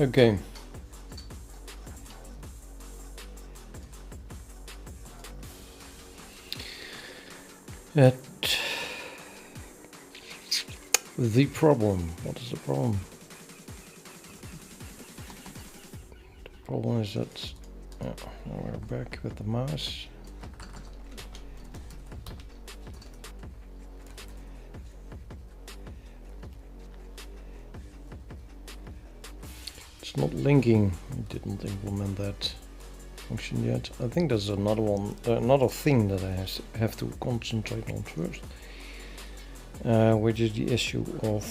Okay. At the problem. What is the problem? The problem is that now we're back with the mouse. It's not linking. I didn't implement that function yet. I think there's another one, another thing that I have to concentrate on first, which is the issue of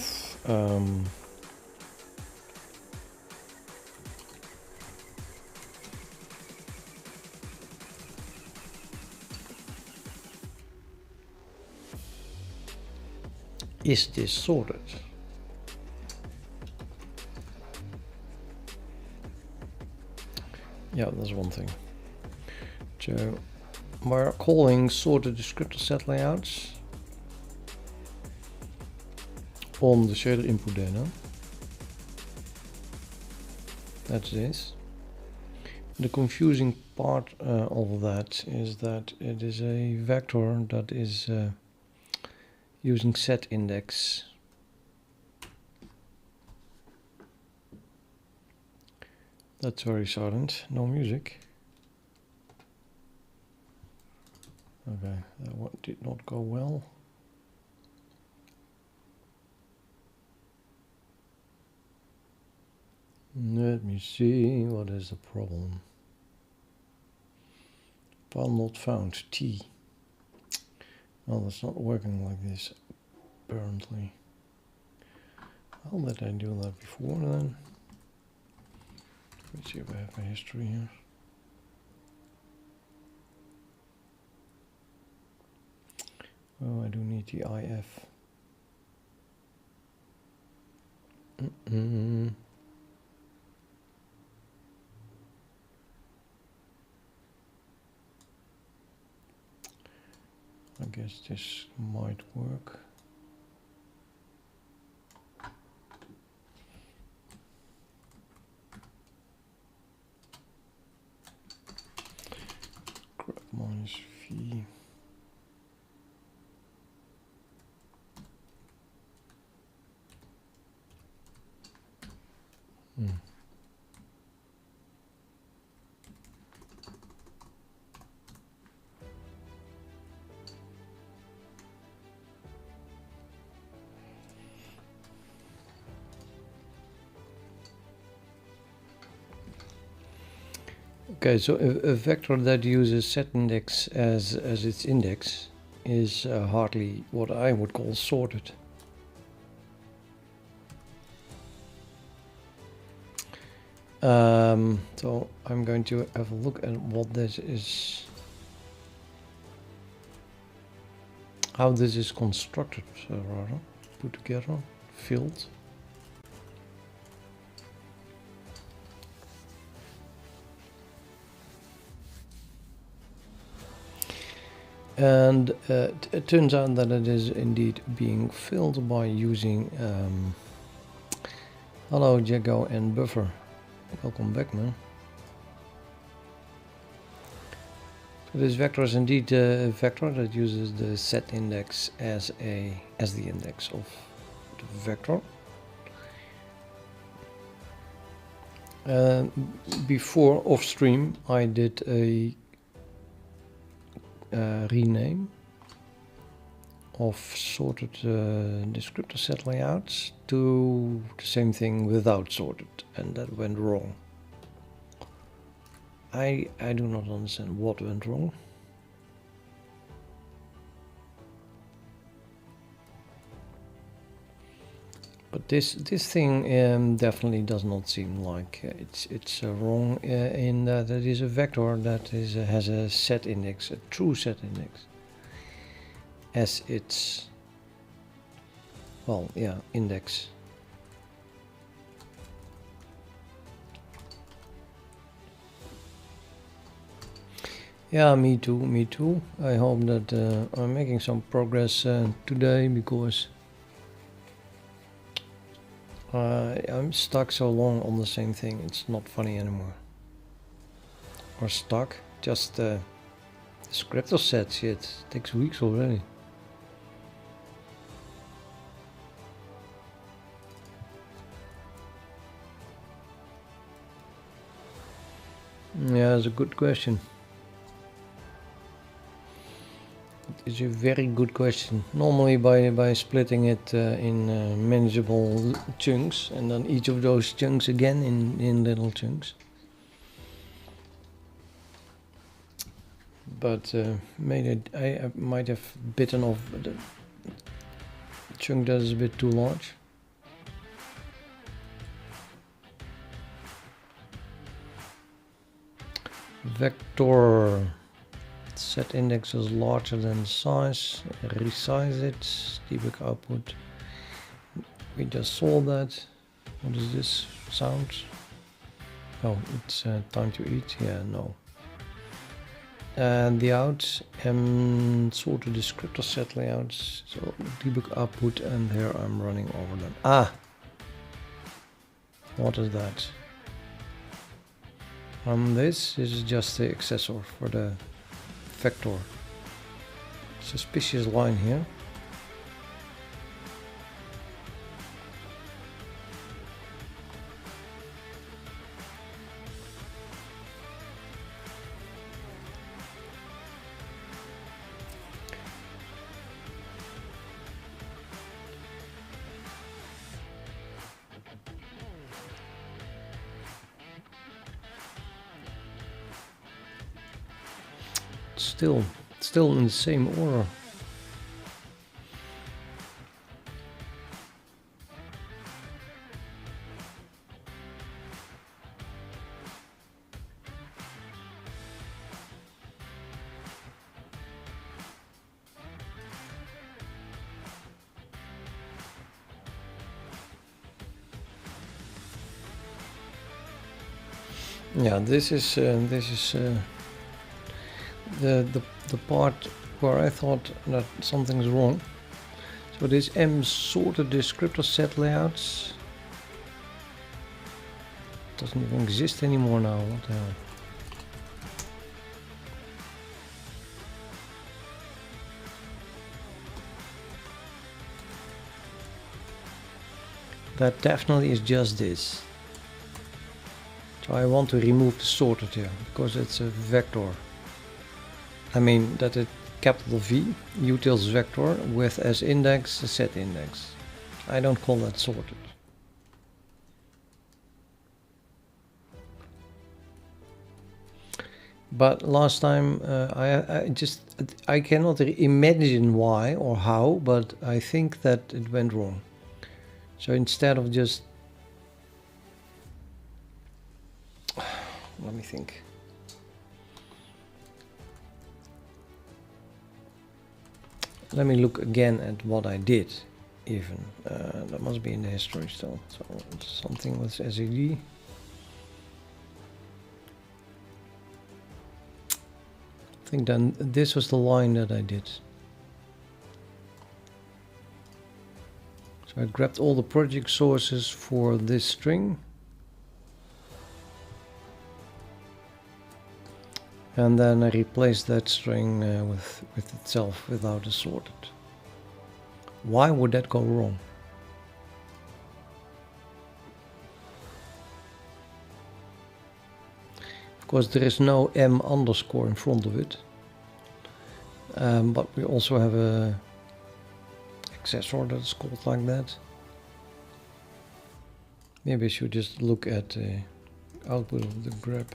is this sorted? Yeah, that's one thing. So we're calling sorted descriptor set layouts on the shader input data. That's this. The confusing part of that is that it is a vector that is using set index. That's very silent, no music. Okay, that one did not go well. Let me see, what is the problem? File not found, T. Well, that's not working like this, apparently. How did I do that before then? Let's see if I have a history here. Oh, I do need the IF. I guess this might work. Grab minus V. Okay, so a vector that uses set index as its index is hardly what I would call sorted. So I'm going to have a look at what this is, how this is constructed, rather, put together, filled. And it turns out that it is indeed being filled by using hello Jago and Buffer. Welcome back, man. So this vector is indeed a vector that uses the set index as the index of the vector. Before off stream, I did a rename of sorted descriptor set layouts to the same thing without sorted, and that went wrong. I do not understand what went wrong. But this thing definitely does not seem like it's wrong in that it is a vector that has a set index, a true set index, as its, well, yeah, index. Yeah, me too. I hope that I'm making some progress today, because I'm stuck so long on the same thing, it's not funny anymore. Or stuck, just the scripter set shit takes weeks already. Yeah, it's a good question. It's a very good question. Normally by splitting it in manageable chunks, and then each of those chunks again in little chunks. But maybe I might have bitten off the chunk that is a bit too large. Vector set index is larger than size. Resize it. Debug output. We just saw that. What is this sound? Oh, it's time to eat. Yeah, no. And the out sort of descriptor set layouts. So debug output, and here I'm running over them. Ah, what is that? This is just the accessor for the vector. Suspicious line here. Still in the same order. Yeah, this is the part where I thought that something's wrong. So this M sorted descriptor set layouts doesn't even exist anymore now. What the hell? That definitely is just this. So I want to remove the sorted here because it's a vector. I mean that it capital V utils vector with as index a set index. I don't call that sorted. But last time I cannot imagine why or how, but I think that it went wrong. So instead of just let me think. Let me look again at what I did even. That must be in the history still. So something with SED. I think then this was the line that I did. So I grabbed all the project sources for this string. And then I replaced that string with itself without a sorted. Why would that go wrong? Of course, there is no M underscore in front of it. But we also have a accessor that's called like that. Maybe I should just look at the output of the grep.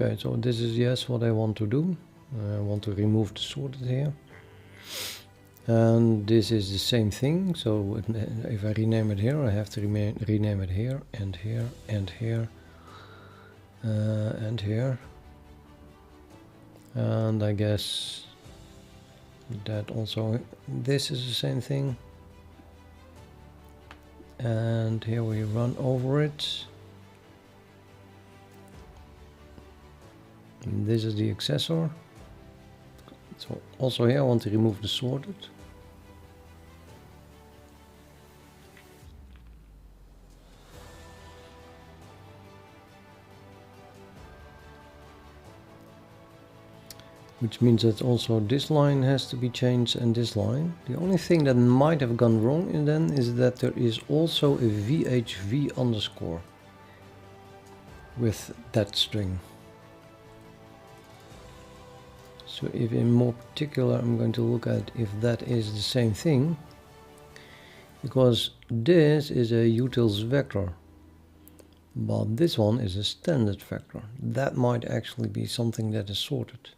Okay, so this is yes what I want to do. I want to remove the sorted here. And this is the same thing. So if I rename it here, I have to rename it here and here and here and here. And I guess that also, this is the same thing. and here we run over it. And this is the accessor. So also here I want to remove the sorted. Which means that also this line has to be changed and this line. The only thing that might have gone wrong in then is that there is also a VHV underscore with that string. So if in more particular I'm going to look at if that is the same thing, because this is a utils vector, but this one is a standard vector. That might actually be something that is sorted.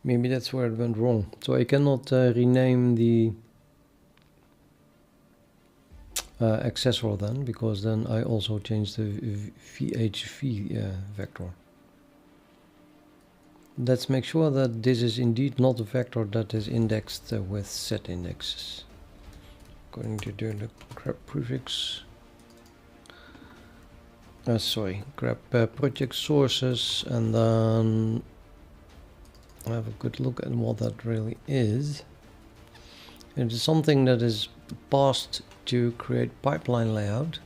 Maybe that's where it went wrong. So I cannot rename the accessor then, because then I also changed the VHV vector. Let's make sure that this is indeed not a vector that is indexed with set indexes. Going to do the grep prefix. Grep project sources, and then have a good look at what that really is. It is something that is passed to create pipeline layout.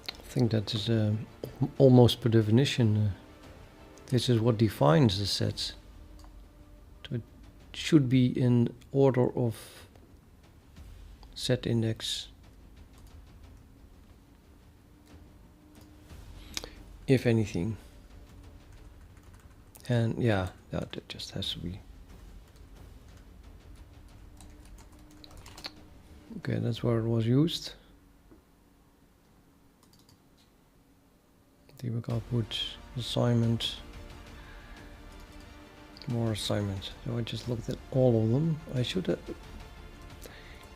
I think that is almost per definition. This is what defines the sets. So it should be in order of set index, if anything. And yeah, that just has to be. Okay, that's where it was used. Debug output, assignment, more assignment. So I just looked at all of them. I should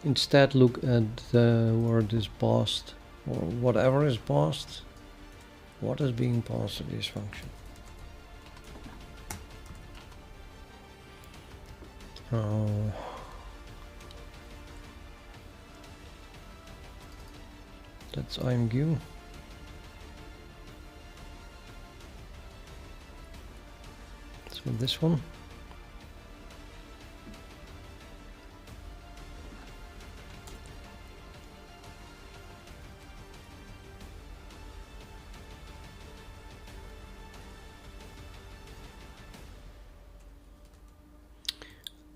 instead look at where it is passed, or whatever is passed. What is being passed to this function? Oh. That's IMQ. So this one.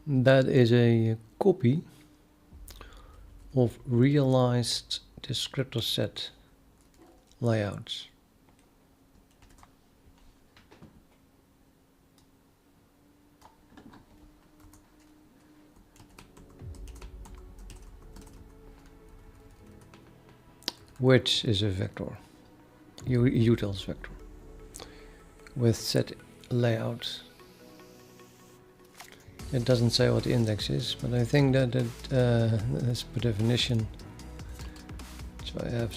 That is a copy of realized descriptor set layouts. Which is a vector, utils vector, with set layout. It doesn't say what the index is, but I think that it is per definition. So I have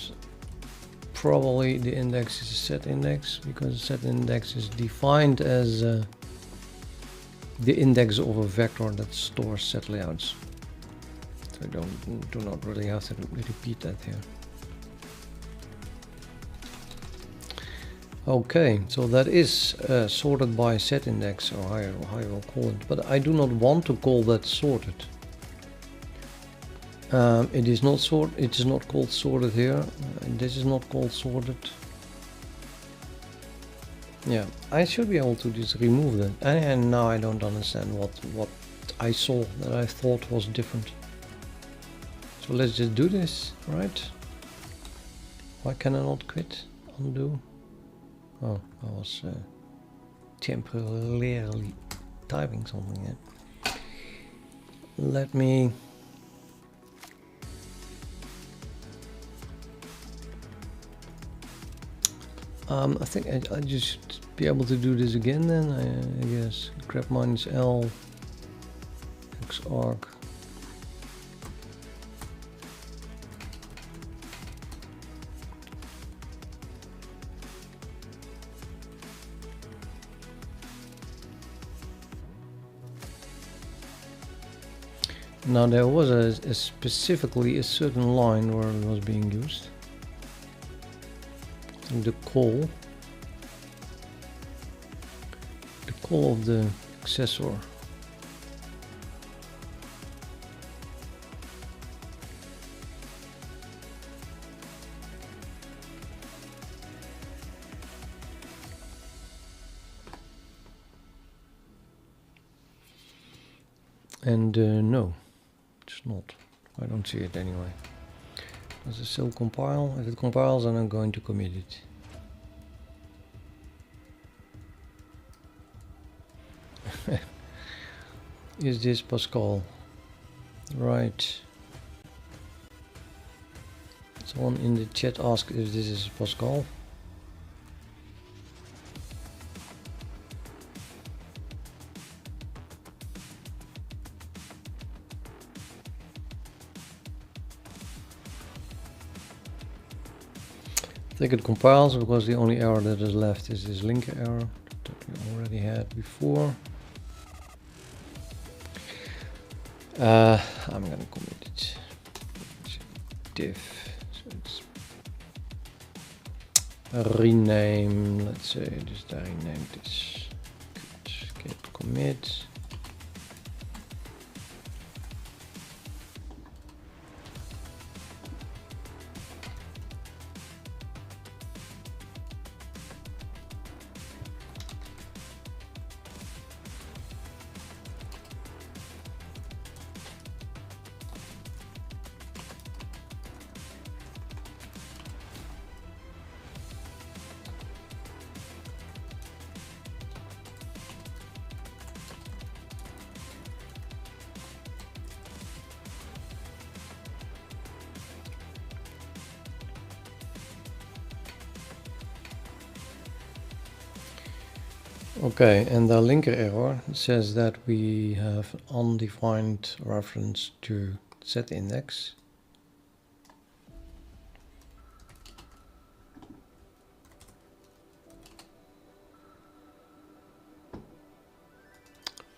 probably the index is a set index, because set index is defined as the index of a vector that stores set layouts. So I do not really have to repeat that here. Okay, so that is sorted by set index, or how you will call it, but I do not want to call that sorted. It is not sorted. It is not called sorted here. This is not called sorted. Yeah, I should be able to just remove that. And now I don't understand what I saw that I thought was different. So let's just do this, right? Why can I not quit? Undo. Oh, I was temporarily typing something here. Let me... I think I just be able to do this again then, I guess. Grep -L args arg. Now there was a specifically a certain line where it was being used. The call of the accessor. And no, it's not. I don't see it anyway. Does it still compile? If it compiles, then I'm going to commit it. Is this Pascal? Right. Someone in the chat asked if this is Pascal. I think it compiles because the only error that is left is this linker error that we already had before. I'm gonna commit it. Diff. So it's a rename. Let's say just I renamed this. Good. Git commit. Okay, and the linker error says that we have undefined reference to set index.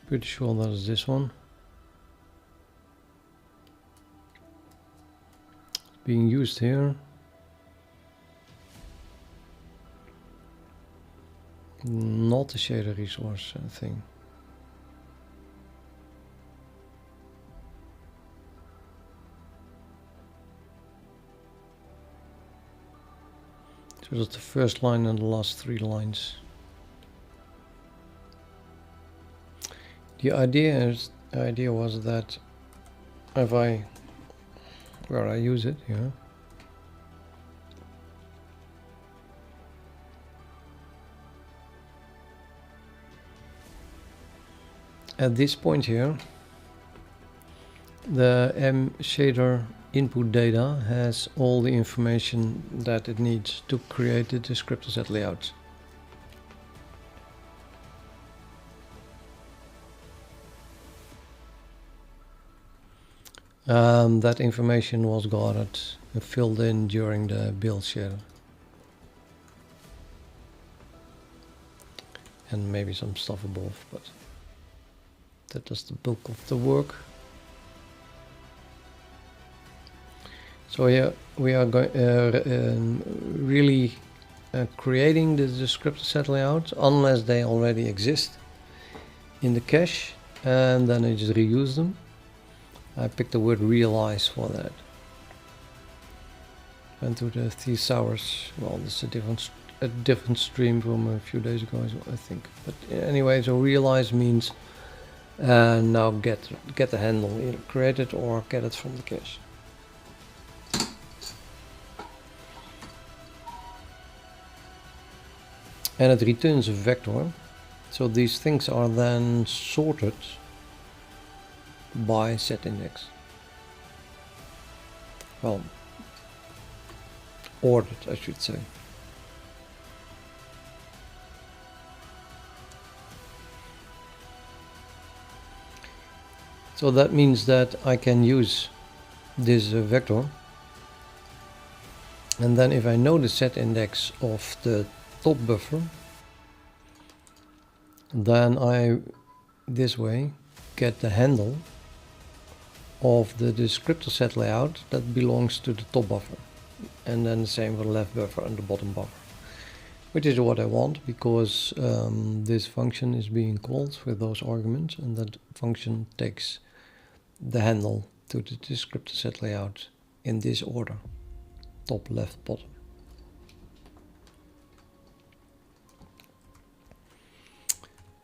Pretty sure that is this one. It's being used here. Not the shader resource thing. So that's the first line and the last three lines. The idea was that if where I use it here. At this point here, the M shader input data has all the information that it needs to create the descriptor set layout. That information was gathered and filled in during the build shader. And maybe some stuff above, but that is the bulk of the work. So here we are really creating the descriptor set layout unless they already exist in the cache, and then I just reuse them. I picked the word realize for that. Went to the thesaurus. Well, this is a different stream from a few days ago as well, I think. But anyway, so realize means now get the handle, either create it or get it from the cache. And it returns a vector, so these things are then sorted by set index. Well, ordered, I should say. So that means that I can use this vector, and then if I know the set index of the top buffer, then I this way get the handle of the descriptor set layout that belongs to the top buffer, and then the same for the left buffer and the bottom buffer, which is what I want, because this function is being called with those arguments, and that function takes the handle to the descriptor set layout in this order: top, left, bottom.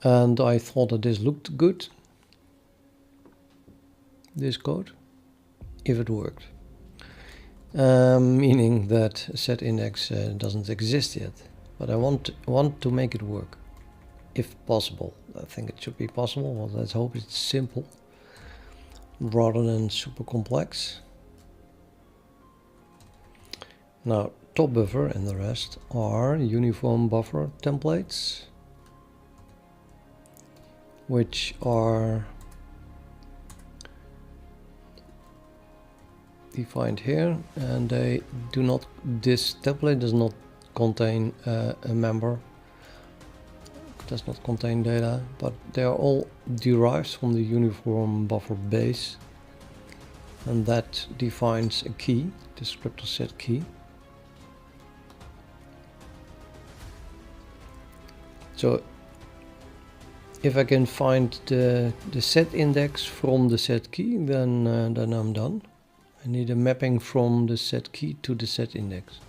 And I thought that this looked good, this code, if it worked. Meaning that set index doesn't exist yet, but I want to make it work, if possible. I think it should be possible. Well, let's hope it's simple rather than super complex. Now, top buffer and the rest are uniform buffer templates, which are defined here, and they do not, this template does not contain a member, does not contain data, but they are all derived from the uniform buffer base, and that defines a key, descriptor set key. So if I can find the set index from the set key, then I'm done. I need a mapping from the set key to the set index.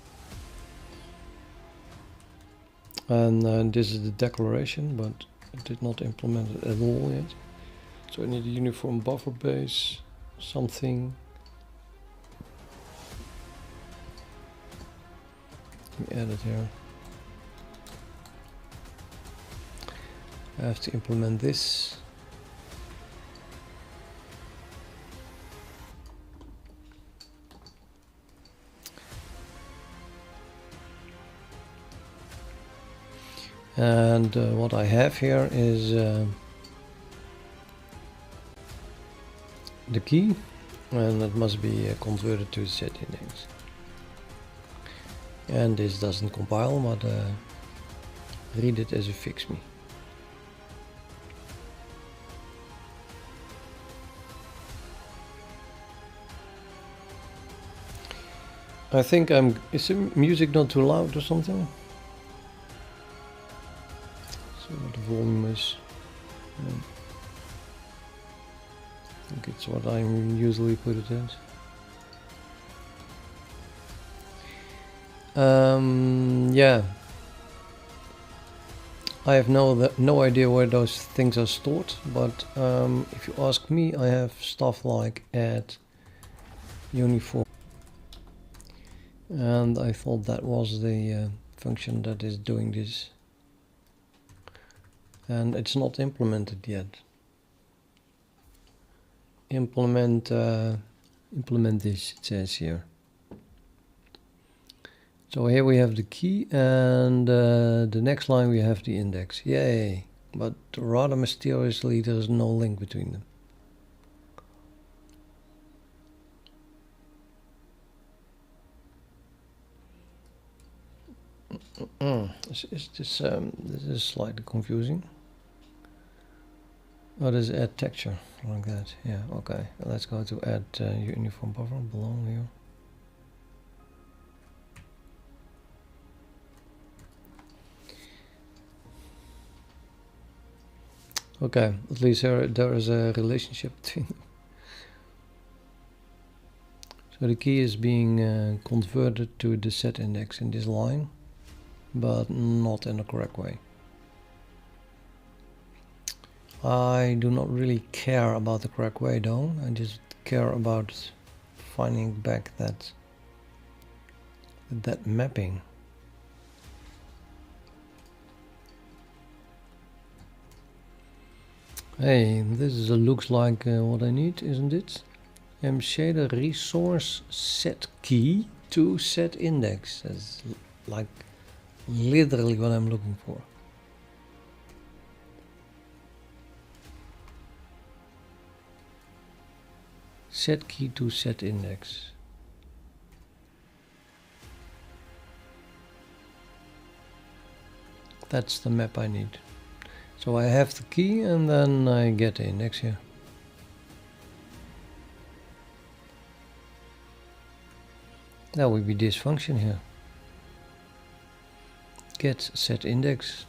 And this is the declaration, but I did not implement it at all yet. So I need a uniform buffer base, something. Let me add it here. I have to implement this. And what I have here is the key, and it must be converted to set index. And this doesn't compile, but read it as a fix me. I think is the music not too loud or something? So what the volume is. I think it's what I usually put it at. Yeah. I have no idea where those things are stored, but if you ask me, I have stuff like add uniform. And I thought that was the function that is doing this. And it's not implemented yet. Implement this, it says here. So here we have the key, and the next line we have the index. Yay! But rather mysteriously there is no link between them. This is slightly confusing. Oh, there's add texture like that. Yeah, okay. Let's go to add uniform buffer below here. Okay, at least there is a relationship between them. So the key is being converted to the set index in this line, but not in the correct way. I do not really care about the correct way though, I just care about finding back that mapping. Hey, this looks like what I need, isn't it? Shader resource set key to set index. That's like literally what I'm looking for. Set key to set index. That's the map I need. So I have the key and then I get the index here. That would be this function here. Get set index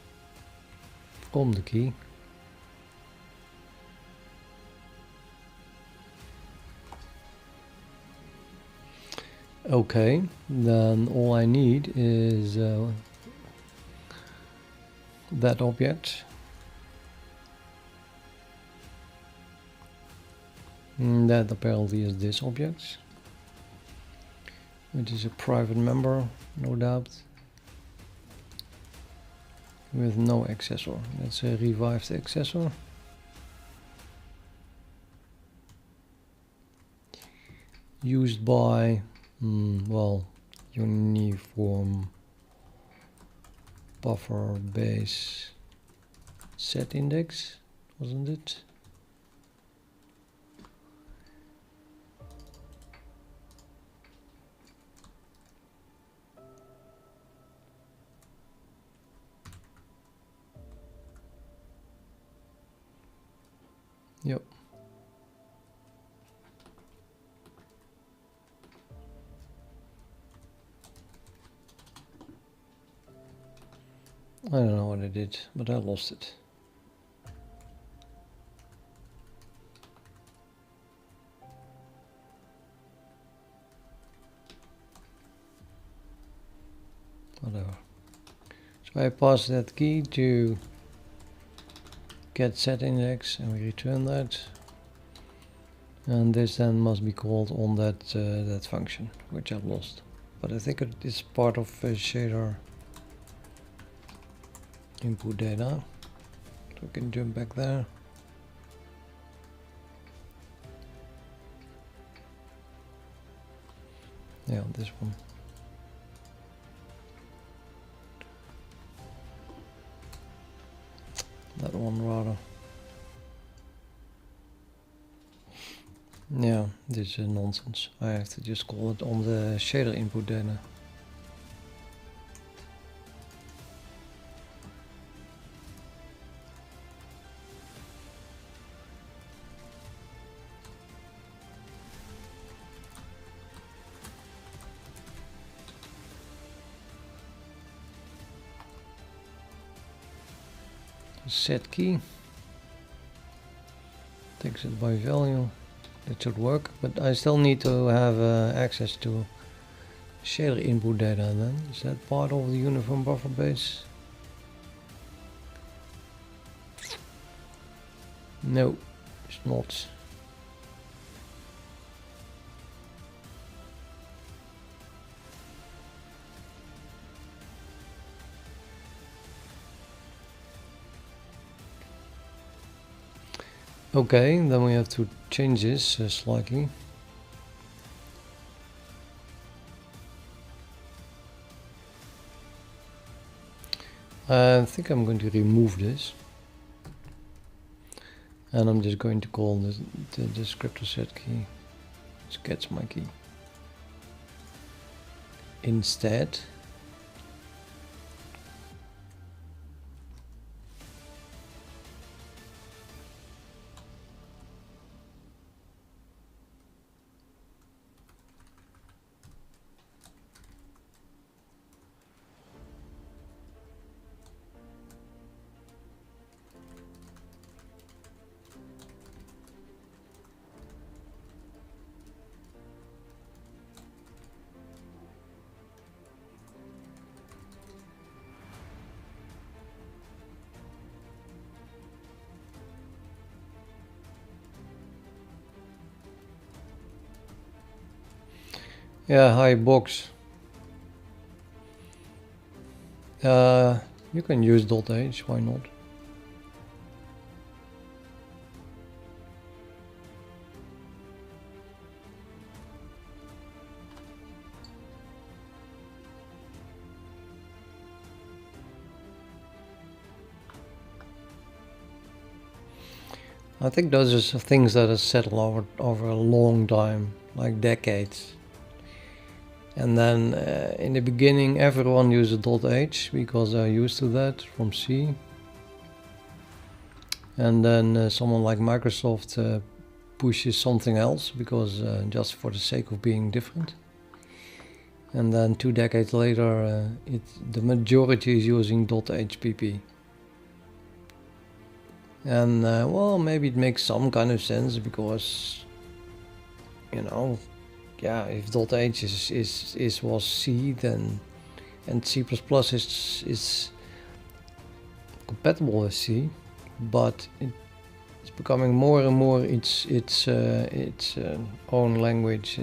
from the key. Okay, then all I need is that object. That apparently is this object, which is a private member, no doubt, with no accessor. Let's revive the accessor. Used by, well, uniform buffer base set index, wasn't it? Yep. I don't know what I did, but I lost it. Whatever. So I pass that key to get set index and we return that. And this then must be called on that that function, which I've lost. But I think it is part of shader input data. So we can jump back there. Yeah, this one. That one rather. Yeah, this is nonsense. I have to just call it on the shader input data. Set key. Takes it by value. That should work, but I still need to have access to shader input data then. Is that part of the uniform buffer base? No, it's not. Okay, then we have to change this slightly. I think I'm going to remove this. And I'm just going to call the descriptor set key, which gets my key. Instead, yeah, hi box. You can use .h, why not? I think those are things that are settled over a long time, like decades. And then in the beginning everyone used .h because they're used to that from C. And then someone like Microsoft pushes something else because just for the sake of being different. And then 2 decades later the majority is using .hpp. And well, maybe it makes some kind of sense because, you know, yeah, if .h was C, then and C++ is compatible with C, but it's becoming more and more its own language.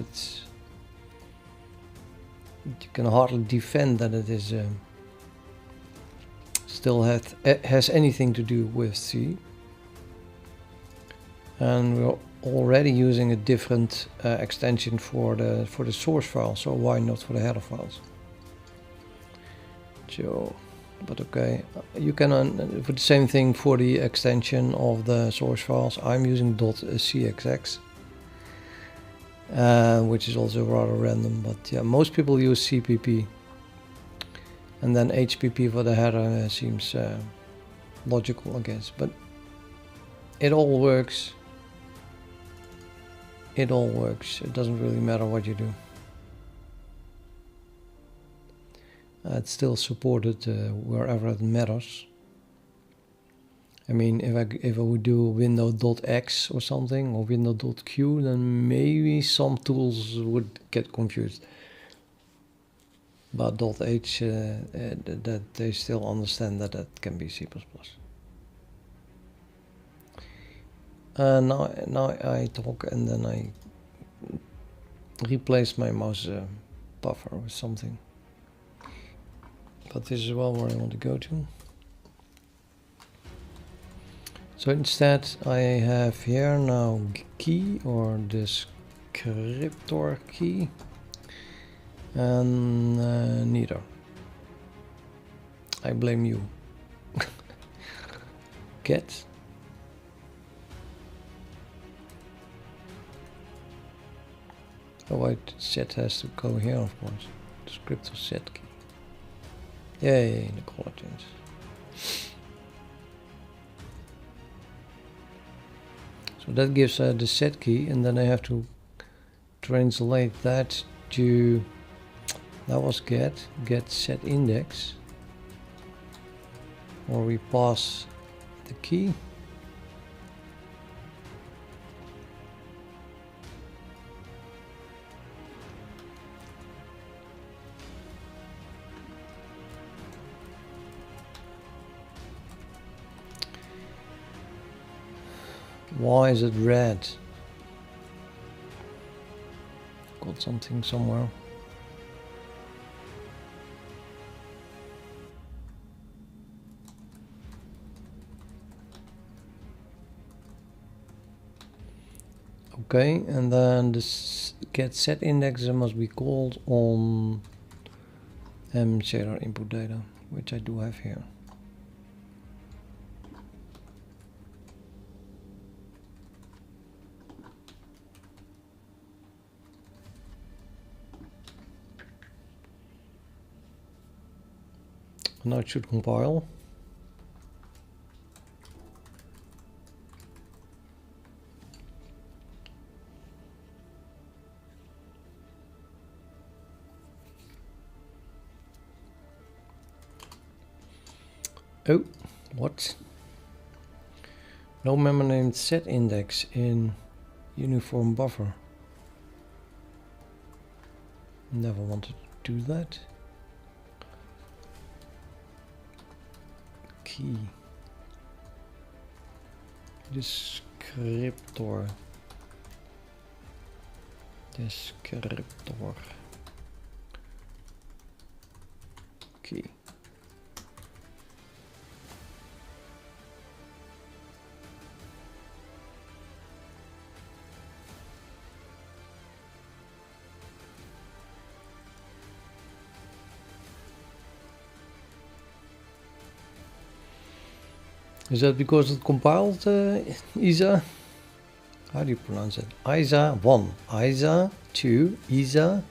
You can hardly defend that it is still has anything to do with C. And we're already using a different extension for the source file, so why not for the header files? So, but okay, you can for the same thing for the extension of the source files. I'm using .cxx, which is also rather random, but yeah, most people use CPP, and then HPP for the header seems logical, I guess, but it all works. It all works. It doesn't really matter what you do. It's still supported wherever it matters. I mean, if I would do window.x or something, or window.q, then maybe some tools would get confused. But .h, that they still understand that can be C++. Now I talk and then I replace my mouse buffer with something. But this is well where I want to go to. So instead I have here now key or descriptor key and neither. I blame you. Get. Oh wait, set has to go here of course. Descriptor set key. Yay, the color change. So that gives the set key, and then I have to translate that to, that was get set index, or we pass the key. Why is it red? Got something somewhere. Okay, and then this get set index must be called on mshader input data, which I do have here. Now it should compile. Oh, what? No member named set index in uniform buffer. Never wanted to do that. Key. Descriptor. Key. Is that because it compiled ISA? How do you pronounce it? ISA 1, ISA 2, ISA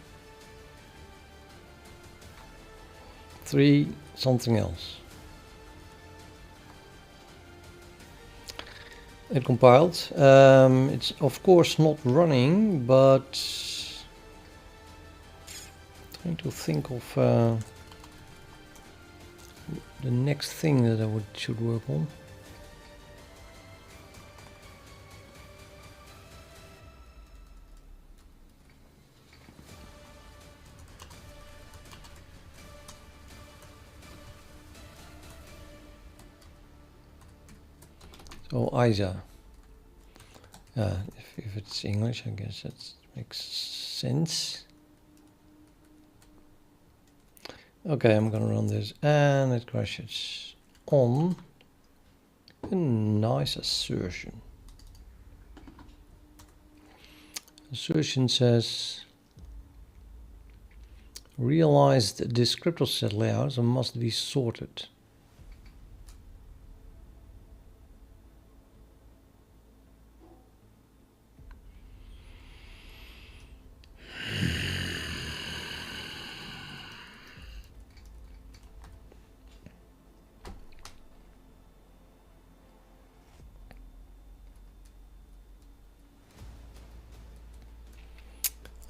3, something else. It compiled. It's of course not running, but trying to think of the next thing that I should work on. So ISA. If it's English, I guess that makes sense. Okay, I'm gonna run this and it crashes on a nice assertion. Assertion says realized descriptor set layouts must be sorted.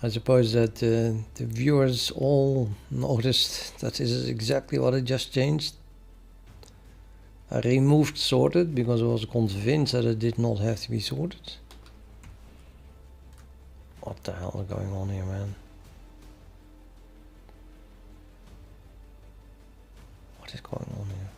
I suppose that the viewers all noticed that this is exactly what I just changed. I removed sorted because I was convinced that it did not have to be sorted. What the hell is going on here, man? What is going on here?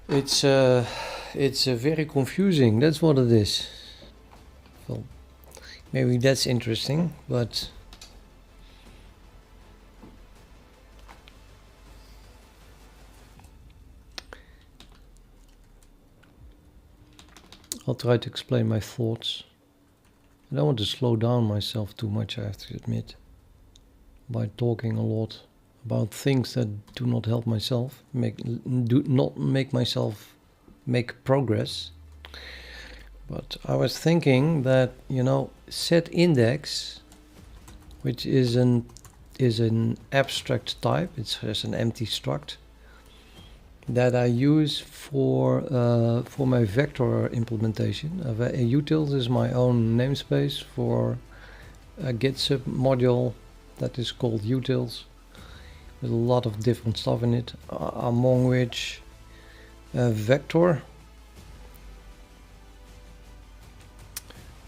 It's very confusing. That's what it is. Well, maybe that's interesting, but I'll try to explain my thoughts. I don't want to slow down myself too much, I have to admit, by talking a lot about things that do not help myself, do not make myself make progress. But I was thinking that, you know, set index, which is an abstract type, it's just an empty struct that I use for my vector implementation. Utils is my own namespace for a Git sub module that is called utils, with a lot of different stuff in it, among which vector.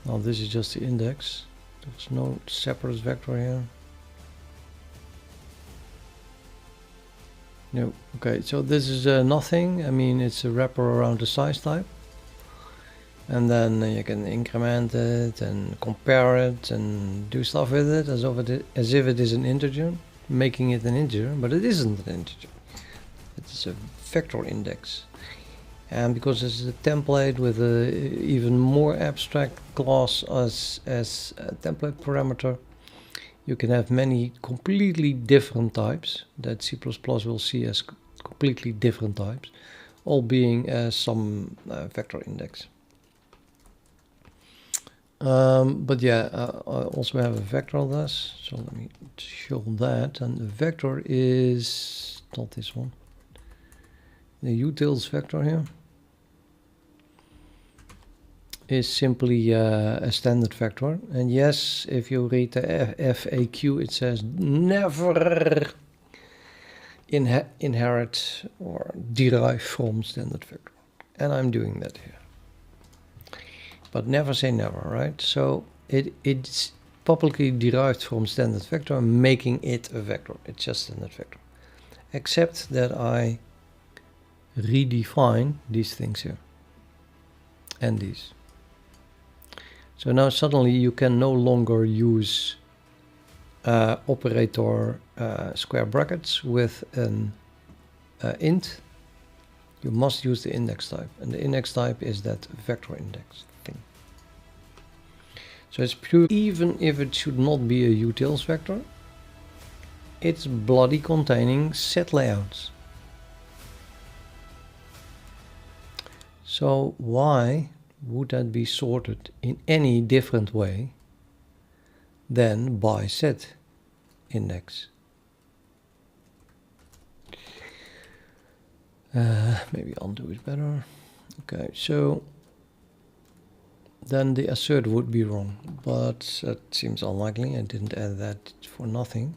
Now this is just the index. There's no separate vector here. No. Okay, so this is nothing. I mean, it's a wrapper around the size type. And then you can increment it and compare it and do stuff with it as if it is an integer, making it an integer, but it isn't an integer. It's a vector index. And because this is a template with a even more abstract class as a template parameter, you can have many completely different types that C++ will see as completely different types, all being some vector index. But yeah, I also have a vector of this, so let me show that. And the vector is not this one, the utils vector here is simply a standard vector. And yes, if you read the FAQ, it says never inherit or derive from standard vector. And I'm doing that here. But never say never, right? So it's publicly derived from standard vector, making it a vector. It's just standard vector. Except that I redefine these things here. And these. So now suddenly you can no longer use operator square brackets with an int. You must use the index type, and the index type is that vector index thing. So it's pure, even if it should not be a utils vector, it's bloody containing set layouts. So why would that be sorted in any different way than by set index? Maybe undo it better. Okay, so then the assert would be wrong, but that seems unlikely. I didn't add that for nothing.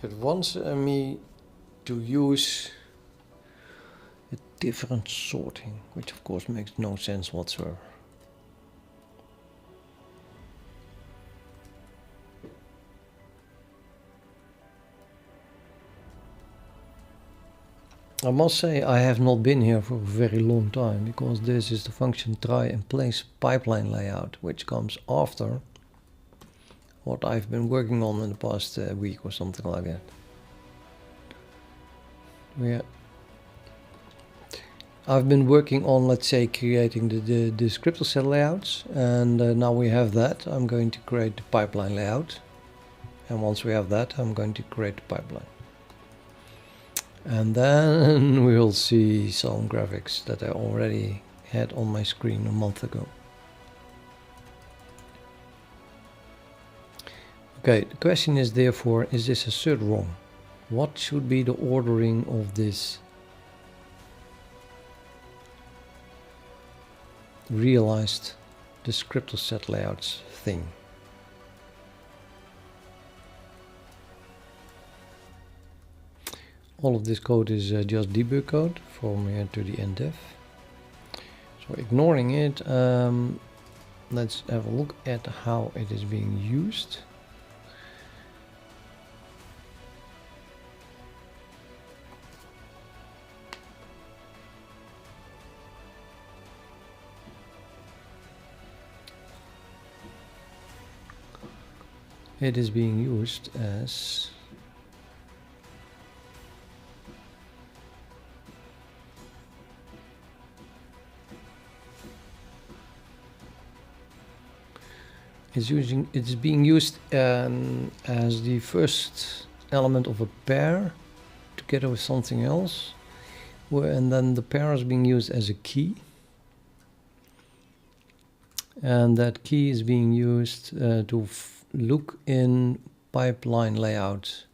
It wants me to use a different sorting, which of course makes no sense whatsoever. I must say I have not been here for a very long time, because this is the function try and place pipeline layout, which comes after what I've been working on in the past week or something like that. Yeah, I've been working on, let's say, creating the descriptor set layouts, and now we have that. I'm going to create the pipeline layout, and once we have that, I'm going to create the pipeline. And then we'll see some graphics that I already had on my screen a month ago. Okay, the question is therefore, is this assert wrong? What should be the ordering of this realized descriptor set layouts thing? All of this code is just debug code from here to the end-def. So ignoring it, let's have a look at how it is being used. It is being used as it's being used as the first element of a pair together with something else, and then the pair is being used as a key, and that key is being used to look in pipeline layout.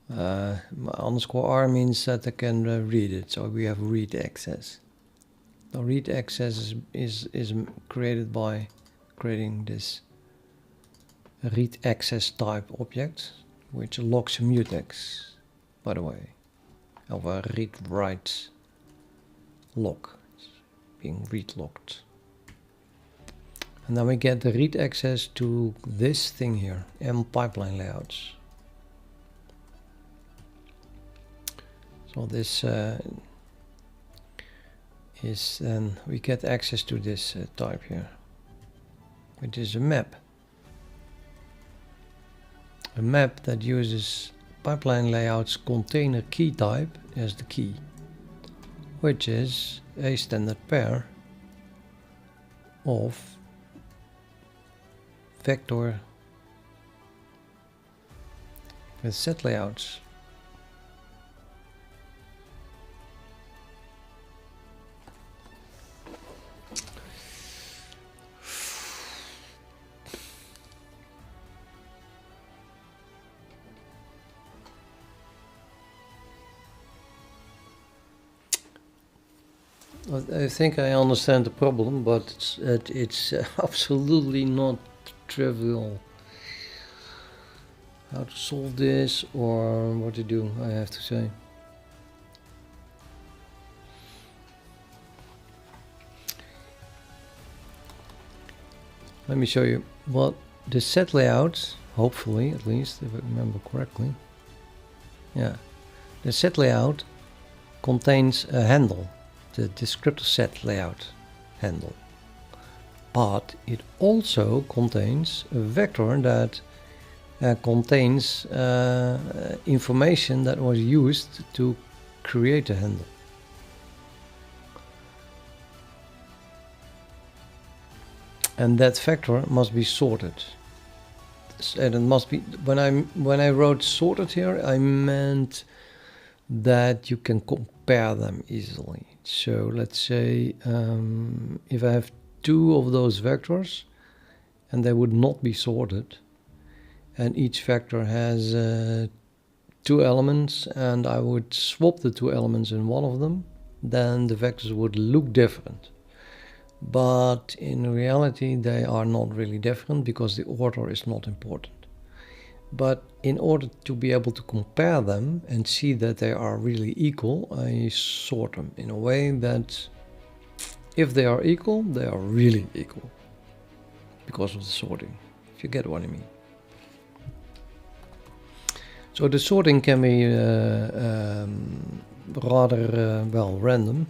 Underscore R means that I can read it, so we have read access. The read access is created by creating this read access type object, which locks a mutex, by the way, of a read write lock. It's being read locked. And then we get the read access to this thing here, M pipeline layouts. So this is then we get access to this type here, which is a map. A map that uses pipeline layouts container key type as the key, which is a standard pair of vector with set layouts. I think I understand the problem, but it's absolutely not trivial how to solve this or what to do, I have to say. Let me show you what the set layout, hopefully, at least if I remember correctly. Yeah, The set layout contains a handle, the descriptor set layout handle. But it also contains a vector that contains information that was used to create a handle. And that vector must be sorted. And it must be, when I wrote sorted here, I meant that you can compare them easily. So let's say if I have two of those vectors and they would not be sorted, and each vector has two elements, and I would swap the two elements in one of them, then the vectors would look different. But in reality they are not really different because the order is not important. But in order to be able to compare them and see that they are really equal, I sort them in a way that if they are equal, they are really equal because of the sorting, if you get what I mean. So the sorting can be rather, well, random.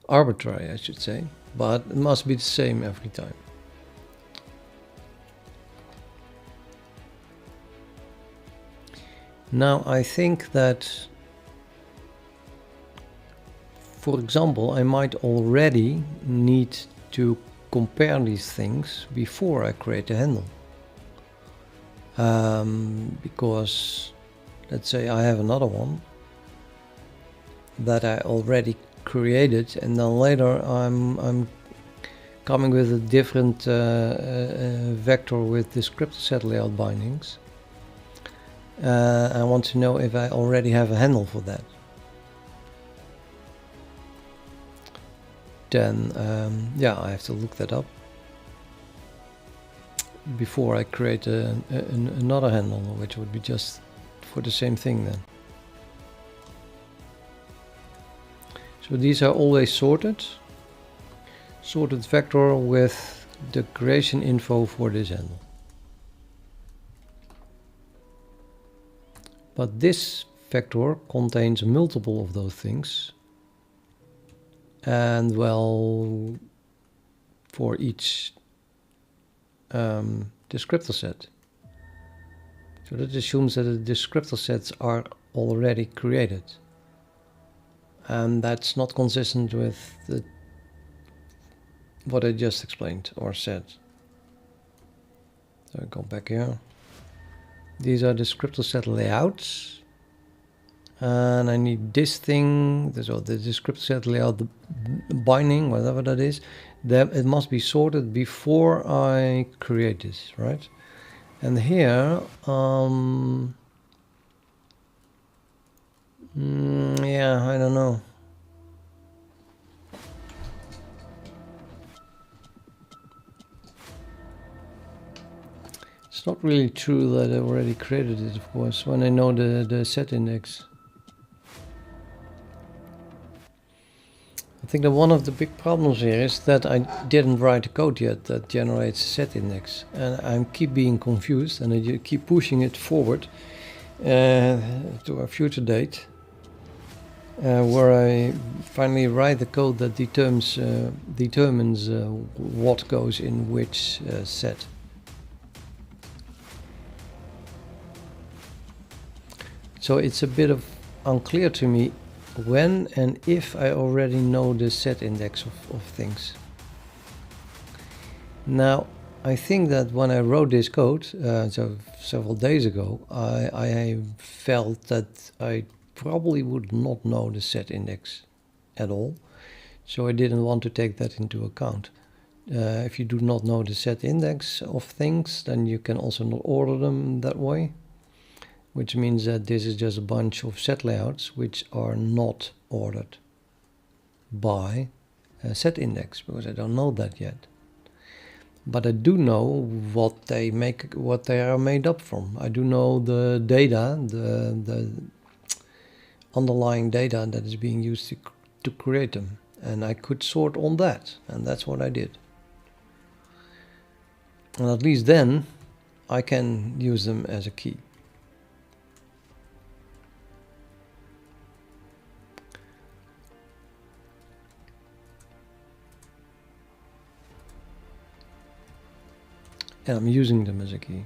Arbitrary, I should say, but it must be the same every time. Now I think that, for example, I might already need to compare these things before I create a handle. Because let's say I have another one that I already created, and then later I'm coming with a different vector with descriptor set layout bindings. I want to know if I already have a handle for that. Then yeah, I have to look that up before I create another handle, which would be just for the same thing then. So these are always sorted vector with the creation info for this handle. But this vector contains multiple of those things, and well, for each descriptor set. So that assumes that the descriptor sets are already created. And that's not consistent with what I just explained or said. So I go back here. These are descriptor set layouts. And I need this thing, so the descriptor set layout, the binding, whatever that is, that it must be sorted before I create this, right? And here, yeah, I don't know. It's not really true that I already created it, of course, when I know the set index. I think that one of the big problems here is that I didn't write a code yet that generates a set index, and I keep being confused, and I keep pushing it forward to a future date, where I finally write the code that determines what goes in which set. So it's a bit of unclear to me when and if I already know the set index of things. Now, I think that when I wrote this code, so several days ago, I felt that I probably would not know the set index at all. So I didn't want to take that into account. If you do not know the set index of things, then you can also not order them that way. Which means that this is just a bunch of set layouts which are not ordered by a set index, because I don't know that yet. But I do know what they are made up from. I do know the data, the underlying data that is being used to create them, and I could sort on that, and that's what I did. And at least then I can use them as a key. and I'm using them as a key.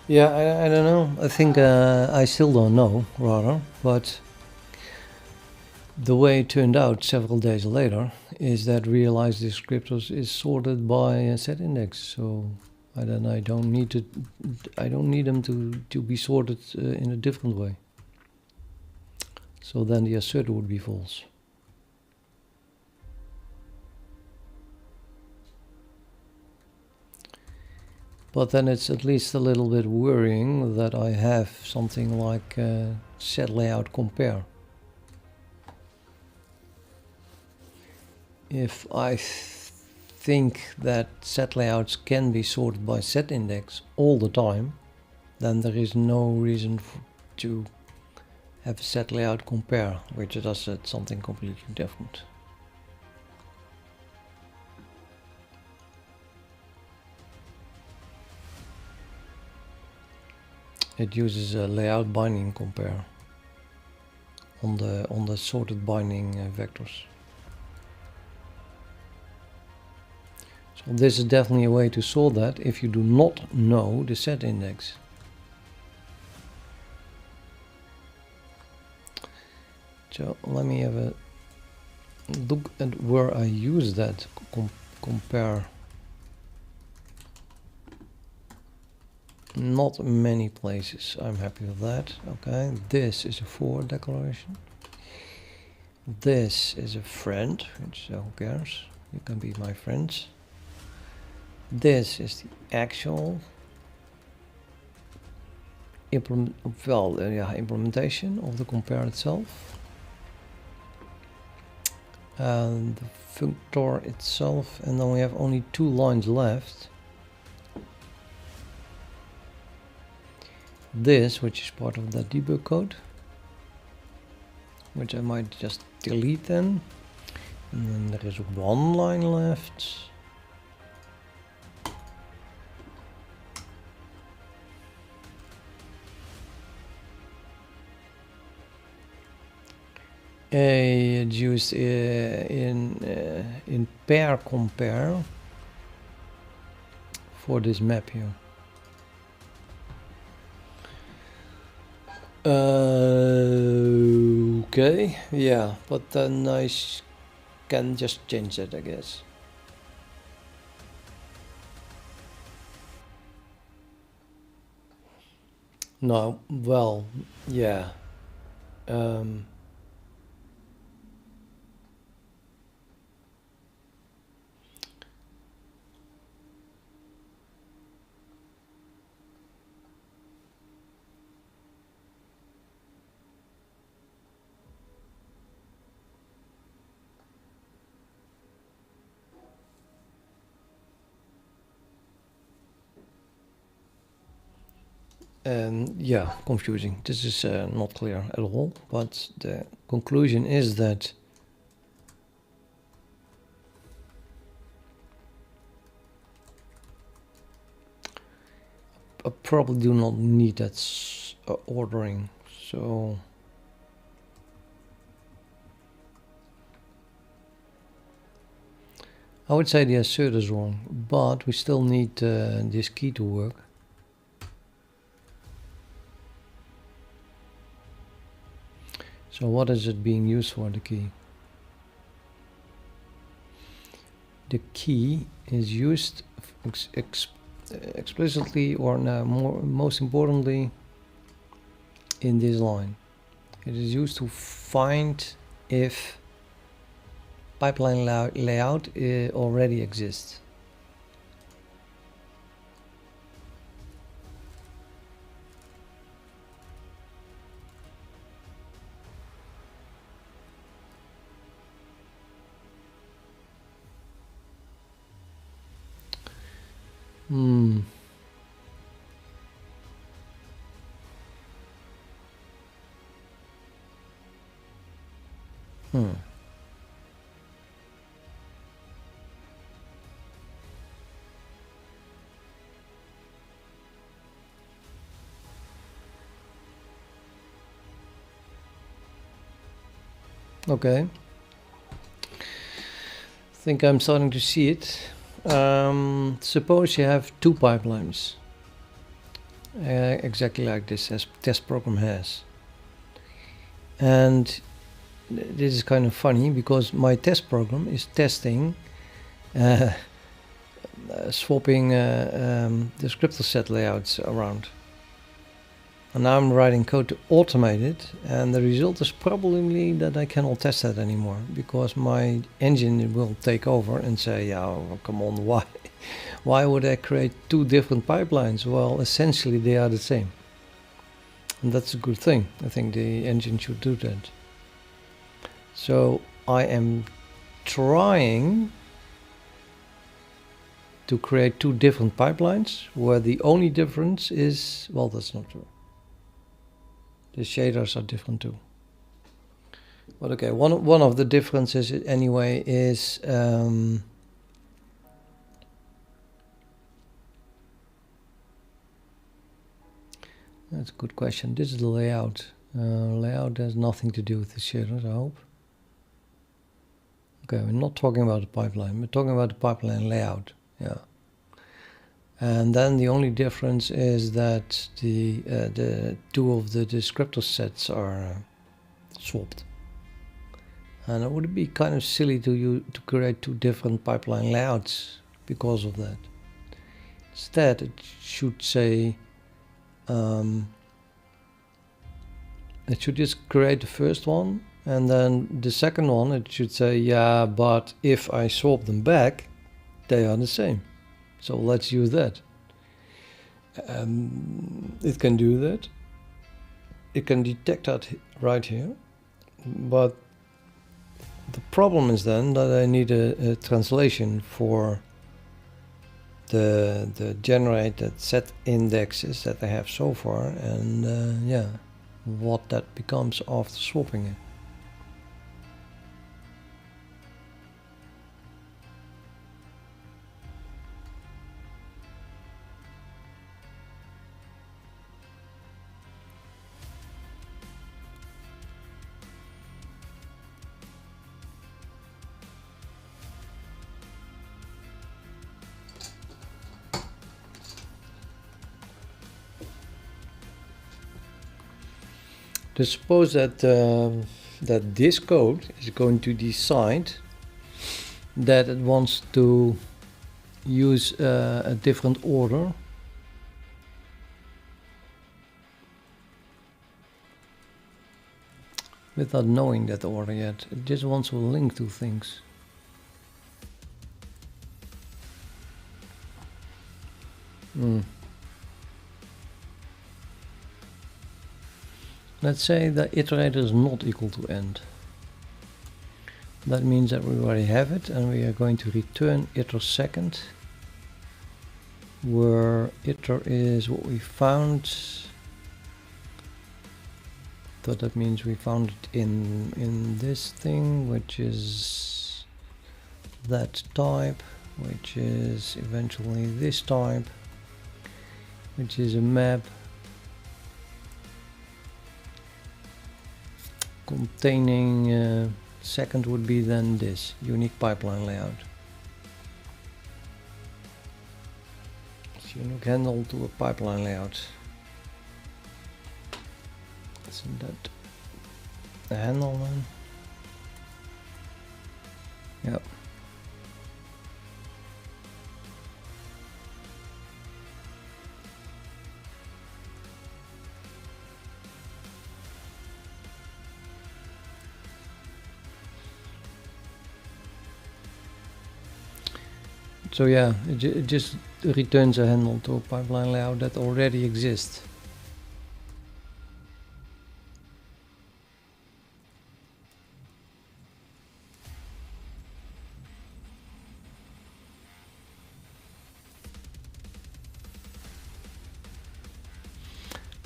Yeah, I don't know. I think I still don't know, rather. But the way it turned out several days later is that realized descriptors is sorted by set index. So I don't need to. I don't need them to be sorted in a different way. So then the asserter would be false. But then it's at least a little bit worrying that I have something like set layout compare. If I think that set layouts can be sorted by set index all the time, then there is no reason to have a set layout compare, which does something completely different. It uses a layout binding compare on the sorted binding vectors. So this is definitely a way to solve that if you do not know the set index. So let me have a look at where I use that compare. Not many places. I'm happy with that. Okay, this is a for declaration. This is a friend, which who cares? You can be my friends. This is the actual implementation of the compare itself. And the functor itself, and then we have only 2 lines left. This, which is part of that debug code, which I might just delete then. And then there is 1 line left. It's used in pair compare for this map here. Okay, yeah, but then I can just change it, I guess. No, well, yeah. Yeah, confusing. This is not clear at all, but the conclusion is that I probably do not need that ordering, so I would say the assert is wrong, but we still need this key to work. So what is it being used for, the key? The key is used explicitly, or most importantly, in this line. It is used to find if pipeline layout already exists. Hmm. Okay. I think I'm starting to see it. Suppose you have two pipelines, exactly like this as test program has. And this is kind of funny because my test program is testing swapping descriptor set layouts around. And now I'm writing code to automate it, and the result is probably that I cannot test that anymore, because my engine will take over and say, yeah, oh, come on, why would I create two different pipelines? Well, essentially they are the same. And that's a good thing. I think the engine should do that. So I am trying to create two different pipelines where the only difference is, well, that's not true. The shaders are different too. But okay, one of the differences anyway is that's a good question. This is the layout. Layout has nothing to do with the shaders, I hope. Okay, we're not talking about the pipeline. We're talking about the pipeline layout. Yeah. And then the only difference is that the two of the descriptor sets are swapped. And it would be kind of silly to create two different pipeline layouts because of that. Instead, it should say it should just create the first one, and then the second one it should say, yeah, but if I swap them back, they are the same. So let's use that. It can do that. It can detect that right here. But the problem is then that I need a translation for the generated set indexes that I have so far, and yeah, what that becomes after swapping it. To suppose that that this code is going to decide that it wants to use a different order. Without knowing that order yet, it just wants to link to things. Let's say the iterator is not equal to end. That means that we already have it, and we are going to return iter second, where iter is what we found. So that means we found it in this thing, which is that type, which is eventually this type, which is a map containing second would be then this unique pipeline layout. It's unique handle to a pipeline layout. Isn't that the handle then? Yep. So yeah, it just returns a handle to a pipeline layout that already exists.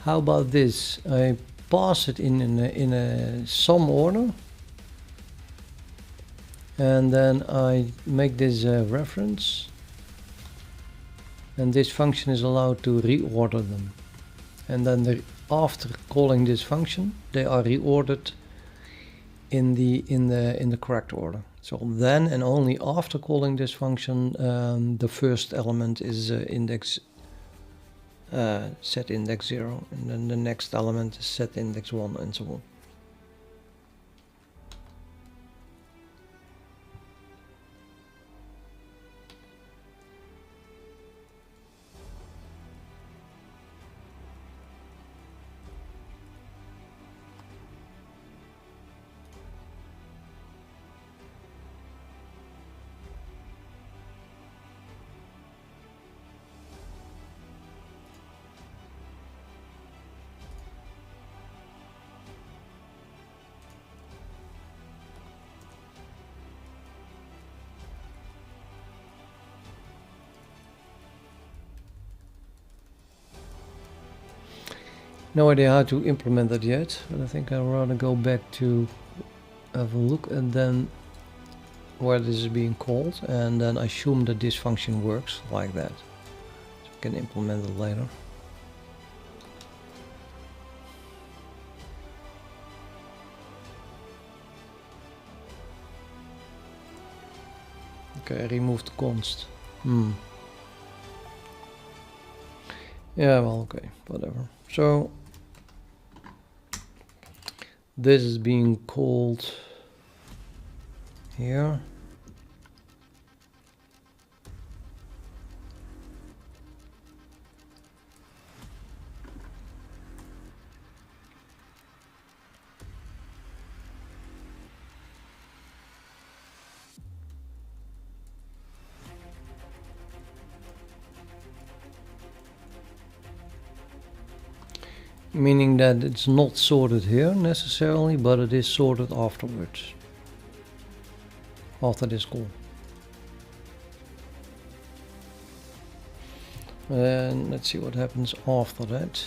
How about this? I pass it in a some order, and then I make this reference, and this function is allowed to reorder them, and then after calling this function they are reordered in the correct order. So then and only after calling this function the first element is set index 0, and then the next element is set index 1, and so on. No idea how to implement that yet, but I think I'd rather go back to have a look and then where this is being called, and then assume that this function works like that. So we can implement it later. Okay, remove the const. Yeah, well, okay, whatever. So this is being called here. Meaning that it's not sorted here necessarily, but it is sorted afterwards, after this call. And let's see what happens after that.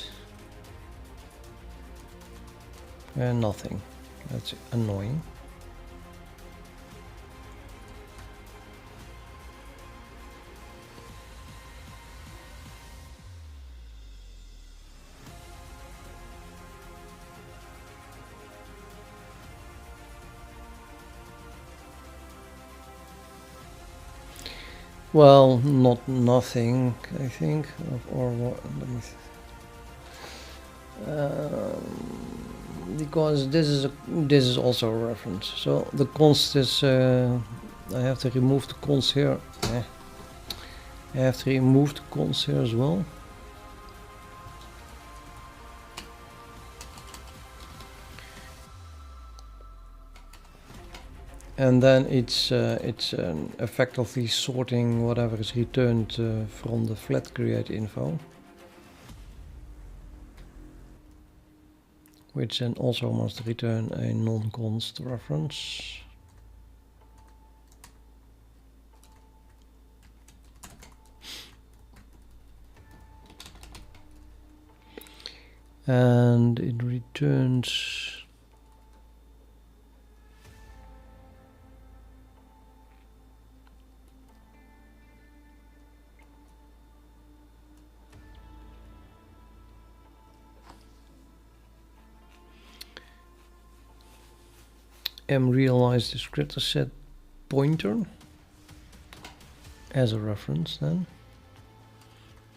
And nothing. That's annoying. Well, not nothing, I think, or what? Let me because this is also a reference. So the const is I have to remove the const here. I have to remove the const here as well. And then it's effectively sorting whatever is returned from the flat create info, which then also must return a non-const reference. And it returns realize descriptor set pointer as a reference then,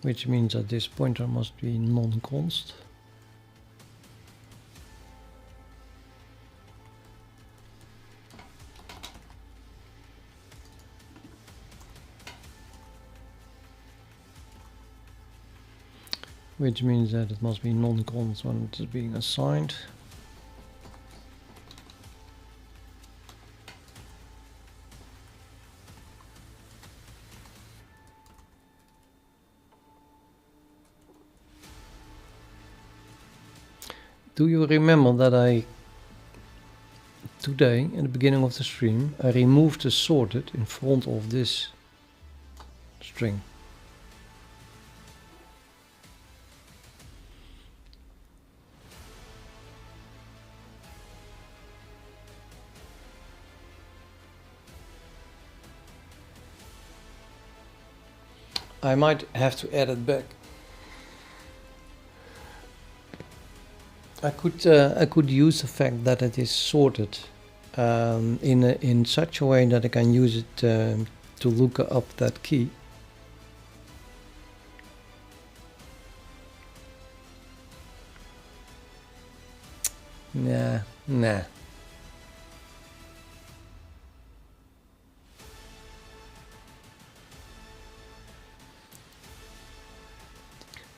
which means that this pointer must be non-const. Which means that it must be non-const when it is being assigned. Do you remember that today, in the beginning of the stream, I removed the sorted in front of this string? I might have to add it back. I could use the fact that it is sorted in such a way that I can use it to look up that key. Nah.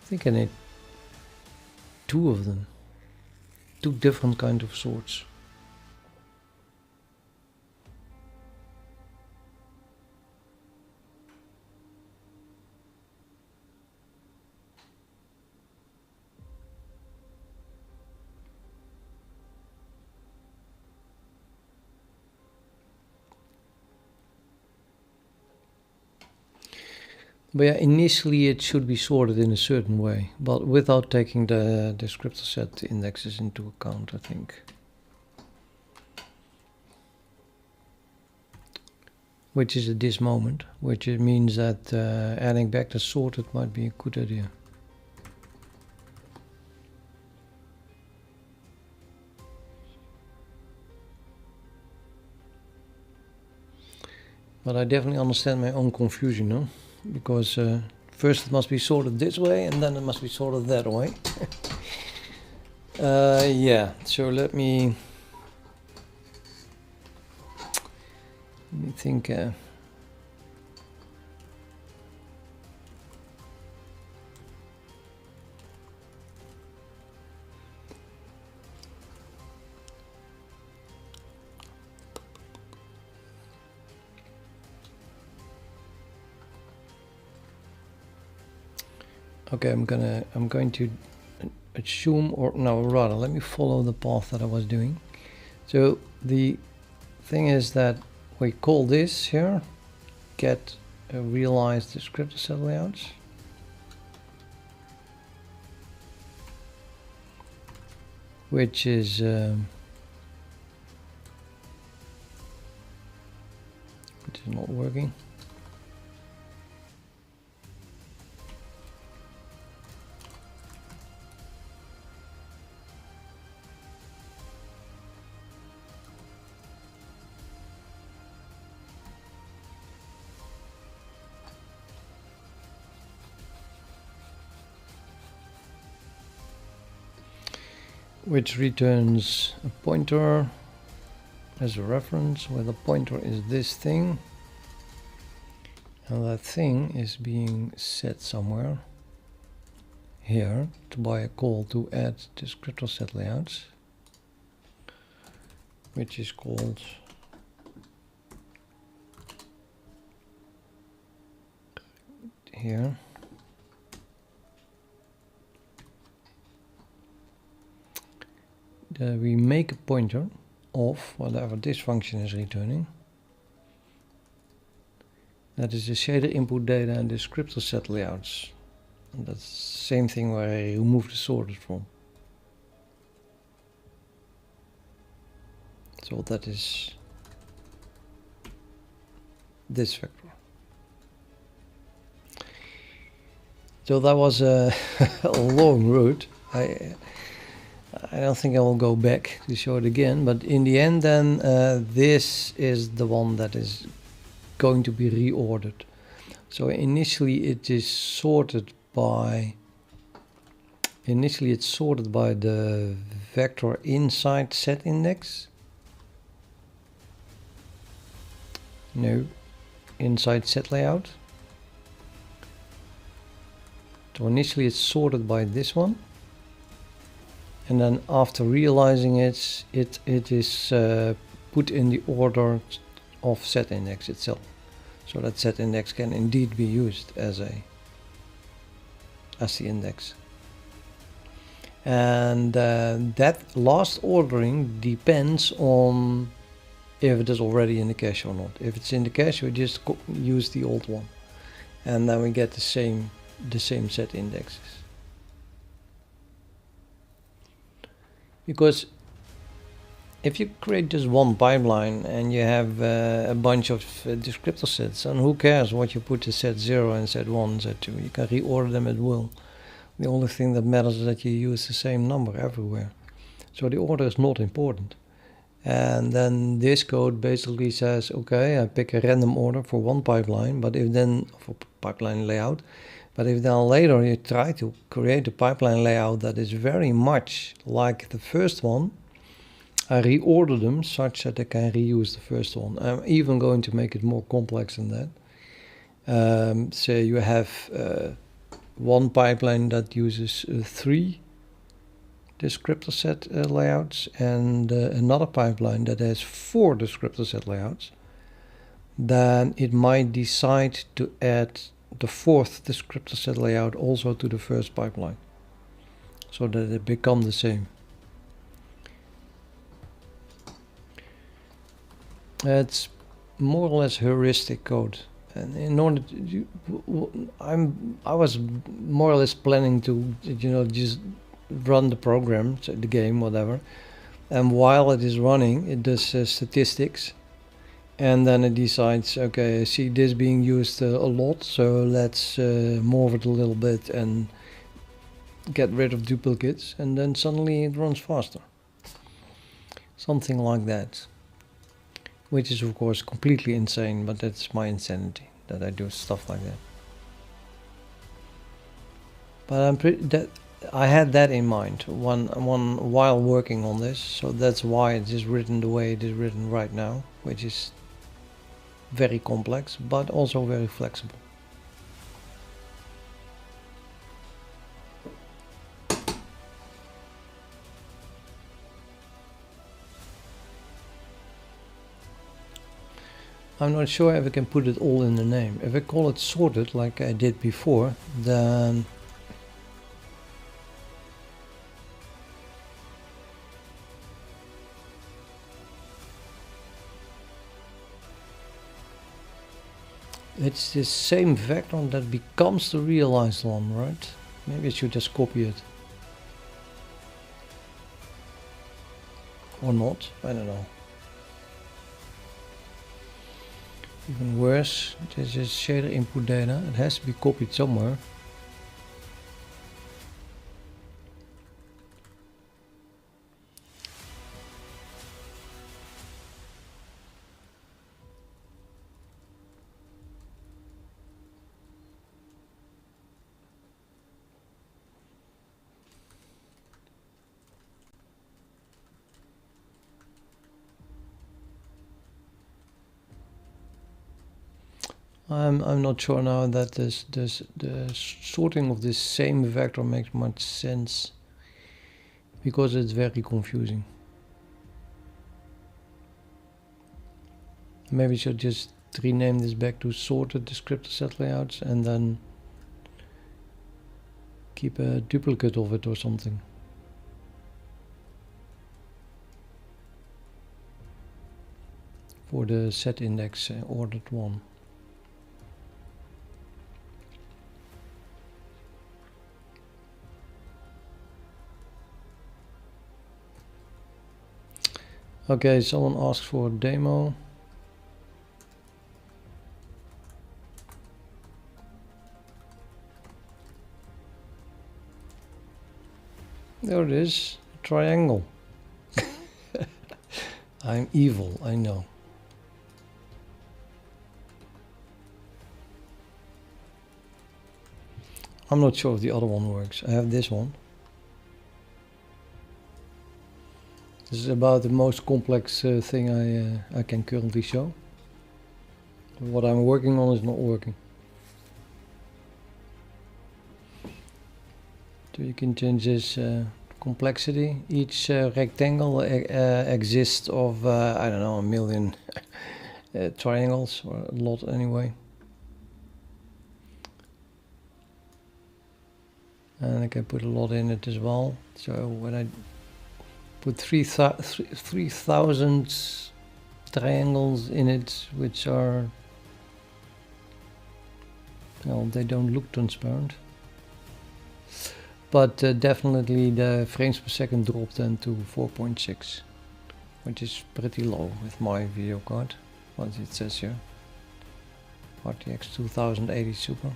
I think I need two of them. Two different kind of sorts. But yeah, initially it should be sorted in a certain way, but without taking the descriptor set indexes into account, I think. Which is at this moment, which it means that adding back the sorted might be a good idea. But I definitely understand my own confusion, no? Because first it must be sorted this way and then it must be sorted that way. Yeah, so let me think. Okay, I'm going to assume, or no, rather, let me follow the path that I was doing. So the thing is that we call this here get realized descriptor set layouts. Which is not working. Which returns a pointer as a reference, where the pointer is this thing, and that thing is being set somewhere here by a call to add descriptor set layouts, which is called here. We make a pointer of whatever this function is returning. That is the shader input data and descriptor set layouts. And that's the same thing where I remove the sorted from. So that is this vector. So that was a, a long route. I don't think I will go back to show it again, but in the end then this is the one that is going to be reordered. So initially it's sorted by the vector inside set index. No, inside set layout. So initially it's sorted by this one. And then after realizing it is put in the order of set index itself. So that set index can indeed be used as the index. And that last ordering depends on if it is already in the cache or not. If it's in the cache, we just use the old one. And then we get the same set indexes. Because if you create just one pipeline and you have a bunch of descriptor sets, and who cares what you put to set 0 and set 1 and set 2, you can reorder them at will. The only thing that matters is that you use the same number everywhere. So the order is not important. And then this code basically says, okay, I pick a random order for one pipeline, but if then, for pipeline layout, but if then later you try to create a pipeline layout that is very much like the first one, I reorder them such that I can reuse the first one. I'm even going to make it more complex than that. So you have one pipeline that uses 3 descriptor set layouts and another pipeline that has 4 descriptor set layouts. Then it might decide to add the 4th descriptor set layout also to the first pipeline, so that it become the same. It's more or less heuristic code, and in order to I was more or less planning to just run the program, so the game, whatever, and while it is running it does statistics. And then it decides, okay, I see this being used a lot, so let's morph it a little bit and get rid of duplicates, and then suddenly it runs faster. Something like that. Which is of course completely insane, but that's my insanity, that I do stuff like that. But I had that in mind while working on this, so that's why it is written the way it is written right now, which is very complex, but also very flexible. I'm not sure if I can put it all in the name. If I call it sorted like I did before, then it's the same vector that becomes the realized one, right? Maybe I should just copy it. Or not, I don't know. Even worse, this is shader input data. It has to be copied somewhere. I'm not sure now that the sorting of this same vector makes much sense, because it's very confusing. Maybe I should just rename this back to sorted descriptor set layouts and then keep a duplicate of it or something. For the set index ordered one. Okay, someone asked for a demo. There it is. triangle. I'm evil, I know. I'm not sure if the other one works. I have this one. This is about the most complex thing I can currently show. What I'm working on is not working. So you can change this complexity. Each rectangle exists of, I don't know, 1 million triangles, or a lot anyway. And I can put a lot in it as well. So when I put 3,000 triangles in it, which are, well, they don't look transparent. But definitely the frames per second dropped then to 4.6, which is pretty low with my video card, what it says here. RTX 2080 Super.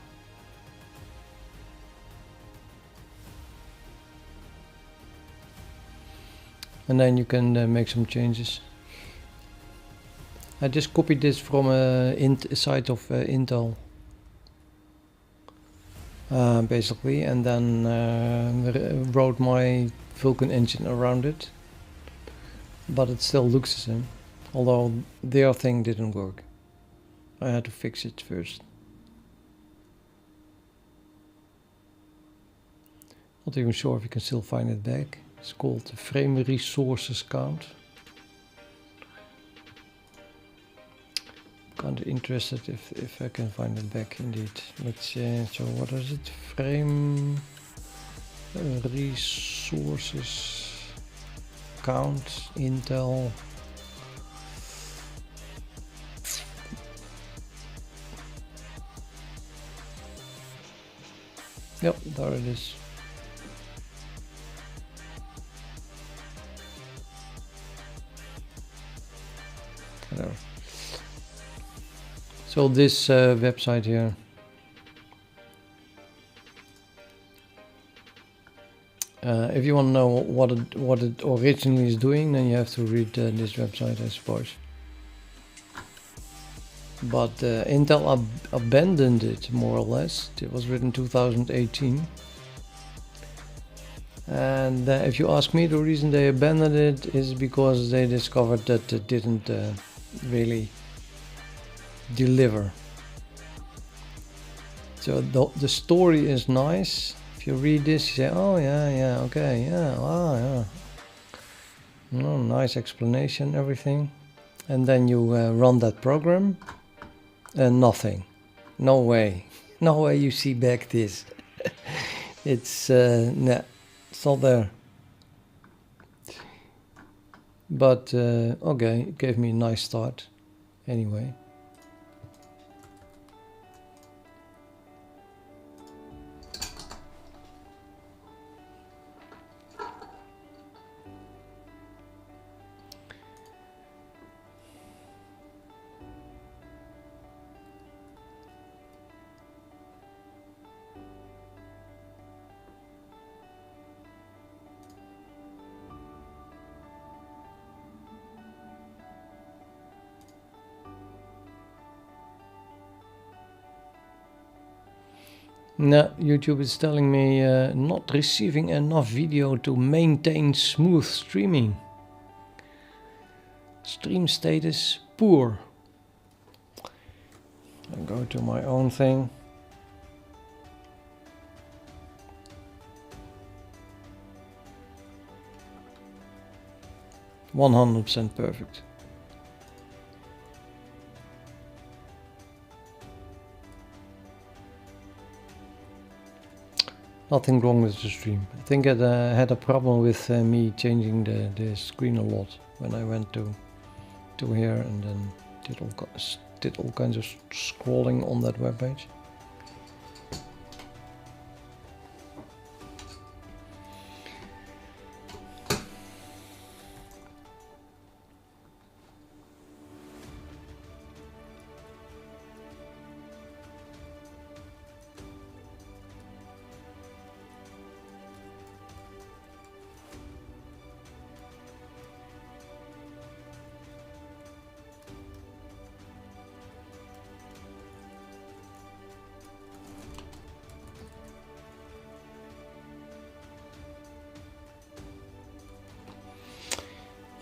And then you can make some changes. I just copied this from a site of Intel, basically, and then wrote my Vulkan engine around it. But it still looks the same, although their thing didn't work. I had to fix it first. Not even sure if you can still find it back. It's called the frame resources count. Kind of interested if I can find it back indeed. Let's so what is it? Frame resources count Intel. Yep, there it is. Hello. So this website here, if you want to know what it originally is doing, then you have to read this website, I suppose. But Intel abandoned it more or less. It was written 2018. And if you ask me, the reason they abandoned it is because they discovered that it didn't really deliver. So the story is nice. If you read this, you say, oh yeah, okay, yeah, wow, yeah. No, nice explanation, everything. And then you run that program and nothing. No way. No way you see back this. It's, nah, it's not there. But, okay, it gave me a nice start anyway. No, YouTube is telling me not receiving enough video to maintain smooth streaming. Stream status poor. I go to my own thing. %100% perfect. Nothing wrong with the stream. I think it had a problem with me changing the screen a lot when I went to here and then did all kinds of scrolling on that webpage.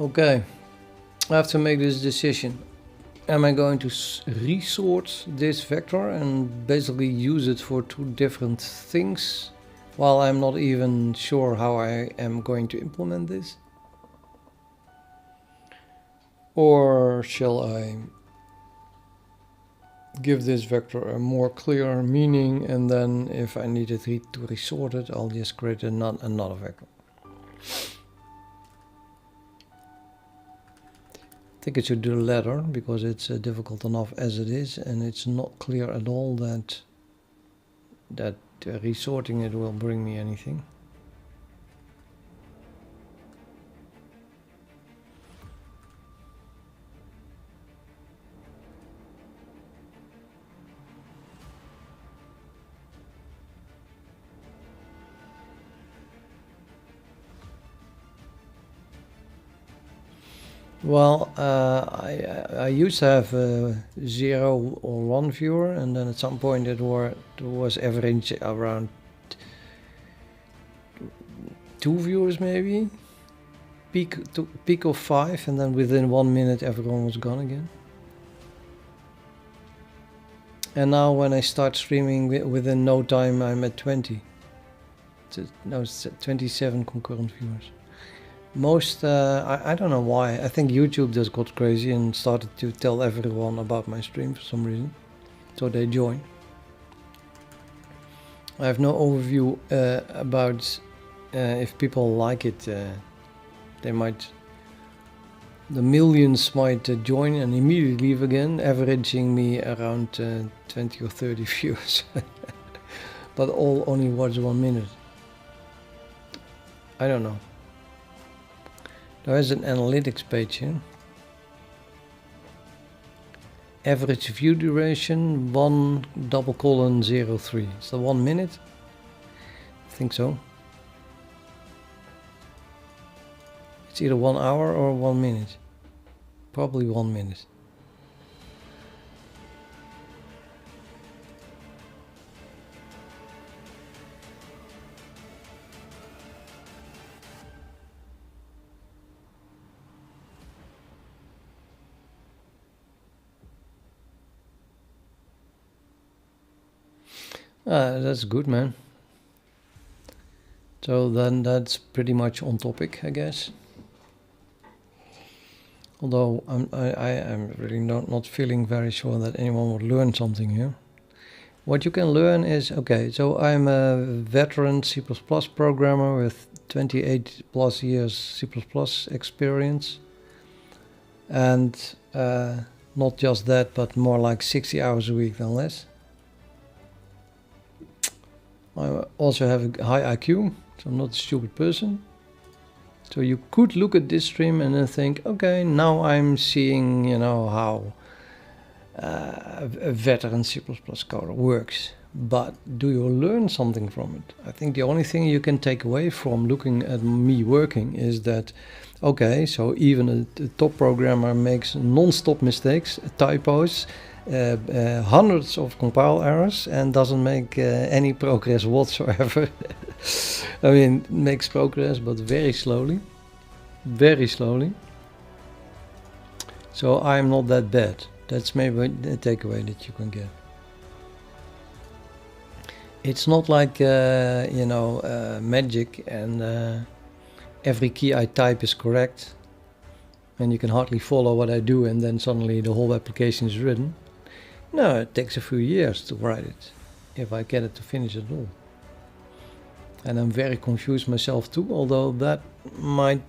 Okay, I have to make this decision. Am I going to resort this vector and basically use it for two different things while I'm not even sure how I am going to implement this? Or shall I give this vector a more clear meaning, and then if I need it to resort it, I'll just create another vector? I think it should do the latter, because it's difficult enough as it is, and it's not clear at all that resorting it will bring me anything. Well, I used to have 0 or 1 viewer, and then at some point it was average around 2 viewers maybe, peak of 5, and then within 1 minute everyone was gone again. And now when I start streaming, within no time I'm at 20. No, it's 27 concurrent viewers. Most, I don't know why. I think YouTube just got crazy and started to tell everyone about my stream for some reason. So they join. I have no overview about if people like it. The millions might join and immediately leave again, averaging me around 20 or 30 views. But all only watch 1 minute. I don't know. There is an analytics page here. Average view duration 1:03. Is that 1 minute? I think so. It's either 1 hour or 1 minute. Probably 1 minute. That's good, man. So then that's pretty much on topic, I guess. Although I'm really not feeling very sure that anyone would learn something here. What you can learn is, okay, so I'm a veteran C++ programmer with 28 plus years C++ experience. And not just that, but more like 60 hours a week than less. I also have a high IQ, so I'm not a stupid person. So you could look at this stream and then think, okay, now I'm seeing, how a veteran C++ coder works. But do you learn something from it? I think the only thing you can take away from looking at me working is that, okay, so even a top programmer makes non-stop mistakes, typos, hundreds of compile errors, and doesn't make any progress whatsoever. I mean, makes progress, but very slowly. Very slowly. So I'm not that bad. That's maybe a takeaway that you can get. It's not like, magic and every key I type is correct. And you can hardly follow what I do and then suddenly the whole application is written. No, it takes a few years to write it, if I get it to finish at all. And I'm very confused myself too, although that might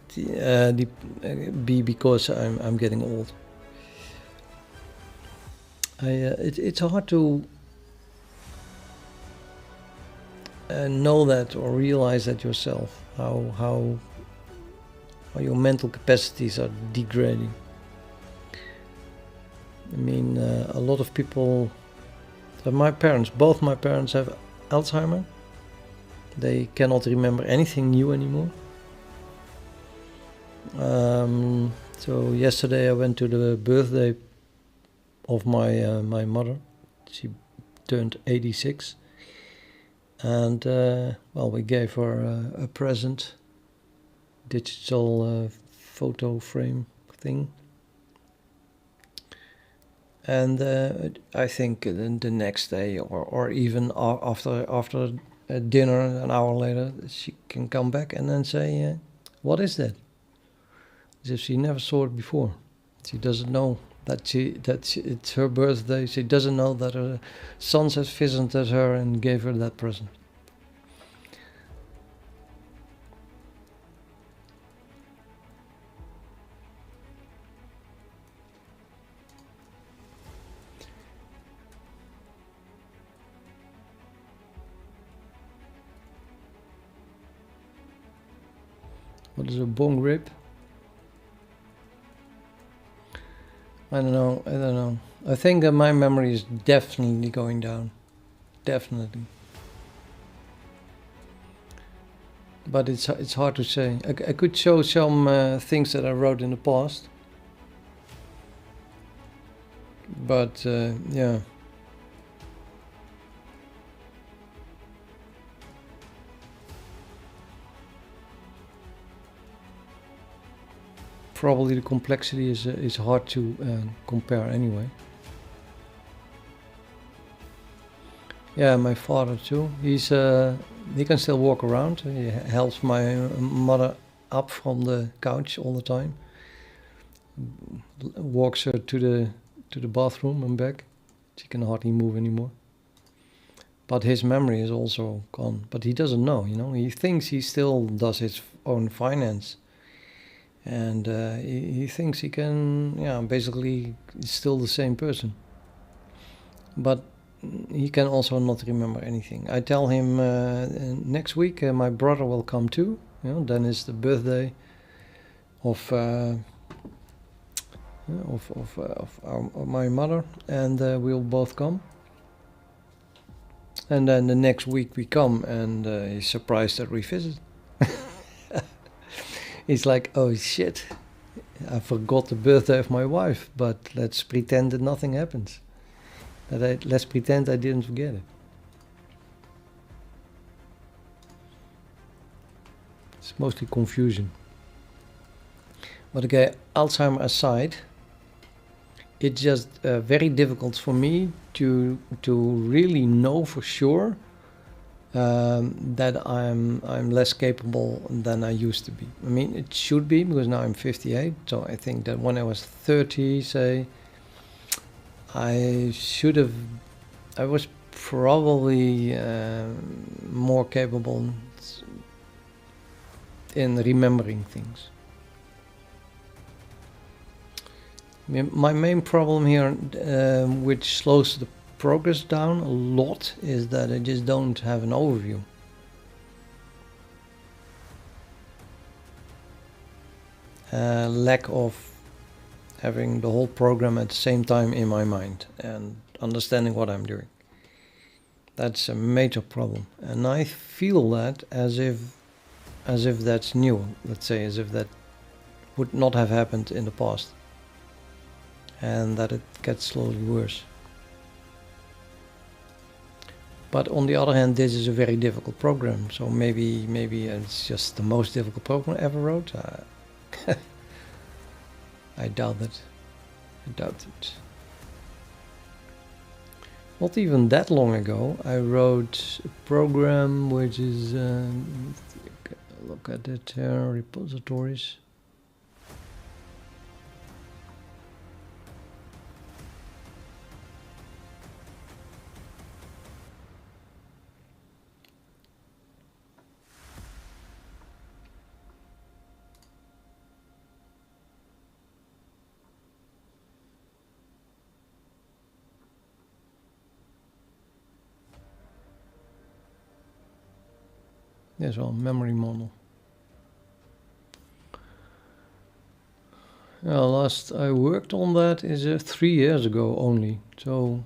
be because I'm getting old. It's hard to know that or realize that yourself, how your mental capacities are degrading. I mean, a lot of people, both my parents have Alzheimer. They cannot remember anything new anymore. So yesterday I went to the birthday of my mother. She turned 86. And, we gave her a present. Digital photo frame thing. And I think the next day, or even after dinner, an hour later, she can come back and then say, "What is that?" As if she never saw it before. She doesn't know that it's her birthday. She doesn't know that her sons has visited her and gave her that present. What is a bong rip? I don't know. I think that my memory is definitely going down. Definitely. But it's hard to say. I could show some things that I wrote in the past. But yeah. Probably the complexity is hard to compare anyway. Yeah, my father too. He can still walk around. He helps my mother up from the couch all the time. Walks her to the bathroom and back. She can hardly move anymore. But his memory is also gone. But he doesn't know, He thinks he still does his own finance. And he thinks he can, basically he's still the same person. But he can also not remember anything. I tell him next week my brother will come too. Then is the birthday of my mother, and we'll both come. And then the next week we come, and he's surprised that we visit. He's like, "Oh shit, I forgot the birthday of my wife, but let's pretend that nothing happens. Let's pretend I didn't forget it." It's mostly confusion. But okay, Alzheimer aside, it's just very difficult for me to really know for sure that I'm less capable than I used to be. I mean, it should be, because now I'm 58. So I think that when I was 30, say, I was probably more capable in remembering things. My main problem here, which slows the progress down a lot, is that I just don't have an overview. Lack of having the whole program at the same time in my mind and understanding what I'm doing. That's a major problem, and I feel that as if that's new. Let's say as if that would not have happened in the past, and that it gets slowly worse. But on the other hand, this is a very difficult program, so maybe it's just the most difficult program I ever wrote. I doubt it. Not even that long ago, I wrote a program which is, look at it here, repositories. Yes, well, memory model. Last I worked on that is 3 years ago only, so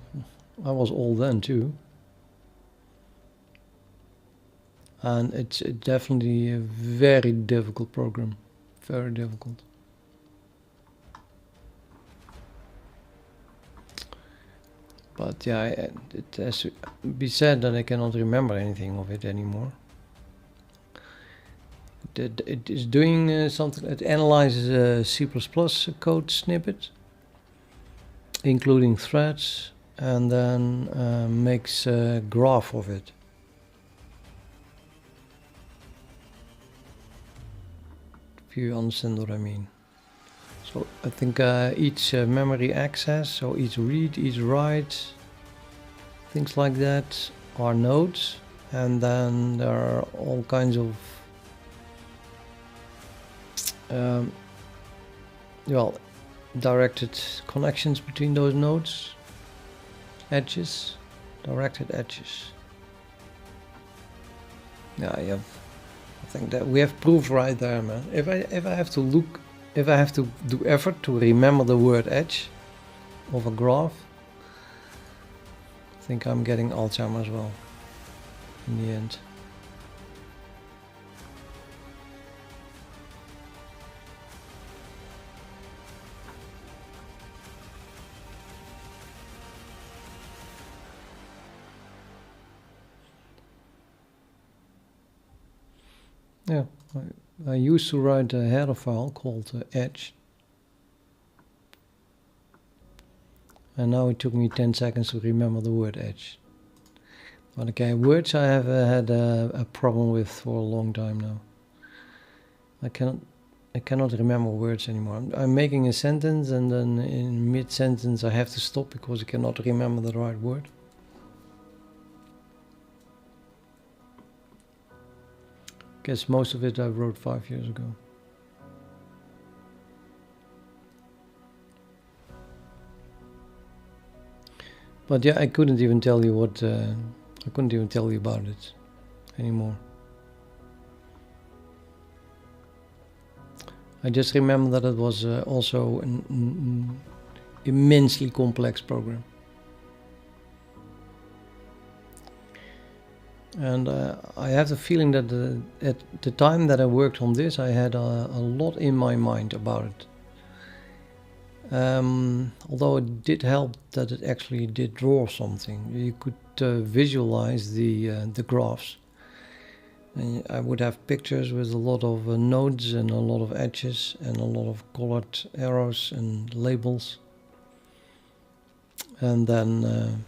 I was old then too. And it's definitely a very difficult program, very difficult. But yeah, it has to be said that I cannot remember anything of it anymore. it is doing something. It analyzes a C++ code snippet, including threads, and then makes a graph of it. If you understand what I mean. So I think each memory access, so each read, each write, things like that are nodes, and then there are all kinds of well, directed connections between those nodes, edges, directed edges. Yeah, I think that we have proof right there, man. If I have to look, if I have to do effort to remember the word edge of a graph, I think I'm getting Alzheimer's as well in the end. Yeah, I used to write a header file called edge, and now it took me 10 seconds to remember the word edge. But okay, words I have had a problem with for a long time now. I cannot remember words anymore. I'm making a sentence, and then in mid-sentence I have to stop because I cannot remember the right word. Guess most of it I wrote 5 years ago. But yeah, I couldn't even tell you what. I couldn't even tell you about it anymore. I just remember that it was also an immensely complex program. And I have the feeling that at the time that I worked on this, I had a lot in my mind about it. Although it did help that it actually did draw something. You could visualize the graphs. And I would have pictures with a lot of nodes and a lot of edges and a lot of colored arrows and labels. And then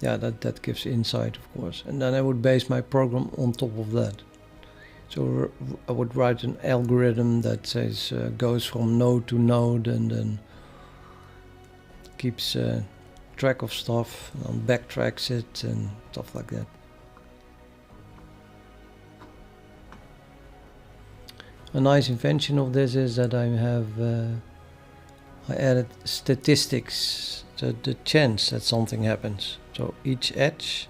yeah, that gives insight, of course. And then I would base my program on top of that. So I would write an algorithm that says goes from node to node and then keeps track of stuff and backtracks it and stuff like that. A nice invention of this is that I have I added statistics, the chance that something happens. So each edge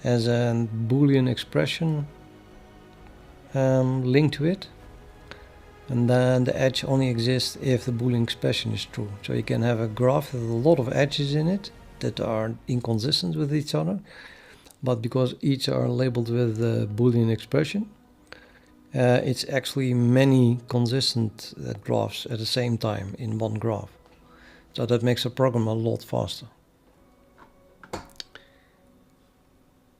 has a Boolean expression linked to it, and then the edge only exists if the Boolean expression is true. So you can have a graph with a lot of edges in it that are inconsistent with each other, but because each are labeled with the Boolean expression, it's actually many consistent graphs at the same time in one graph. So that makes the program a lot faster.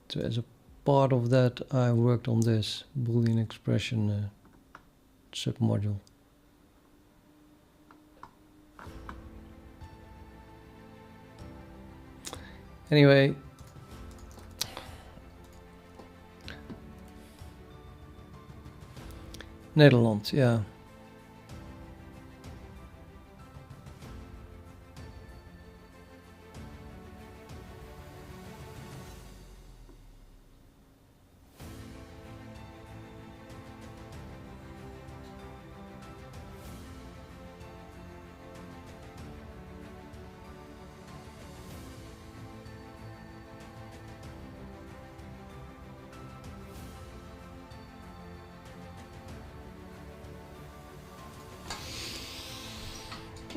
So as a part of that, I worked on this Boolean expression submodule. Anyway, Nederland, yeah.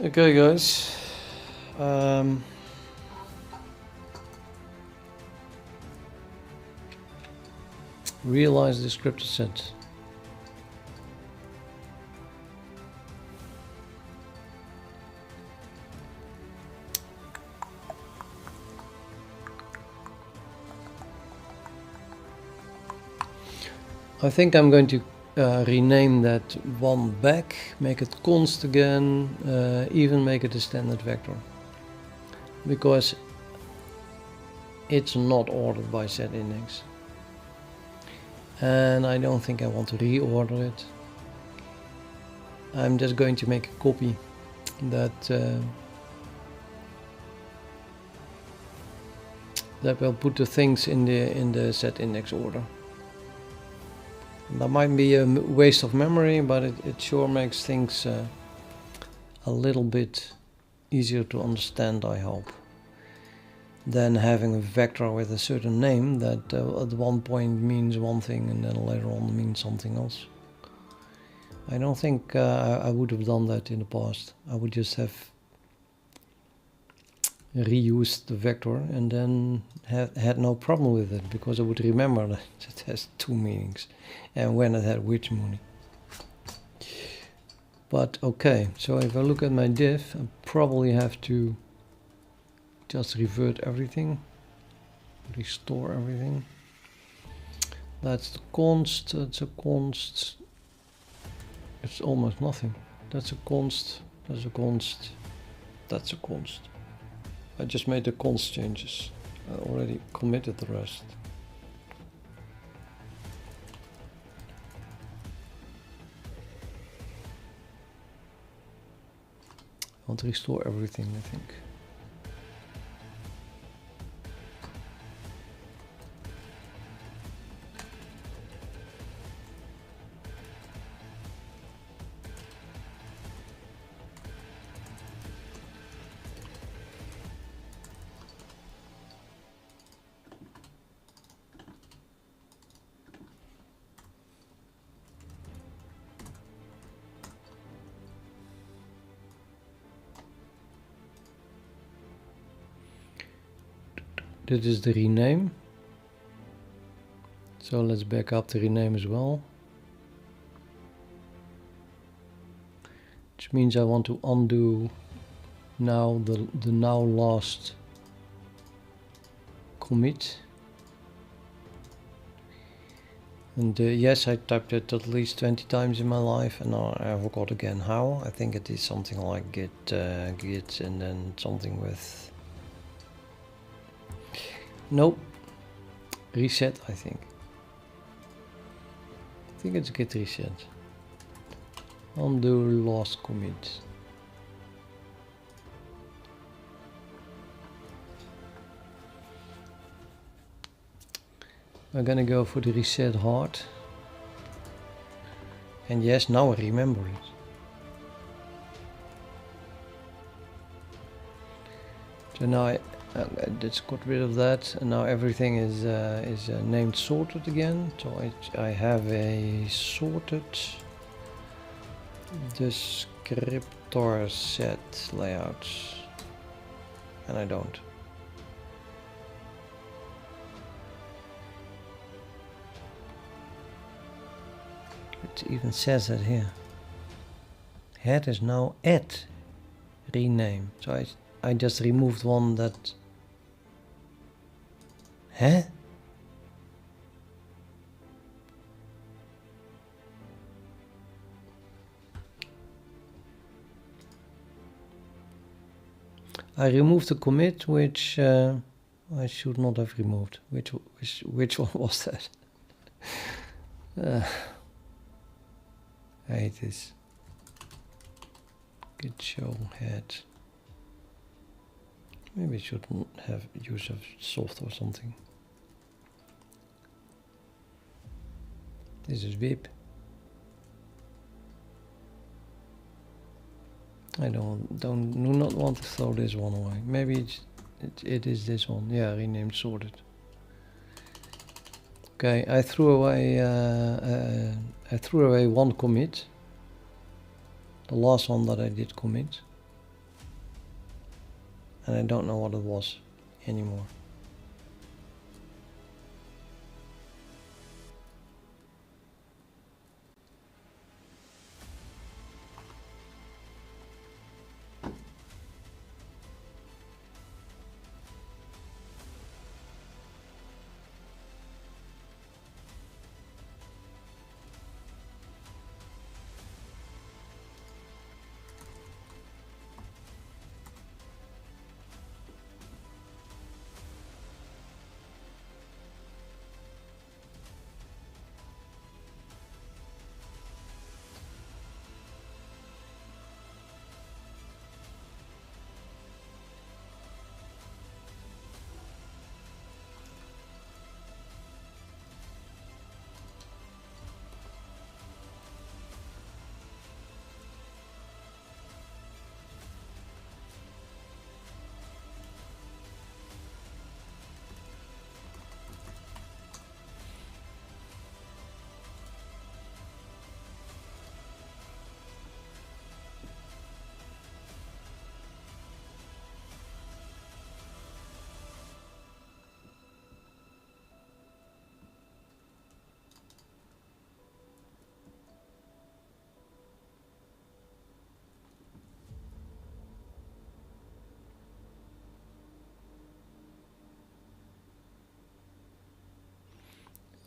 Okay, guys. Realize the script set. I think I'm going to rename that one back, make it const again, even make it a standard vector, because it's not ordered by set index, and I don't think I want to reorder it. I'm just going to make a copy that that will put the things in the set index order. That might be a waste of memory, but it sure makes things a little bit easier to understand, I hope, than having a vector with a certain name that at one point means one thing and then later on means something else. I don't think I would have done that in the past. I would just have reused the vector and then had no problem with it, because I would remember that it has two meanings and when it had which meaning. But okay, so if I look at my div, I probably have to just revert everything, restore everything. That's the const, that's a const, it's almost nothing. That's a const, that's a const, that's a const. I just made the const changes. I already committed the rest. I want to restore everything, I think. This is the rename. So let's back up the rename as well. Which means I want to undo now the now last commit. And yes, I typed it at least 20 times in my life, and now I forgot again how. I think it is something like git and then something with... Nope. Reset, I think. I think it's git reset. Undo last commit. We're gonna go for the reset hard. And yes, now I remember it. So now I just got rid of that, and now everything is named sorted again. So I have a sorted descriptor set layout, and I don't. It even says that here. Head is now at rename. So I just removed one that... Huh? I removed the commit, which I should not have removed. Which one was that? I hate this. Git show head. Maybe I shouldn't have use of soft or something. This is VIP. I do not want to throw this one away. Maybe it is this one. Yeah, renamed sorted. Okay, I threw away one commit. The last one that I did commit. And I don't know what it was anymore.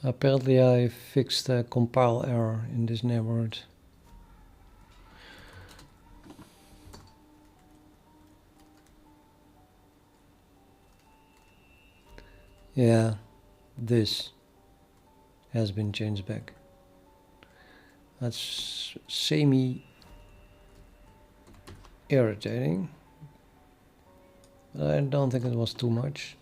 Apparently I fixed the compile error in this neighborhood. Yeah, this has been changed back. That's semi-irritating, but I don't think it was too much.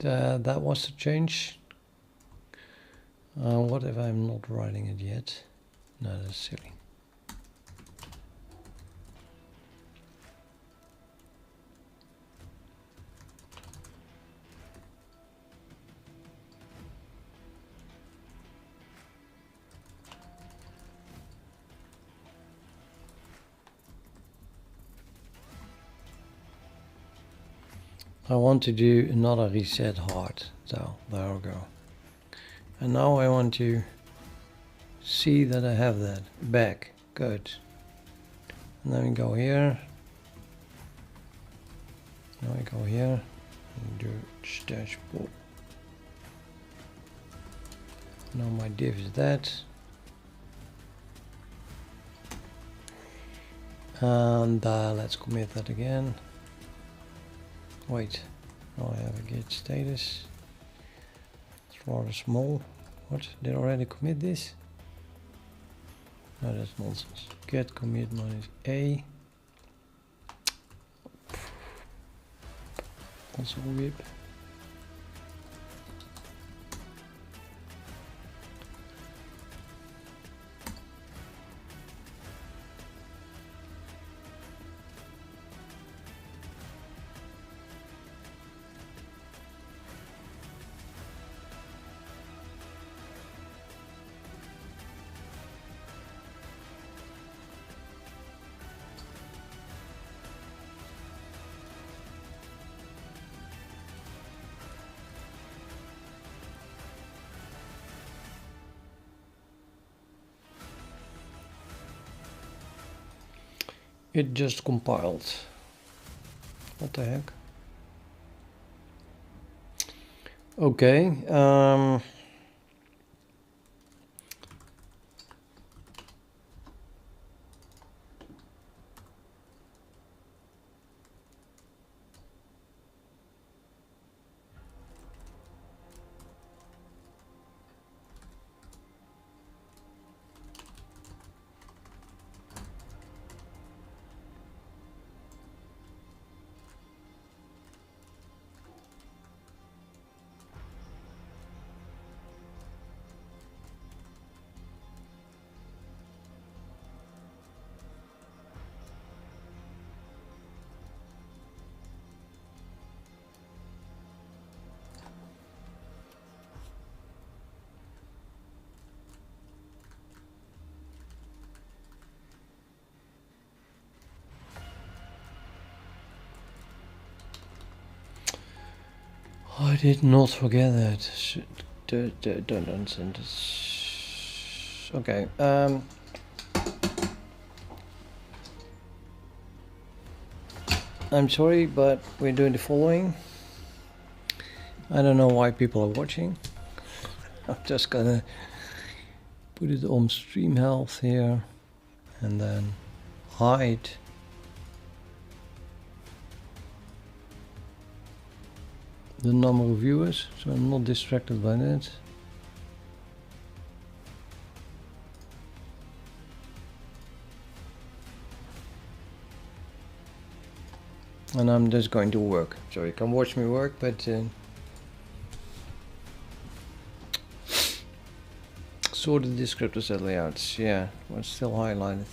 That was the change. What if I'm not writing it yet? No, that's silly. I want to do another reset hard, so there we go. And now I want to see that I have that back. Good. And then we go here. Now I go here and do dashboard. Now my div is that. And let's commit that again. Wait, now I have a git status. It's rather small. What? Did I already commit this? No, that's nonsense. Get commit minus A. Also whip. It just compiled. What the heck? Okay. I did not forget that. Don't understand this. Okay. I'm sorry, but we're doing the following. I don't know why people are watching. I'm just gonna put it on stream health here and then hide the number of viewers, so I'm not distracted by that. And I'm just going to work. So you can watch me work, but sorted descriptors and layouts, yeah, was still highlighted.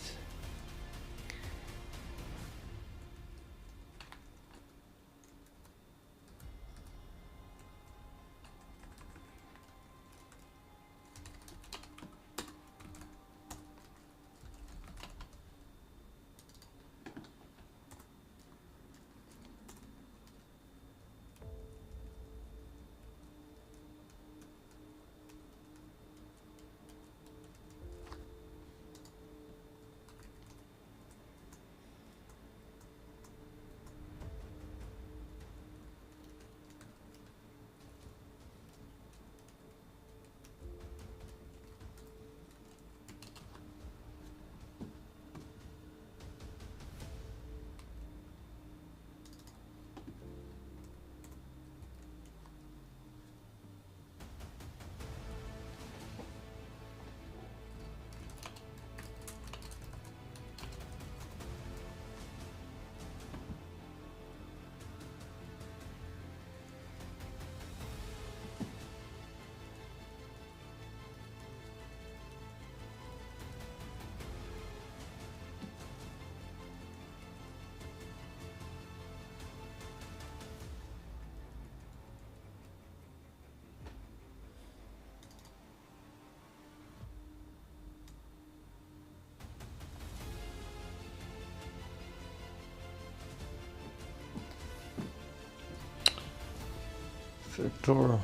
Vector.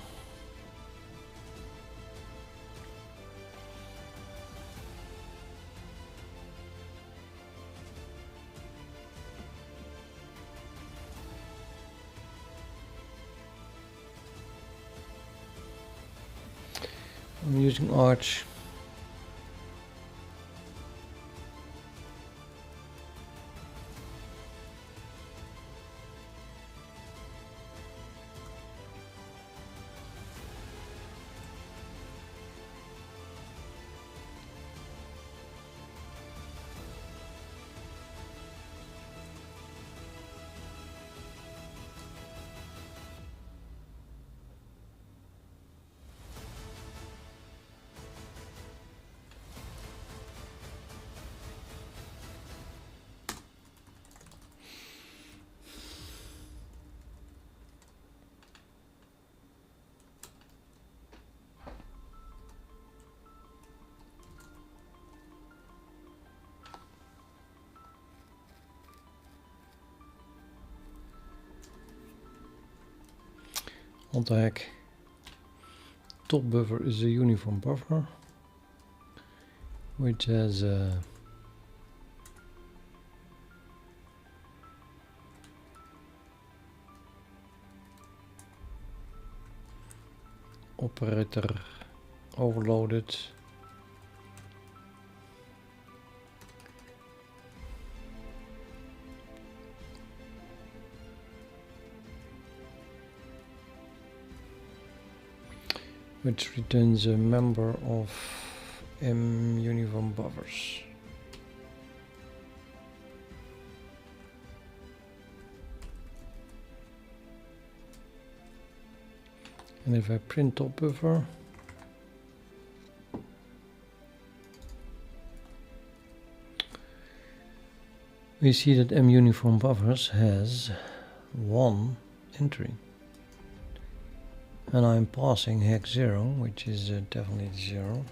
I'm using Arch. What the heck? Top buffer is a uniform buffer, which has a operator overloaded. Which returns a member of M uniform buffers. And if I print top buffer, we see that M uniform buffers has one entry. And I'm passing hex 0, which is definitely 0.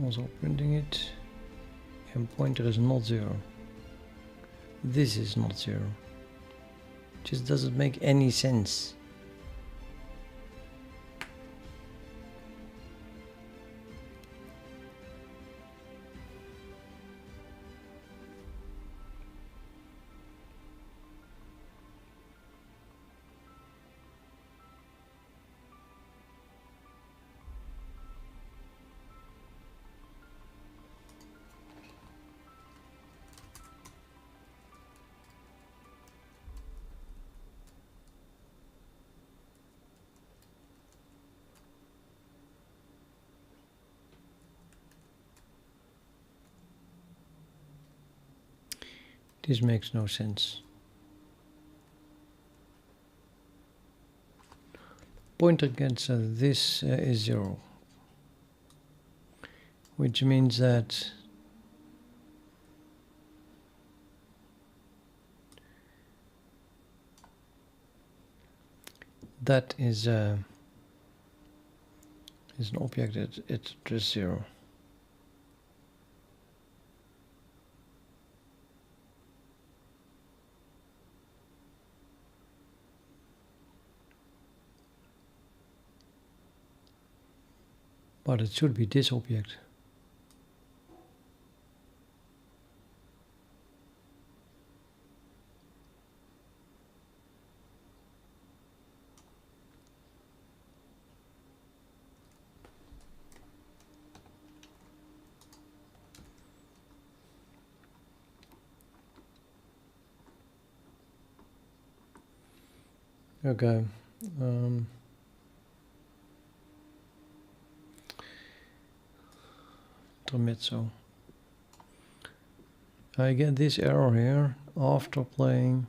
Also printing it, and pointer is not 0. This is not 0. Just doesn't make any sense. This makes no sense. Pointer against this is 0. Which means that that is an object at address 0. But it should be this object. Okay. Intermezzo. I get this error here after playing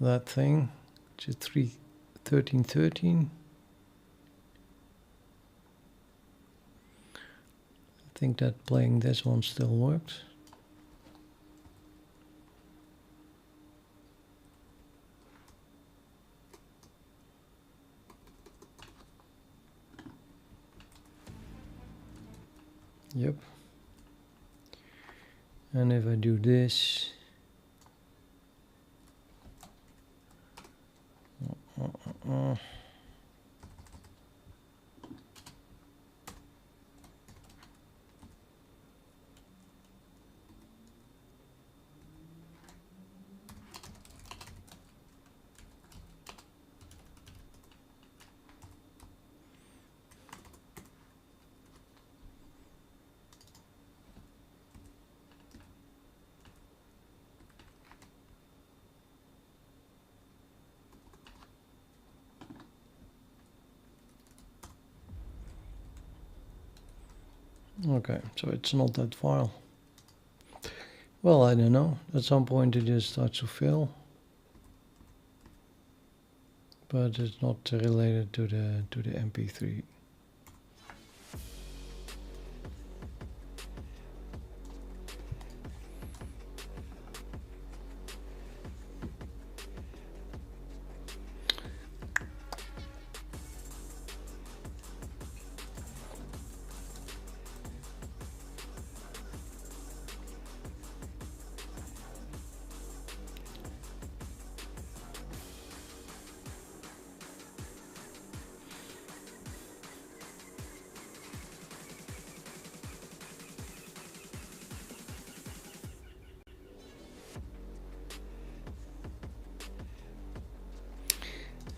that thing, which is 1313. I think that playing this one still works. Yep. And if I do this, okay, so it's not that file. Well, I don't know. At some point it just starts to fill, but it's not related to the MP3.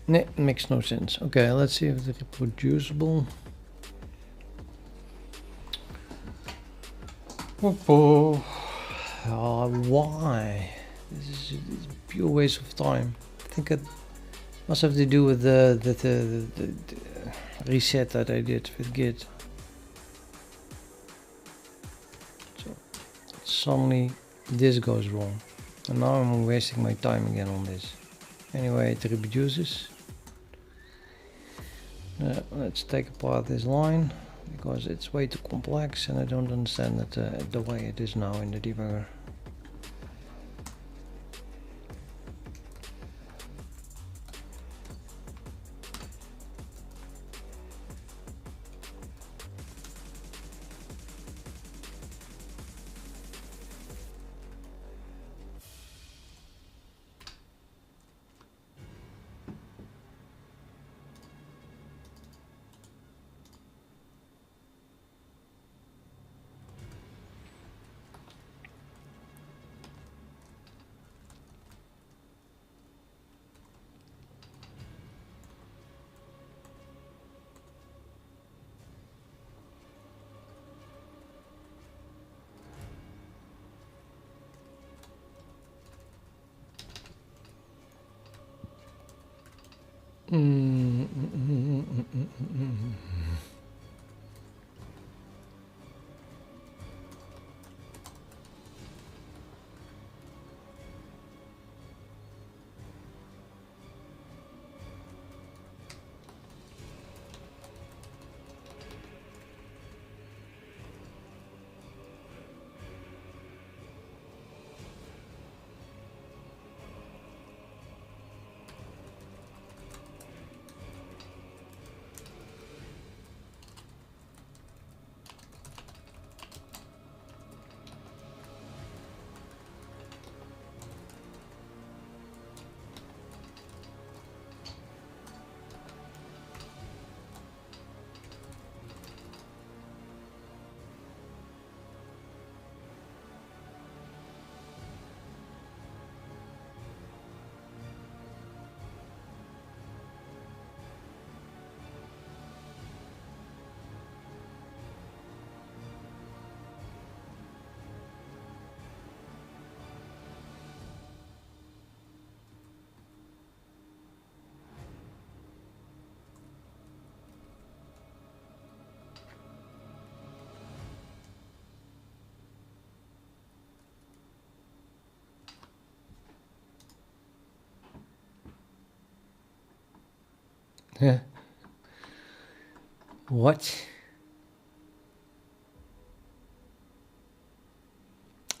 Nee, makes no sense. Okay, let's see if it's reproducible. Why? This is a pure waste of time. I think it must have to do with the reset that I did with Git. So suddenly this goes wrong, and now I'm wasting my time again on this. Anyway, it reproduces. Let's take apart this line because it's way too complex and I don't understand it the way it is now in the debugger. What?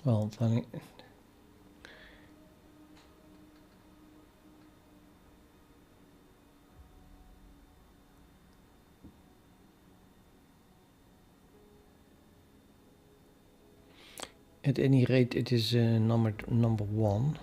Well, funny. At any rate, it is number 1.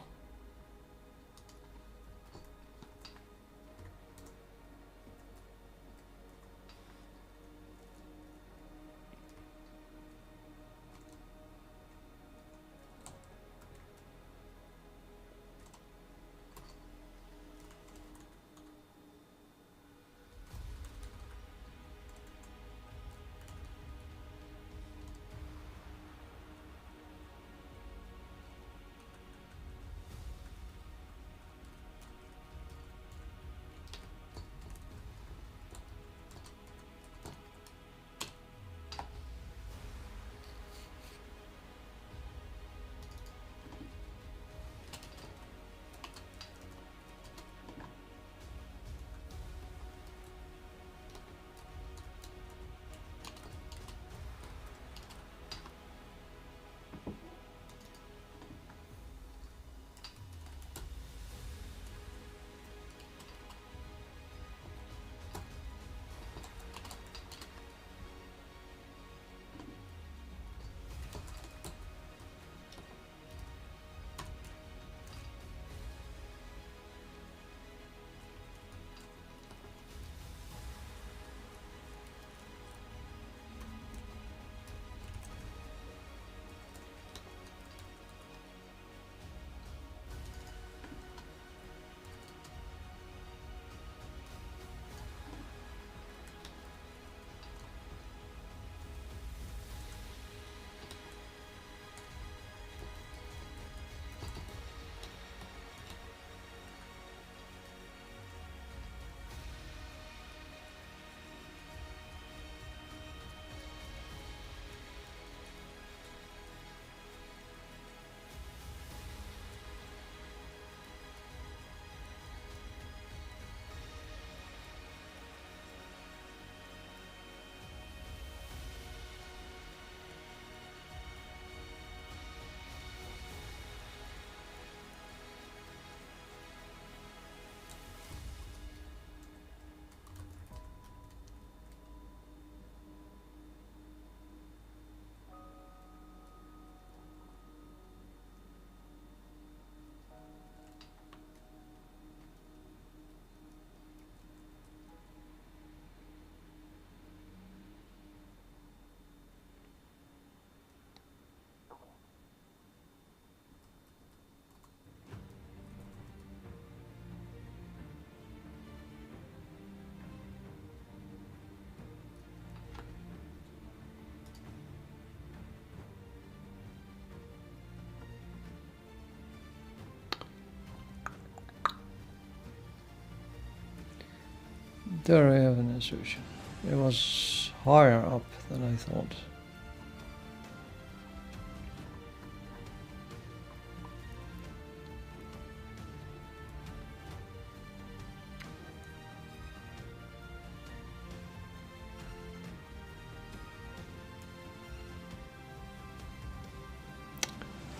There I have an assertion. It was higher up than I thought.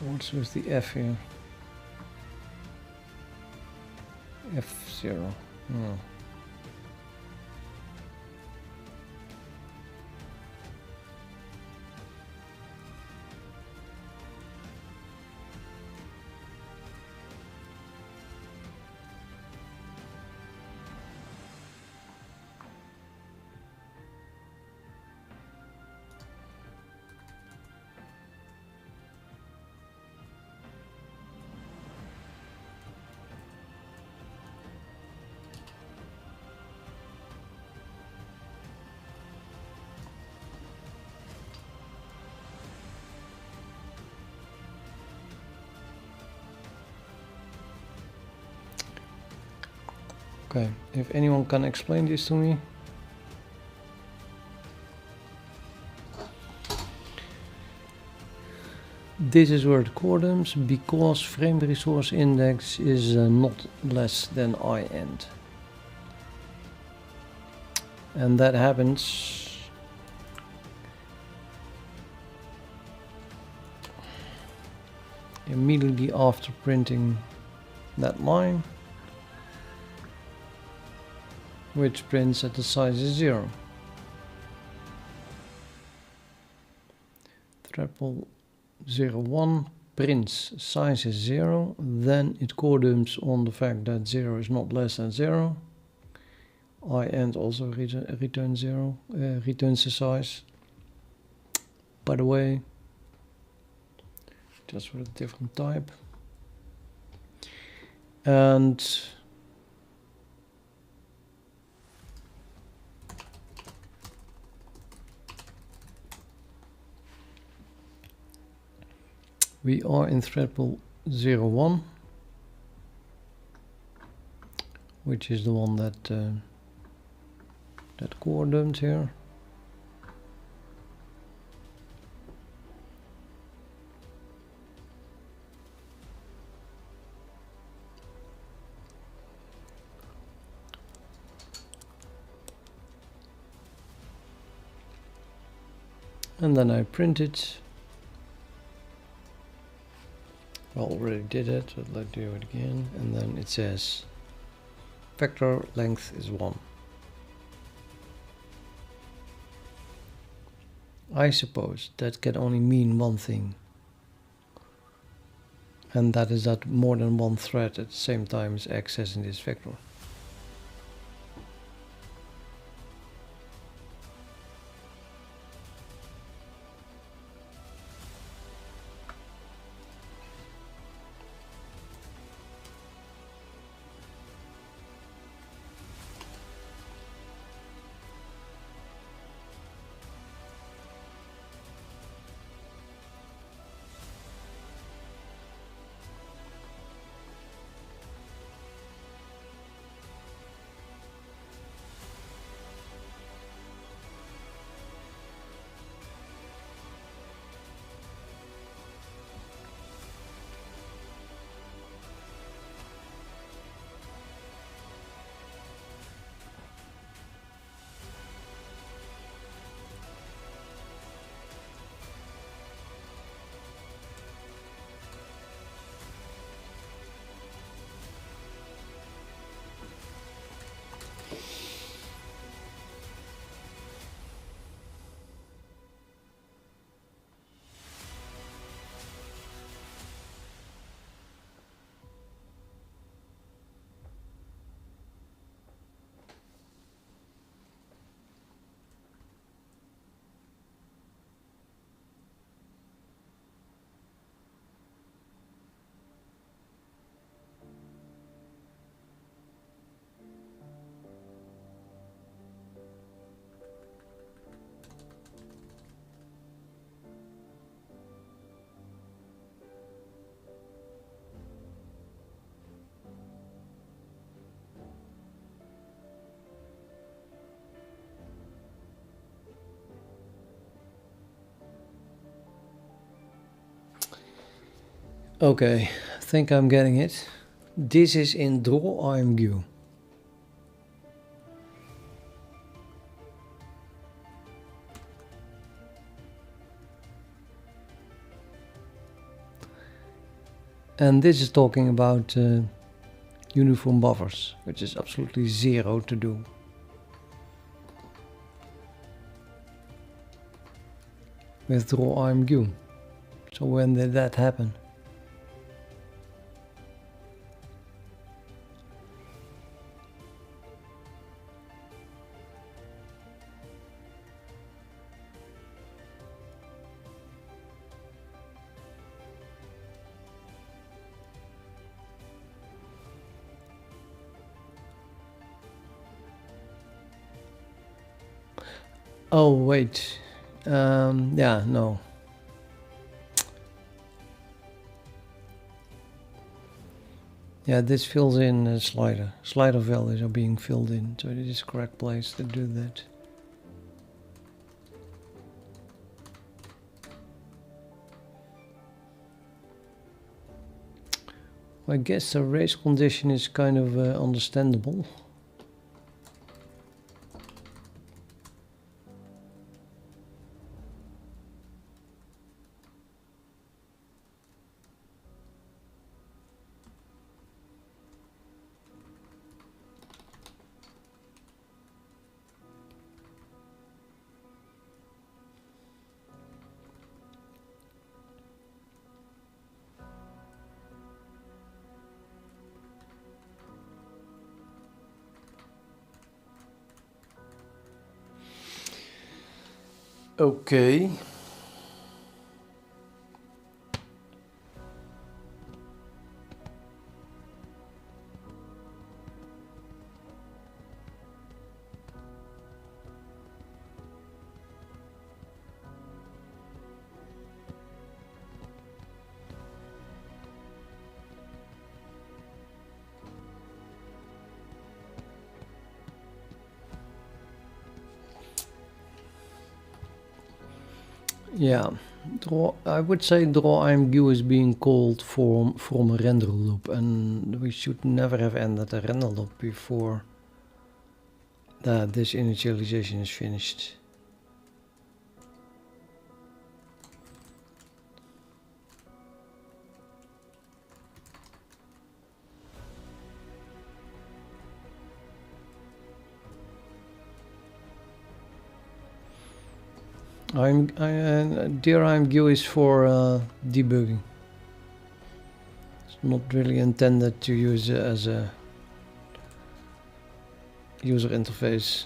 What's with the F here? F0. Oh. Okay, if anyone can explain this to me. This is where it coordinates because frame resource index is not less than I end. And that happens immediately after printing that line, which prints at the size is 0. Triple 01 prints size is 0, then it core dumps on the fact that 0 is not less than 0. IND also returns 0, returns the size. By the way, just with a different type. And we are in threadpool 01, which is the one that that core dumped here. And then I print it. I already did it, but let's do it again. And then it says vector length is 1. I suppose that can only mean one thing. And that is that more than one thread at the same time is accessing this vector. Okay, I think I'm getting it. This is in draw IMG. And this is talking about uniform buffers, which is absolutely 0 to do. With draw IMG. So when did that happen? Oh wait, yeah, no. Yeah, this fills in a slider. Slider values are being filled in, so it is the correct place to do that. I guess the race condition is kind of understandable. Okay. Yeah, I would say draw IMQ is being called from a render loop, and we should never have ended a render loop before that this initialization is finished. Dear IMQ is for debugging. It's not really intended to use as a user interface.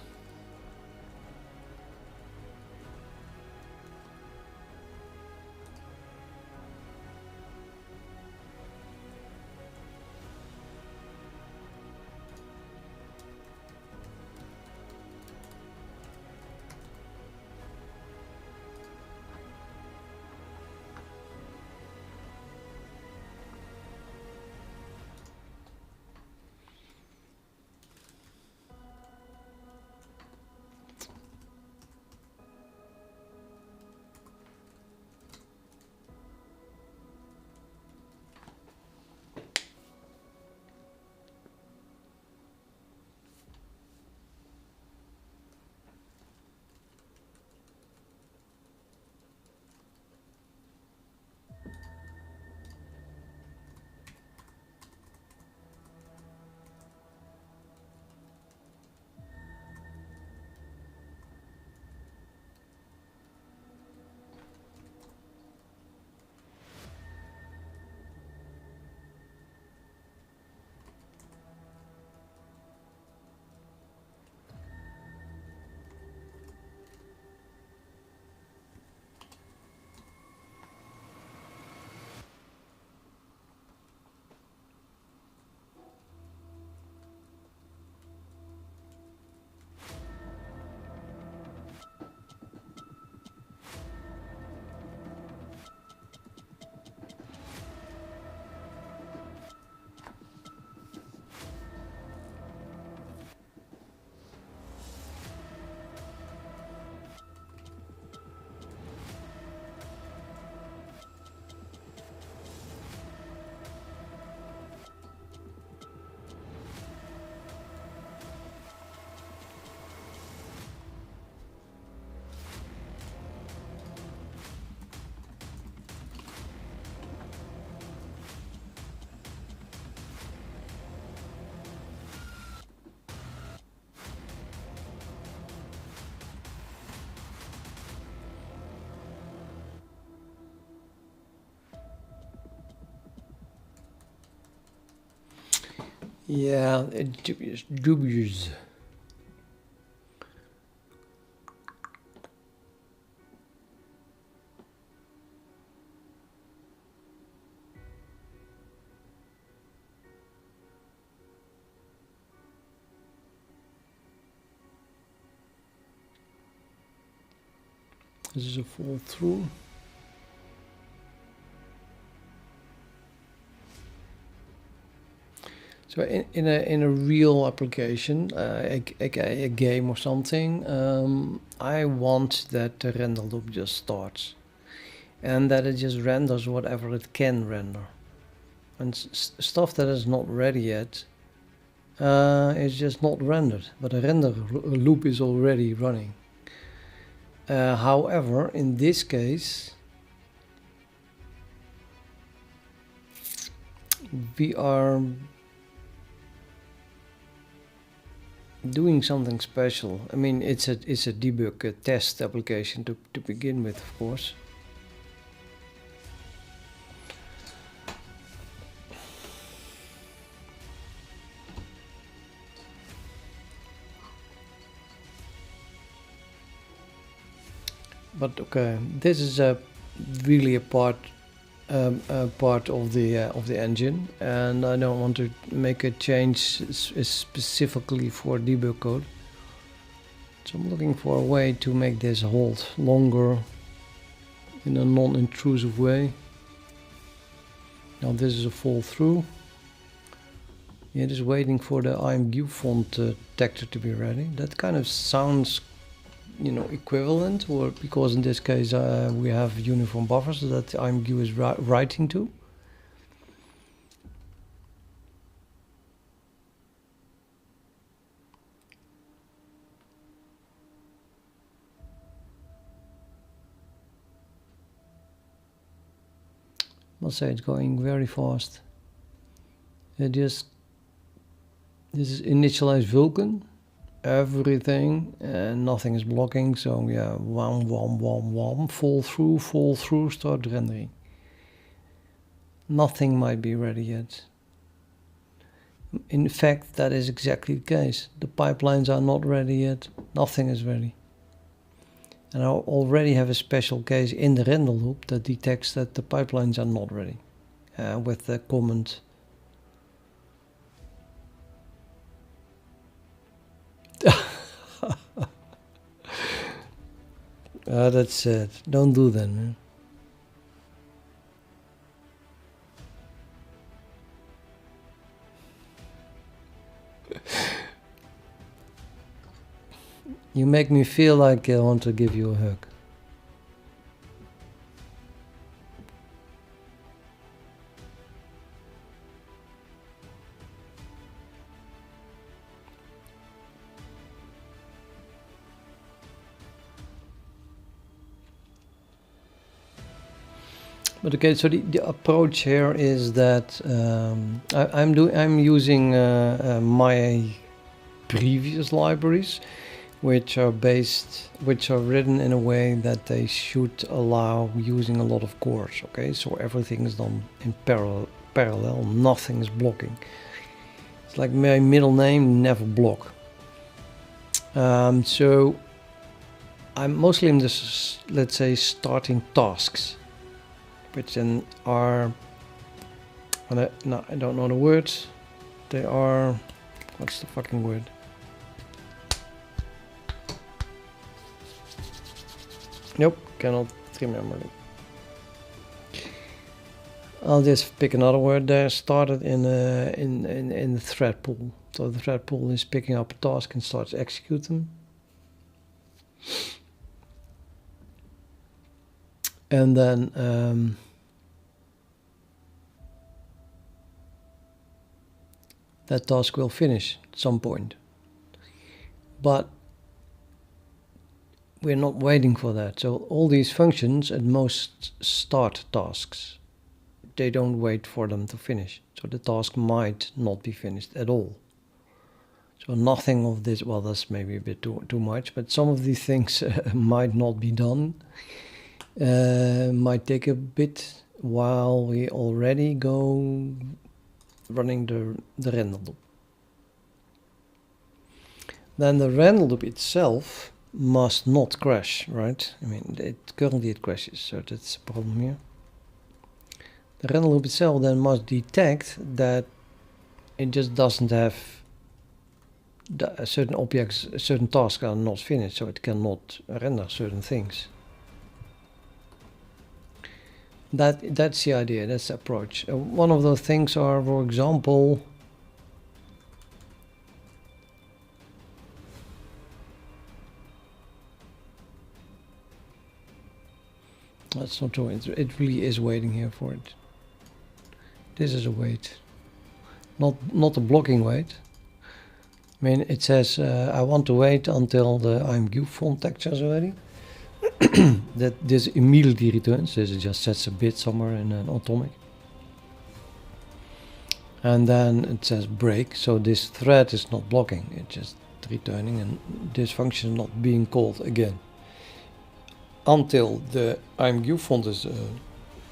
Yeah, dubious. Dubious. This is a fall through. So in a real application, aka a game or something, I want that the render loop just starts, and that it just renders whatever it can render, and stuff that is not ready yet is just not rendered, but a render loop is already running. However, in this case, we are doing something special. I mean, it's a debug test application to begin with, of course. But okay, this is really a part of the engine, and I don't want to make a change specifically for debug code. So I'm looking for a way to make this hold longer in a non-intrusive way. Now this is a fall through. Yeah, just waiting for the IMG font texture to be ready. That kind of sounds, you know, equivalent, or because in this case we have uniform buffers that IMG is writing to. I must say it's going very fast. This is initialized vulkan, everything, and nothing is blocking. So yeah, wham, fall through, start rendering. Nothing might be ready yet. In fact, that is exactly the case. The pipelines are not ready yet. Nothing is ready. And I already have a special case in the render loop that detects that the pipelines are not ready with the comment. That's sad. Don't do that, man. You make me feel like I want to give you a hug. But okay, so the approach here is that I'm using my previous libraries, which are written in a way that they should allow using a lot of cores. Okay, so everything is done in parallel, nothing is blocking. It's like my middle name, never block. So I'm mostly in this, let's say, starting tasks, which then are, I don't know the words. They are, what's the fucking word? Nope, cannot remember it. I'll just pick another word there. Started in the thread pool. So the thread pool is picking up a task and starts executing. And then that task will finish at some point. But we're not waiting for that. So all these functions at most start tasks. They don't wait for them to finish. So the task might not be finished at all. So nothing of this, well, that's maybe a bit too much, but some of these things might not be done. Might take a bit while we already go running the render loop. Then the render loop itself must not crash, right? I mean, currently it crashes, so that's a problem here. The render loop itself then must detect that it just doesn't have certain objects, certain tasks are not finished, so it cannot render certain things. That's the idea, that's the approach. One of those things are, for example, that's not true, it really is waiting here for it. This is a wait, not a blocking wait. I mean, it says I want to wait until the IMG font texture is ready. That this immediately returns. This just sets a bit somewhere in an atomic. And then it says break. So this thread is not blocking. It's just returning, and this function is not being called again until the IMG font is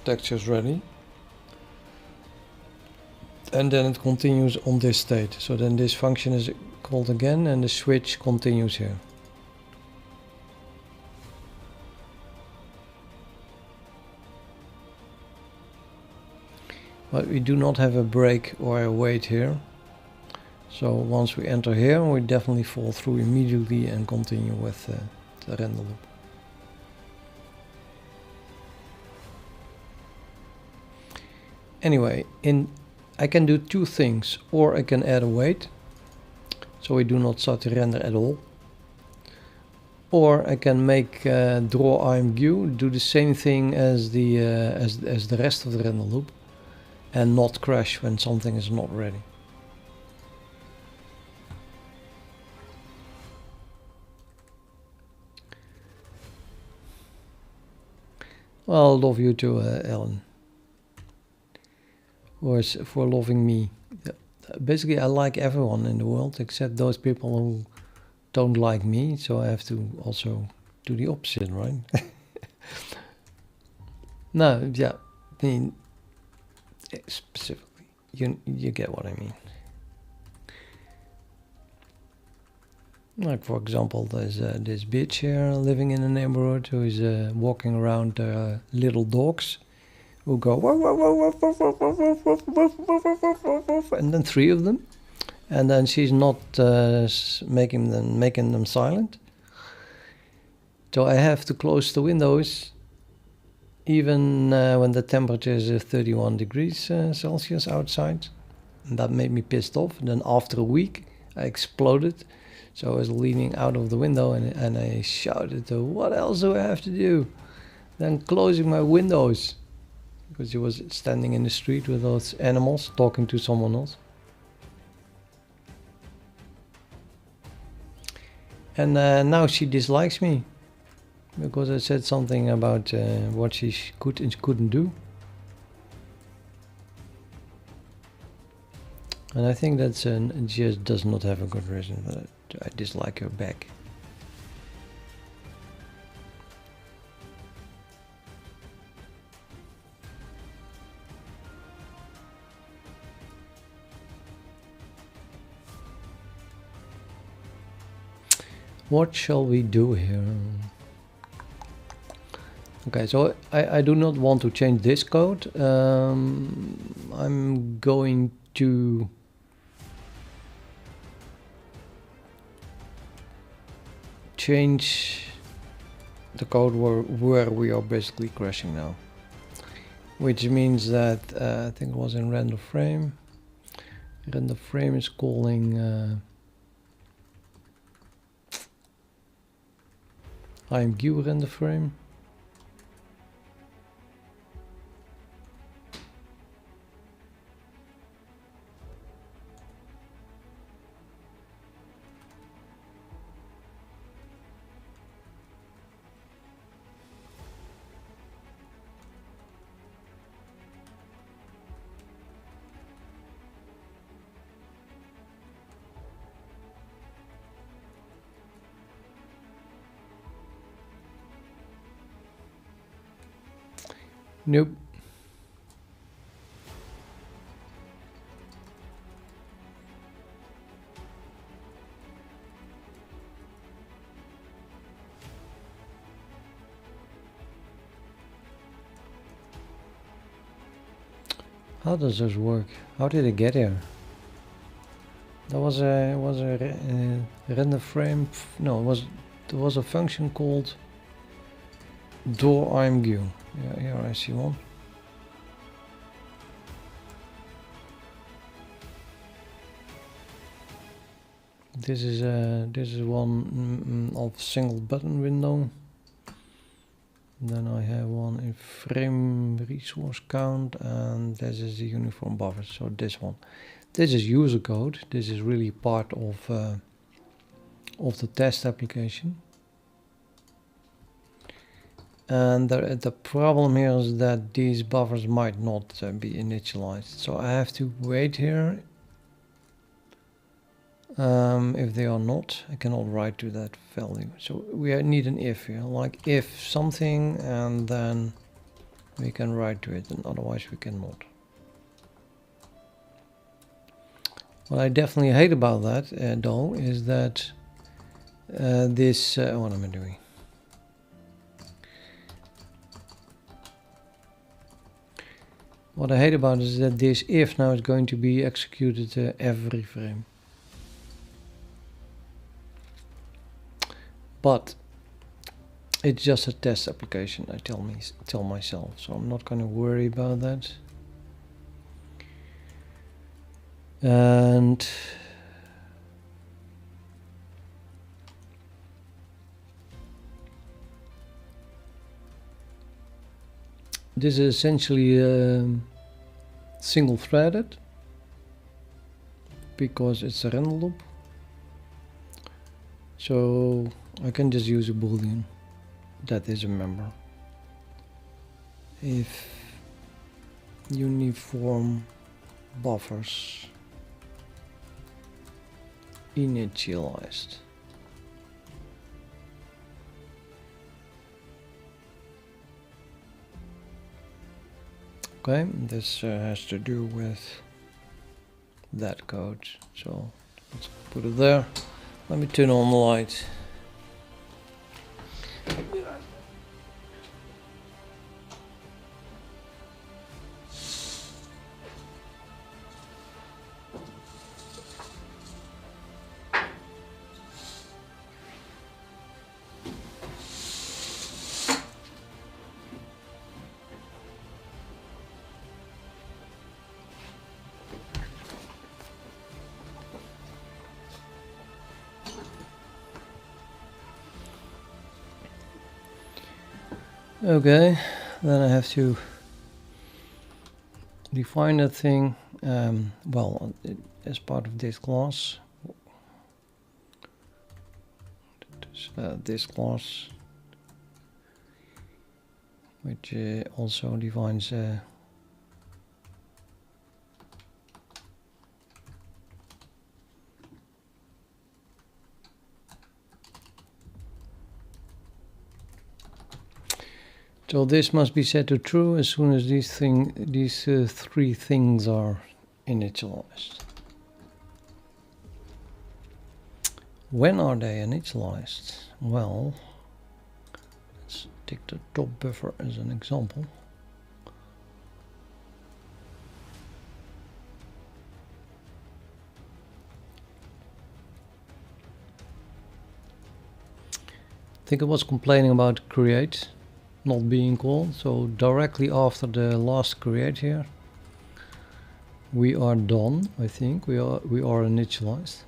texture is ready. And then it continues on this state. So then this function is called again, and the switch continues here. but we do not have a break or a wait here. So once we enter here, we definitely fall through immediately and continue with the render loop. Anyway, I can do two things, or I can add a wait, so we do not start to render at all. Or I can make draw IMG do the same thing as the rest of the render loop, and not crash when something is not ready. Well, love you too, Ellen. Or for loving me. Basically, I like everyone in the world except those people who don't like me, so I have to also do the opposite, right? No, yeah, I mean, specifically, you get what I mean. Like, for example, there's this bitch here living in the neighborhood who is walking around little dogs who go woof, woof, woof, woof, woof, woof, woof, woof, woof, woof, woof, and then 3 of them, and then she's not making them silent. So I have to close the windows even when the temperature is 31 degrees Celsius outside. And that made me pissed off. And then after a week, I exploded. So I was leaning out of the window and I shouted, what else do I have to do? Then closing my windows. Because he was standing in the street with those animals, talking to someone else. And now she dislikes me. Because I said something about what she could and couldn't do. And I think that's she just does not have a good reason, but I dislike her back. What shall we do here? Okay, so I do not want to change this code. I'm going to change the code where we are basically crashing now, which means that I think it was in render frame. Render frame is calling IMG render frame. Nope. How does this work? How did it get here? There was a render frame. No, there was a function called door IMG. Yeah, here I see one. This is one of single button window. Then I have one in frame resource count, and this is the uniform buffer. So this one, this is user code. This is really part of the test application. And the problem here is that these buffers might not be initialized. So I have to wait here. If they are not, I cannot write to that value. So we need an if here, like if something, and then we can write to it, and otherwise we cannot. What I definitely hate about that, though, is that this. What am I doing? What I hate about it is that this if now is going to be executed every frame. But it's just a test application, I tell myself, so I'm not going to worry about that. And this is essentially single threaded because it's a render loop. So I can just use a boolean that is a member. If uniform buffers initialized. Okay, this has to do with that code, so let's put it there. Let me turn on the light. Okay, then I have to define that thing, well, as part of this class. This class, which also defines so this must be set to true as soon as these three things are initialized. When are they initialized? Well, let's take the top buffer as an example. I think I was complaining about create not being called, so directly after the last create here we are done. I think we are initialized.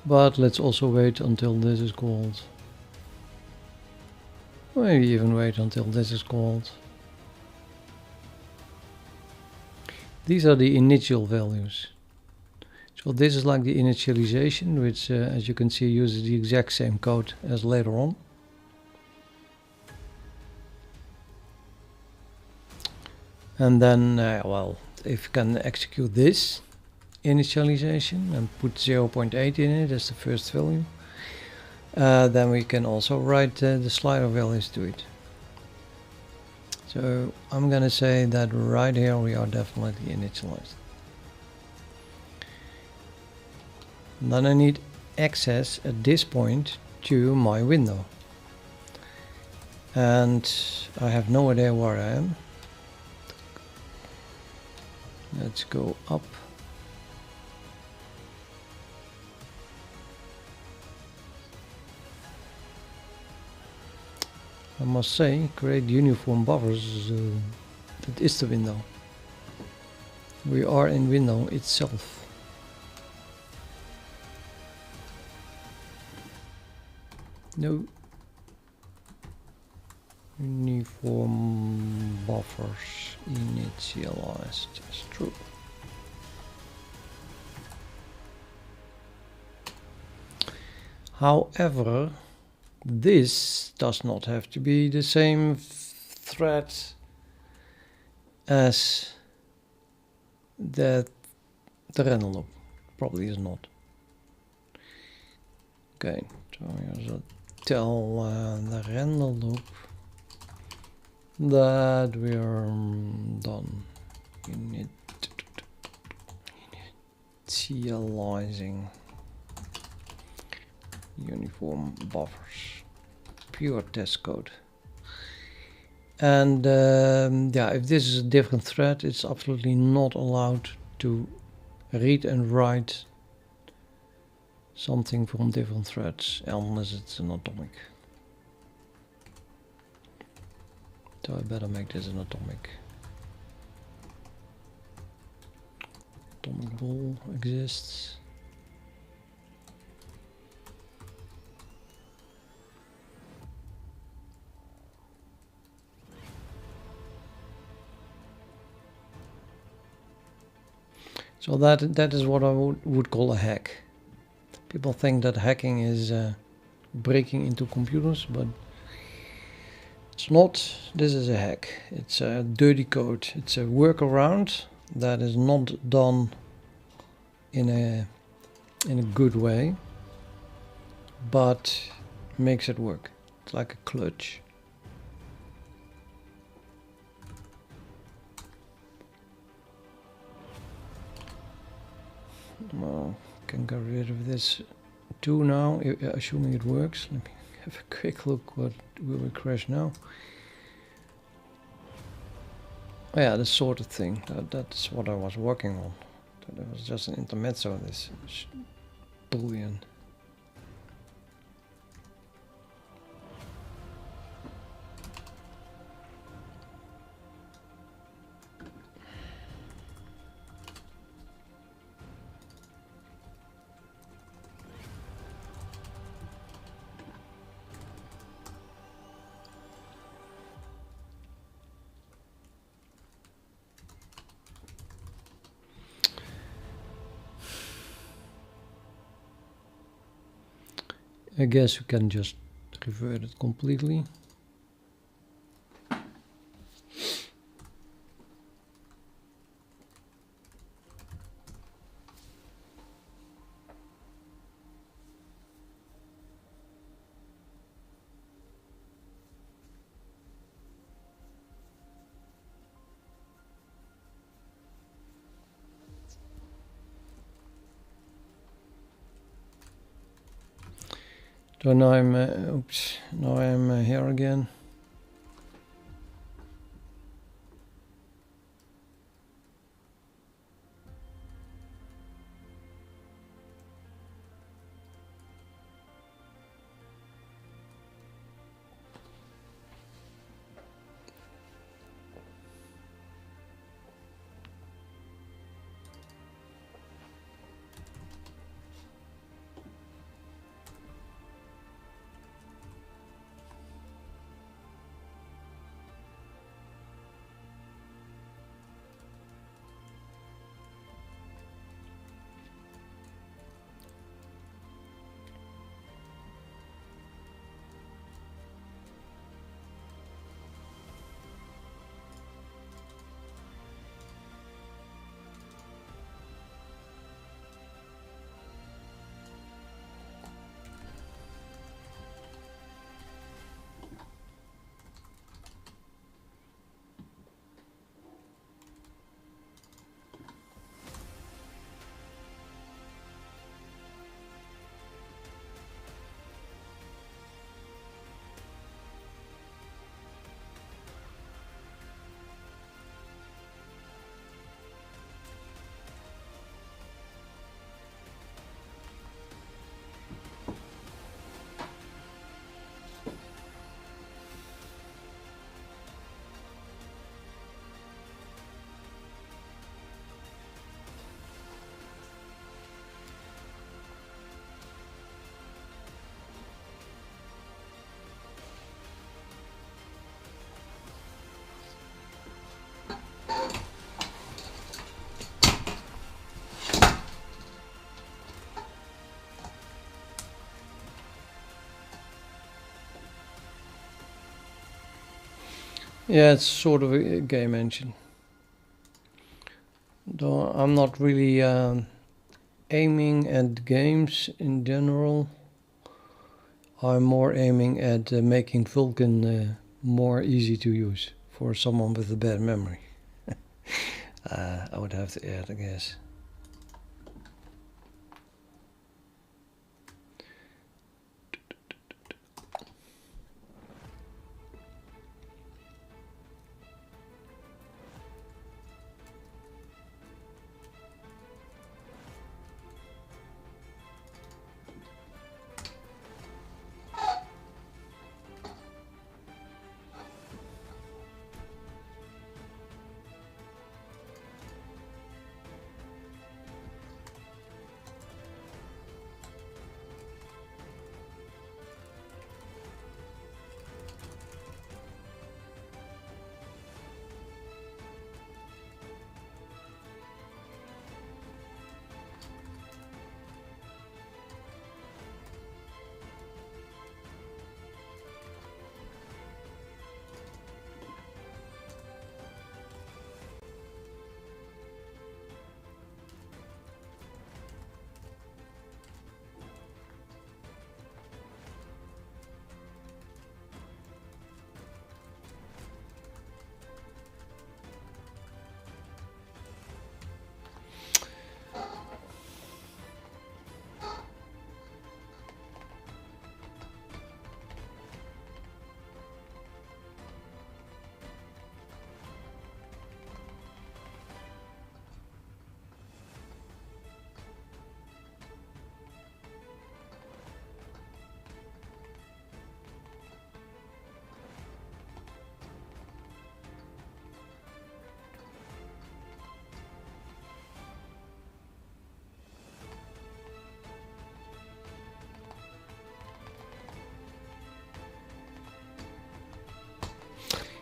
But let's also wait until this is called. Maybe even wait until this is called. These are the initial values. So this is like the initialization, which as you can see uses the exact same code as later on. And then, well, if you can execute this initialization and put 0.8 in it as the first value, then we can also write the slider values to it. So I'm gonna say that right here we are definitely initialized. And then I need access at this point to my window. And I have no idea where I am. Let's go up. I must say, create uniform buffers, that is the window. We are in window itself. No. Uniform buffers initialized as true. However, this does not have to be the same thread as the render loop. Probably is not. Okay, so here's a tell the render loop that we are done. Initializing uniform buffers, pure test code. And yeah, if this is a different thread, it's absolutely not allowed to read and write something from different threads unless it's an atomic. So I better make this an atomic. Atomic ball exists. So that is what I would call a hack. People think that hacking is breaking into computers, but it's not. This is a hack. It's a dirty code. It's a workaround that is not done in a good way, but makes it work. It's like a clutch. Well, can get rid of this too now, assuming it works. Let me have a quick look. What will we crash now? Oh yeah, this sort of thing. That's what I was working on. That was just an intermezzo of this boolean. I guess we can just revert it completely. So now I'm, oops, now I'm here again. Yeah, it's sort of a game engine. Though I'm not really aiming at games in general. I'm more aiming at making Vulkan more easy to use for someone with a bad memory. I would have to add, I guess.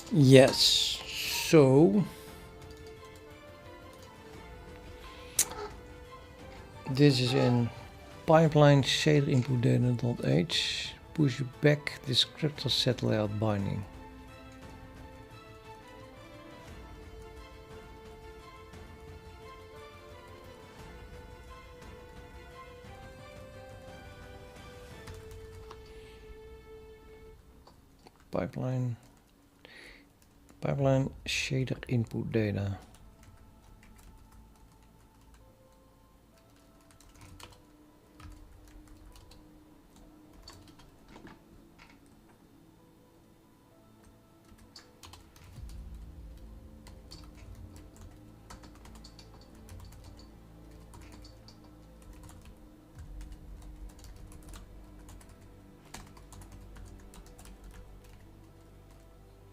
Yes, so this is in pipeline shader input data.h, push back descriptor set layout binding. Pipeline shader input data.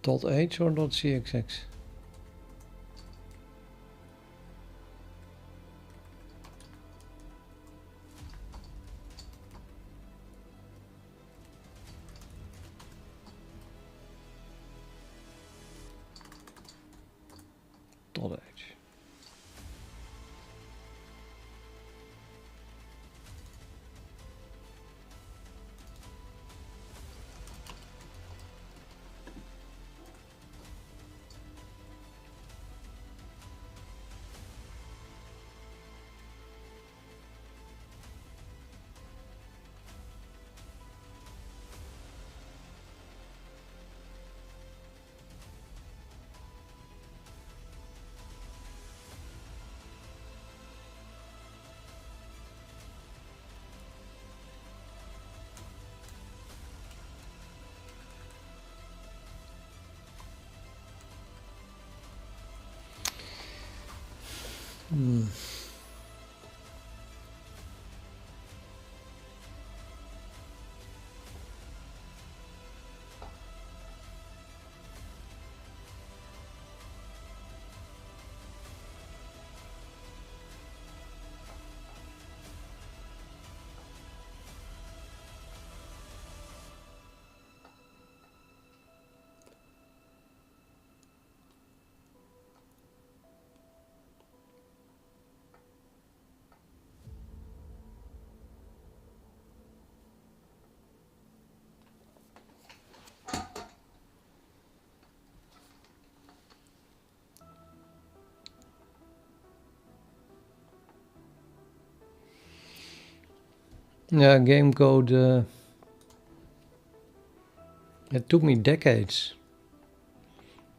.h or .cxx? .h. Yeah, game code. It took me decades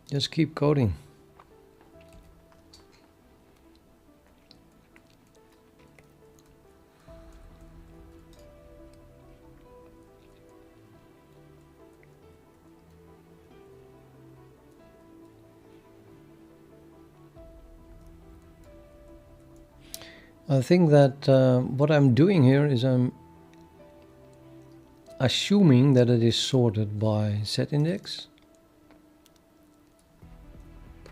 Just keep coding. I think that what I'm doing here is I'm assuming that it is sorted by set index,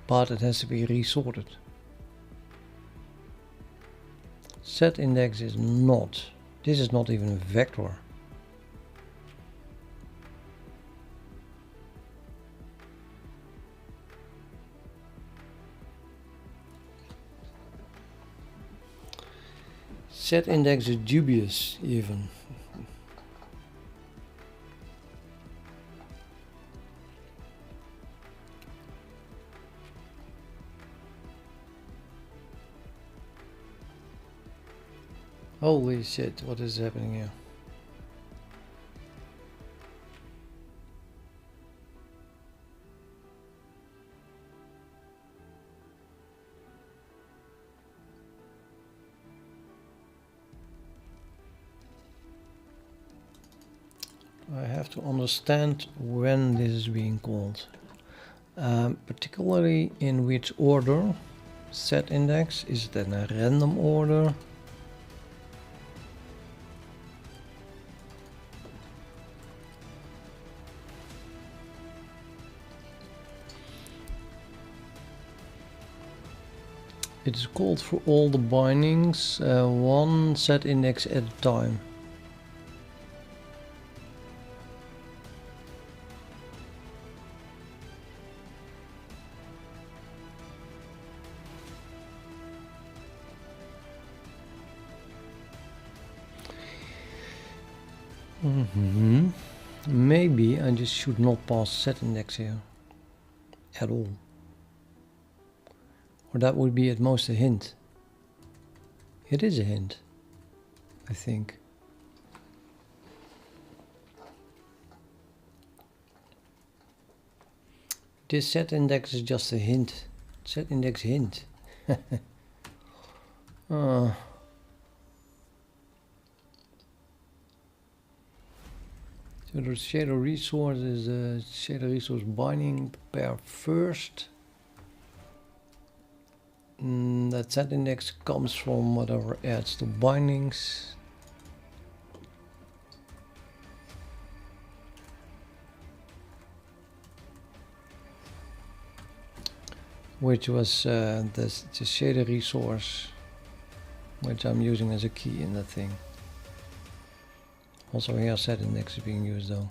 but it has to be resorted. Set index is not. This is not even a vector. Set index is dubious even. Holy shit, what is happening here? I have to understand when this is being called. Particularly in which order. Set index, is it in a random order? It is called for all the bindings, one set index at a time. Maybe I just should not pass set index here at all. Or that would be at most a hint. It is a hint, I think. This set index is just a hint. Set index hint. So the shader resource is a shader resource binding. Prepare first. That set index comes from whatever adds to bindings. Which was the shader resource, which I'm using as a key in that thing. Also here set index is being used though.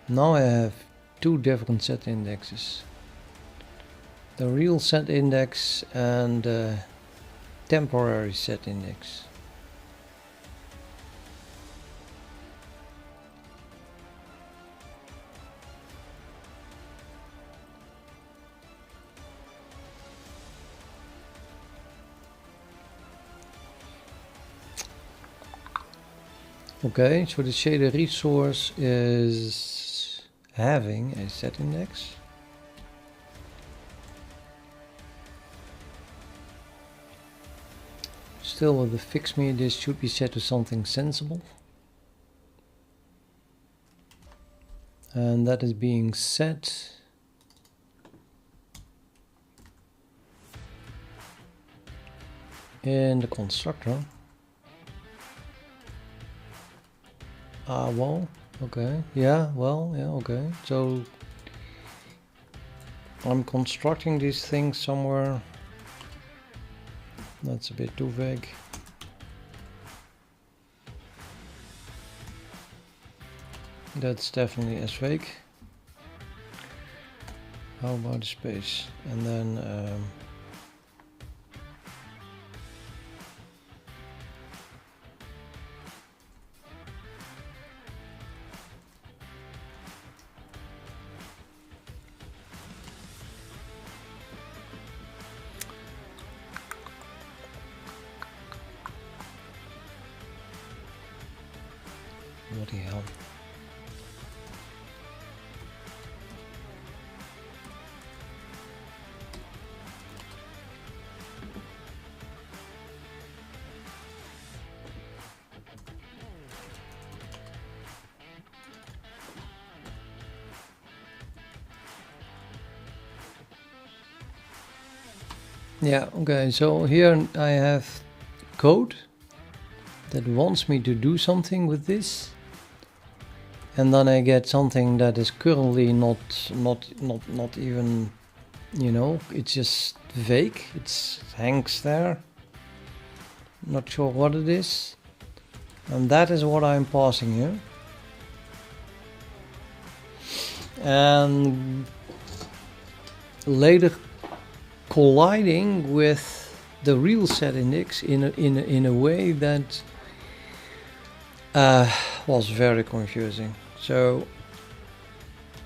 Now I have two different set indexes. The real set index and the temporary set index. Okay, so the shader resource is having a set index. Still with the fix me, this should be set to something sensible. And that is being set in the constructor. Well, okay, yeah, well, yeah, okay. So I'm constructing these things somewhere. That's a bit too vague. That's definitely as vague. How about the space? And then Bloody hell. Yeah, okay, so here I have code that wants me to do something with this, and then I get something that is currently not even, you know, it's just vague. It hangs there, not sure what it is, and that is what I'm passing here. And later colliding with the real set index in a way that was very confusing. So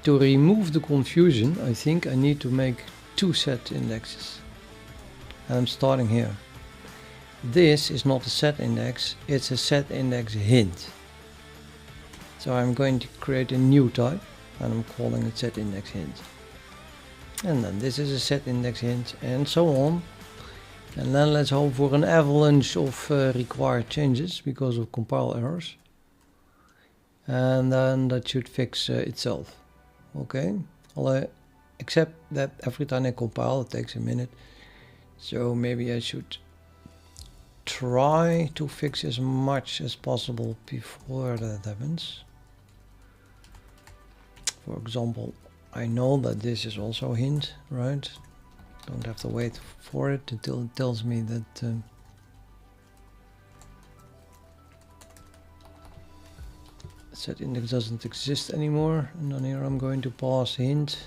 to remove the confusion, I think I need to make two set indexes. And I'm starting here. This is not a set index, it's a set index hint. So I'm going to create a new type and I'm calling it set index hint. And then this is a set index hint, and so on. And then let's hope for an avalanche of required changes because of compile errors. And then that should fix itself. Okay, except that every time I compile it takes a minute. So maybe I should try to fix as much as possible before that happens. For example, I know that this is also a hint, right? Don't have to wait for it until it tells me that set index doesn't exist anymore. And then here I'm going to pass hint,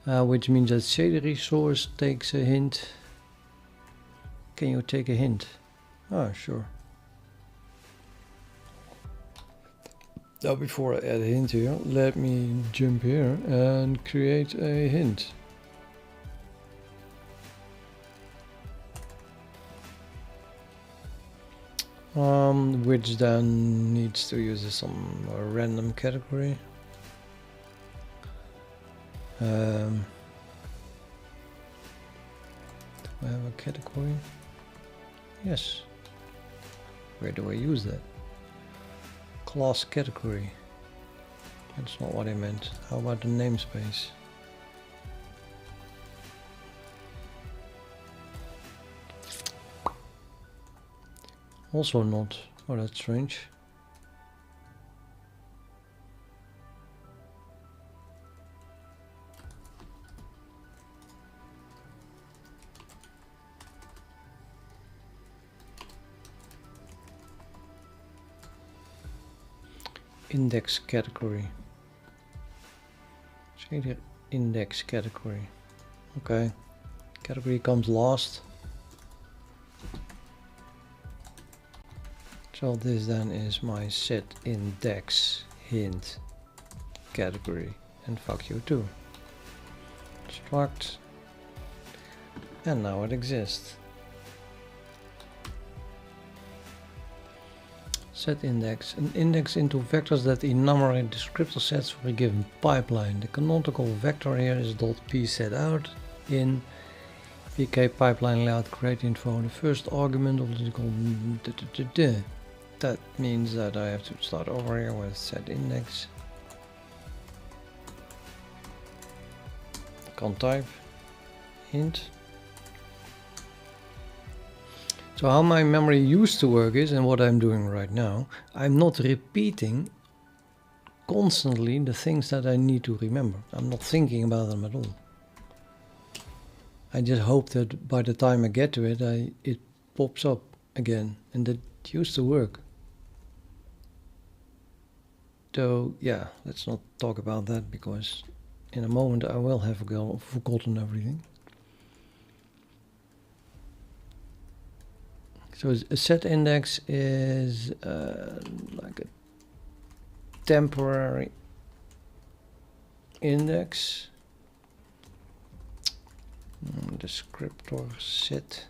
which means that shader resource takes a hint. Can you take a hint? Ah, sure. Now before I add a hint here, let me jump here and create a hint. Which then needs to use some random category. Do I have a category? Yes. Where do I use that? Class category. That's not what I meant. How about the namespace? Also not. Oh, that's strange. Index category. Shader index category. Okay. Category comes last. So this then is my set index hint category, and fuck you too. Struct, and now it exists. Set index, an index into vectors that enumerate descriptor sets for a given pipeline. The canonical vector here is .pSetOut in VK pipeline layout create info. The first argument of the called. That means that I have to start over here with set index. Can't type hint. So how my memory used to work is, and what I'm doing right now, I'm not repeating constantly the things that I need to remember. I'm not thinking about them at all. I just hope that by the time I get to it, it pops up again, and that used to work. So yeah, let's not talk about that because in a moment I will have forgotten everything. So a set index is like a temporary index. Descriptor set.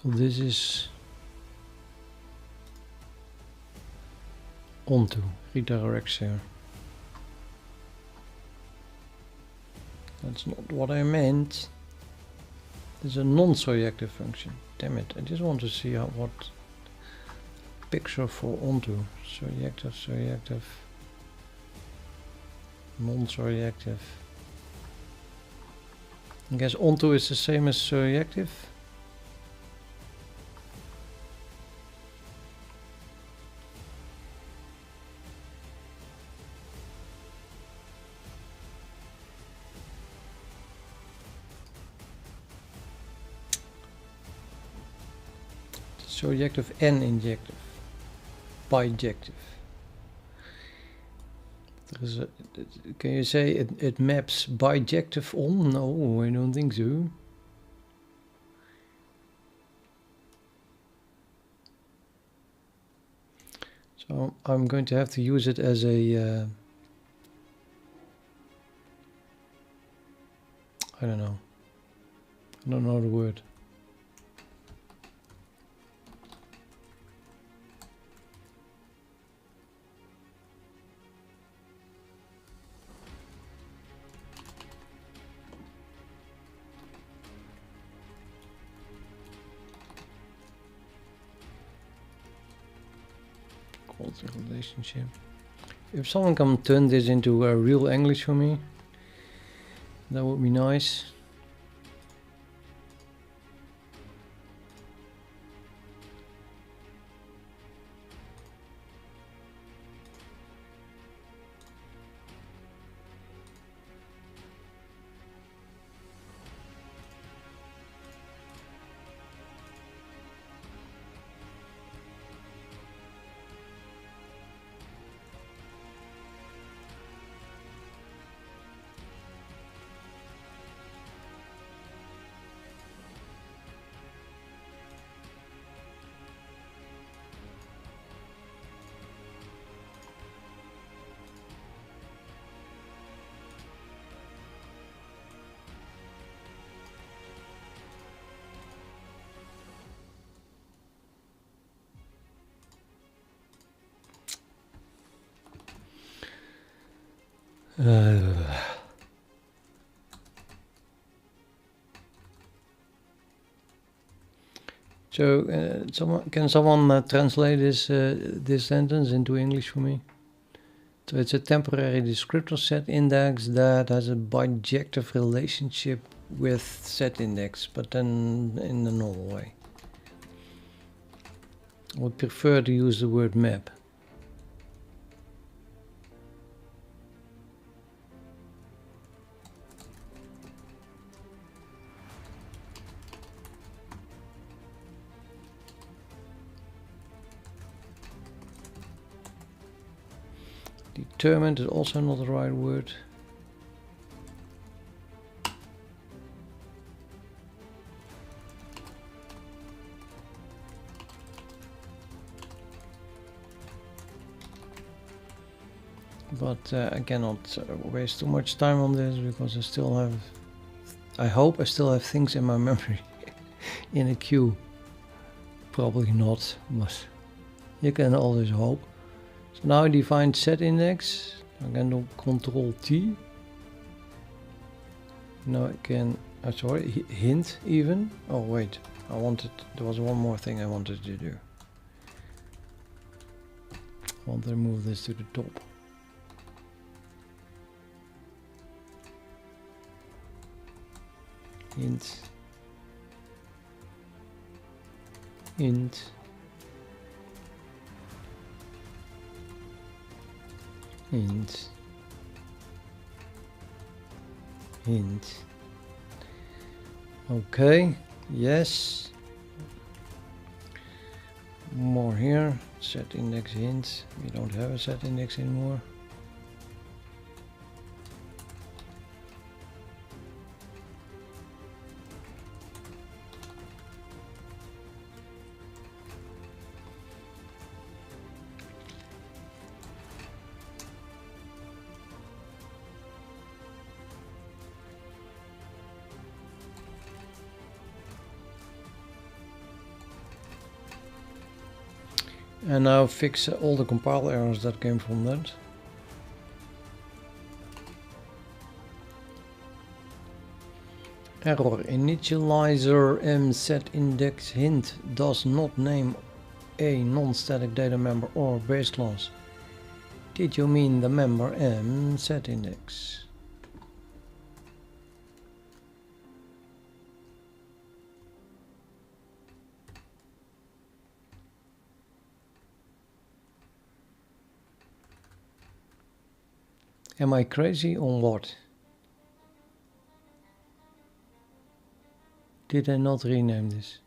So this is onto, redirects here. That's not what I meant. There's a non-surjective function. Damn it, I just want to see what picture for onto. Surjective, surjective, non-surjective. I guess onto is the same as surjective. Surjective and injective. Bijective. Can you say it maps bijective on? No, I don't think so. So I'm going to have to use it as a I don't know the word. Quality relationship. If someone can turn this into real English for me, that would be nice. So, can someone translate this sentence into English for me? So it's a temporary descriptor set index that has a bijective relationship with set index, but then in the normal way. I would prefer to use the word map. Determined is also not the right word. But I cannot waste too much time on this because I hope I still have things in my memory in a queue. Probably not, but you can always hope. So now I define set index. I can do Control T. Now I can, sorry, hint even. Oh wait, there was one more thing I wanted to do. I want to move this to the top. Hint. Hint. Hint. Hint. Okay, yes. More here. Set index hint. We don't have a set index anymore. And now fix all the compile errors that came from that. Error initializer set index hint does not name a non-static data member or base class. Did you mean the member set index? Am I crazy or what? Did I not rename this?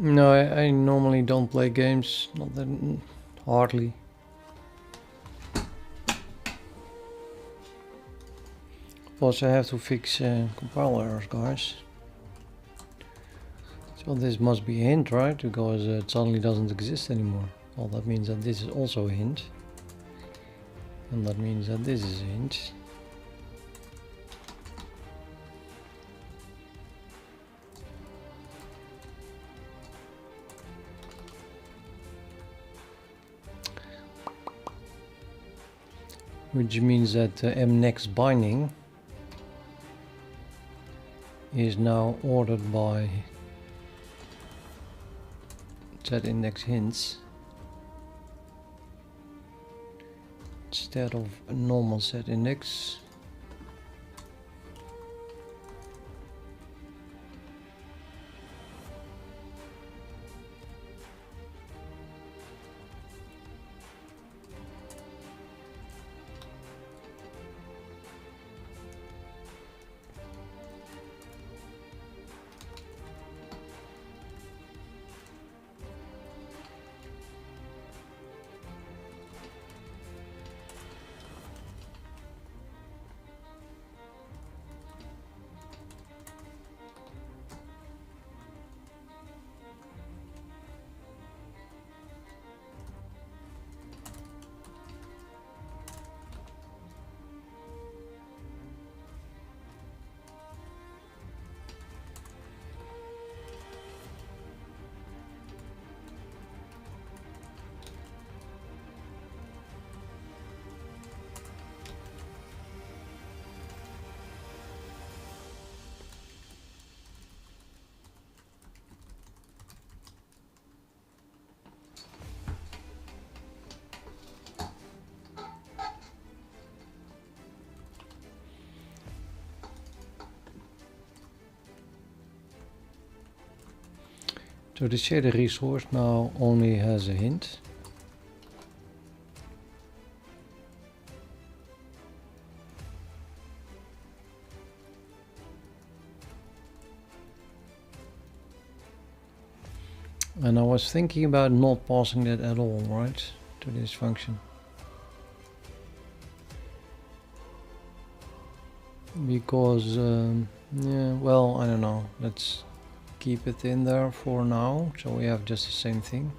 No, I normally don't play games, not that hardly. Also, I have to fix compile errors, guys. So this must be a hint, right? Because it suddenly doesn't exist anymore. Well, that means that this is also a hint. And that means that this is a hint. Which means that mnext binding is now ordered by set index hints instead of a normal set index. So the shader resource now only has a hint. And I was thinking about not passing that at all, right, to this function. Because, yeah, well, I don't know, let's keep it in there for now, so we have just the same thing.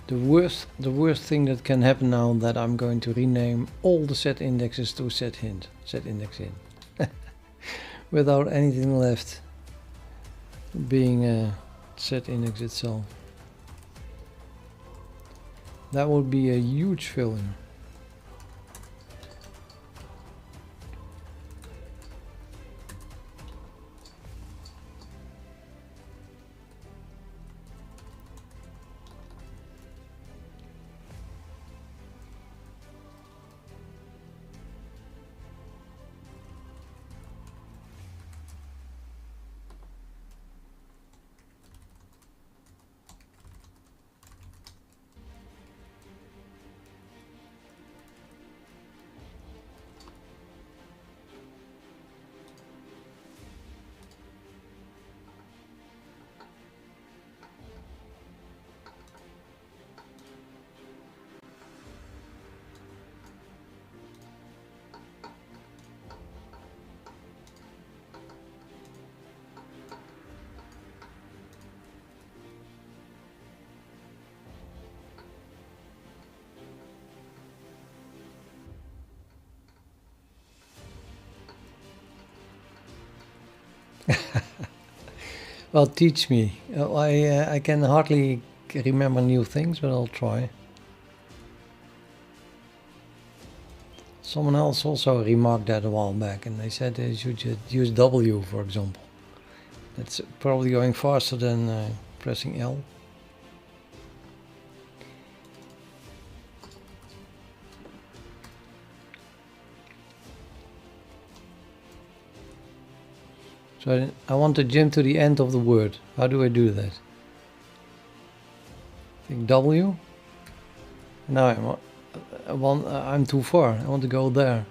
The worst thing that can happen now that I'm going to rename all the set indexes to set index in. Without anything left being a set index itself. That would be a huge failure. Well, teach me. I can hardly remember new things, but I'll try. Someone else also remarked that a while back, and they said you should just use W, for example. That's probably going faster than pressing L. So I want to jump to the end of the word. How do I do that? I think W. No, I'm too far. I want to go there.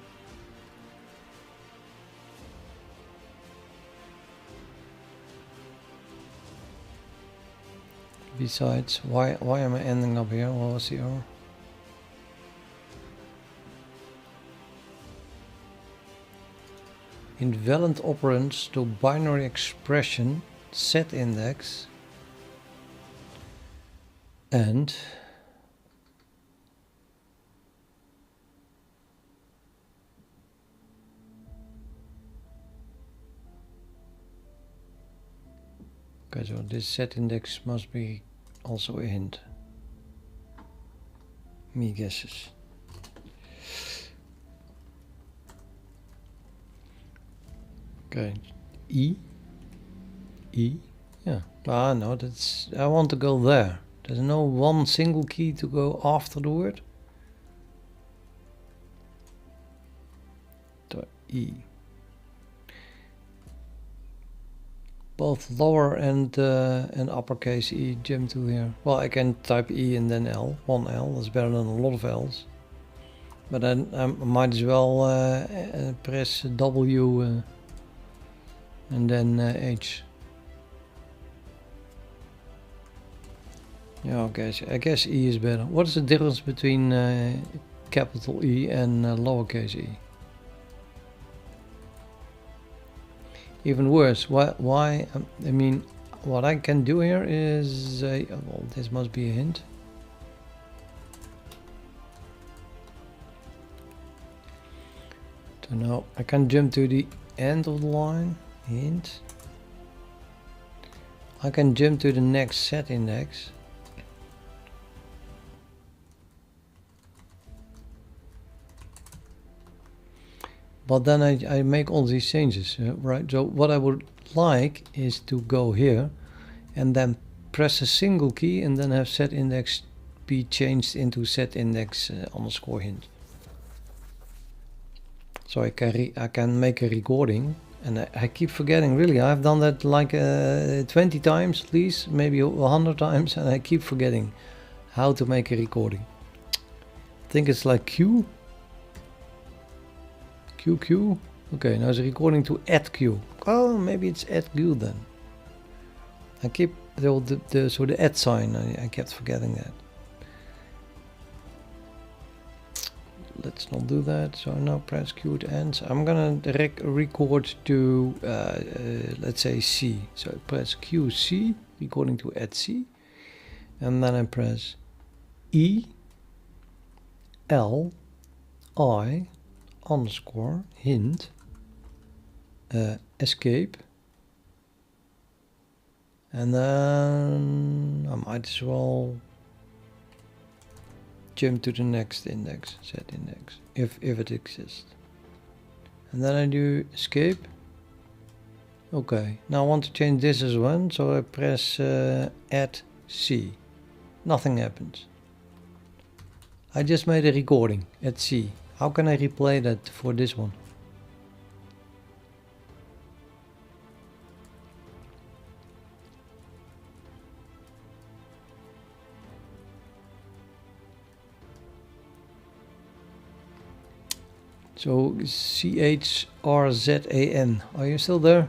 Besides, why am I ending up here? What was the error? Invalid operands to binary expression set index and okay, so this set index must be also a hint. Me guesses. Okay, E, yeah. Ah, no, that's, I want to go there. There's no one single key to go after the word. So E. Both lower and uppercase E jump to here. Well, I can type E and then L. One L, that's better than a lot of L's. But then I might as well press W and then H. Yeah, okay, so I guess E is better. What is the difference between capital E and lowercase e? Even worse, why I mean, what I can do here is, well, this must be a hint. So now I can jump to the end of the line, hint. I can jump to the next set index. But then I make all these changes, right? So what I would like is to go here and then press a single key and then have set index be changed into set index underscore hint. So I can make a recording, and I keep forgetting, really. I've done that like 20 times at least, maybe 100 times, and I keep forgetting how to make a recording. I think it's like Q. QQ. Okay, now it's recording to add Q. Oh, maybe it's add Q then. I keep so the add sign. I kept forgetting that. Let's not do that. So now press Q to end. I'm gonna record to let's say C. So I press QC, recording to add C, and then I press E L I underscore hint escape, and then I might as well jump to the next index, set index, if it exists, and then I do escape. Okay, now I want to change this as well, so I press add C. Nothing happens. I just made a recording at C. How can I replay that for this one? So CHRZAN, are you still there?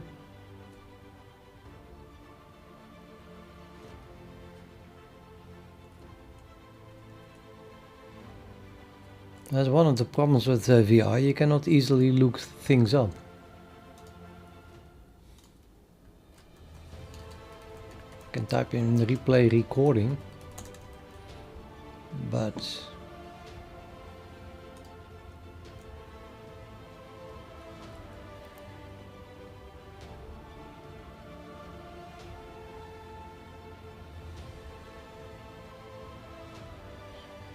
That's one of the problems with VR, you cannot easily look things up. You can type in replay recording, but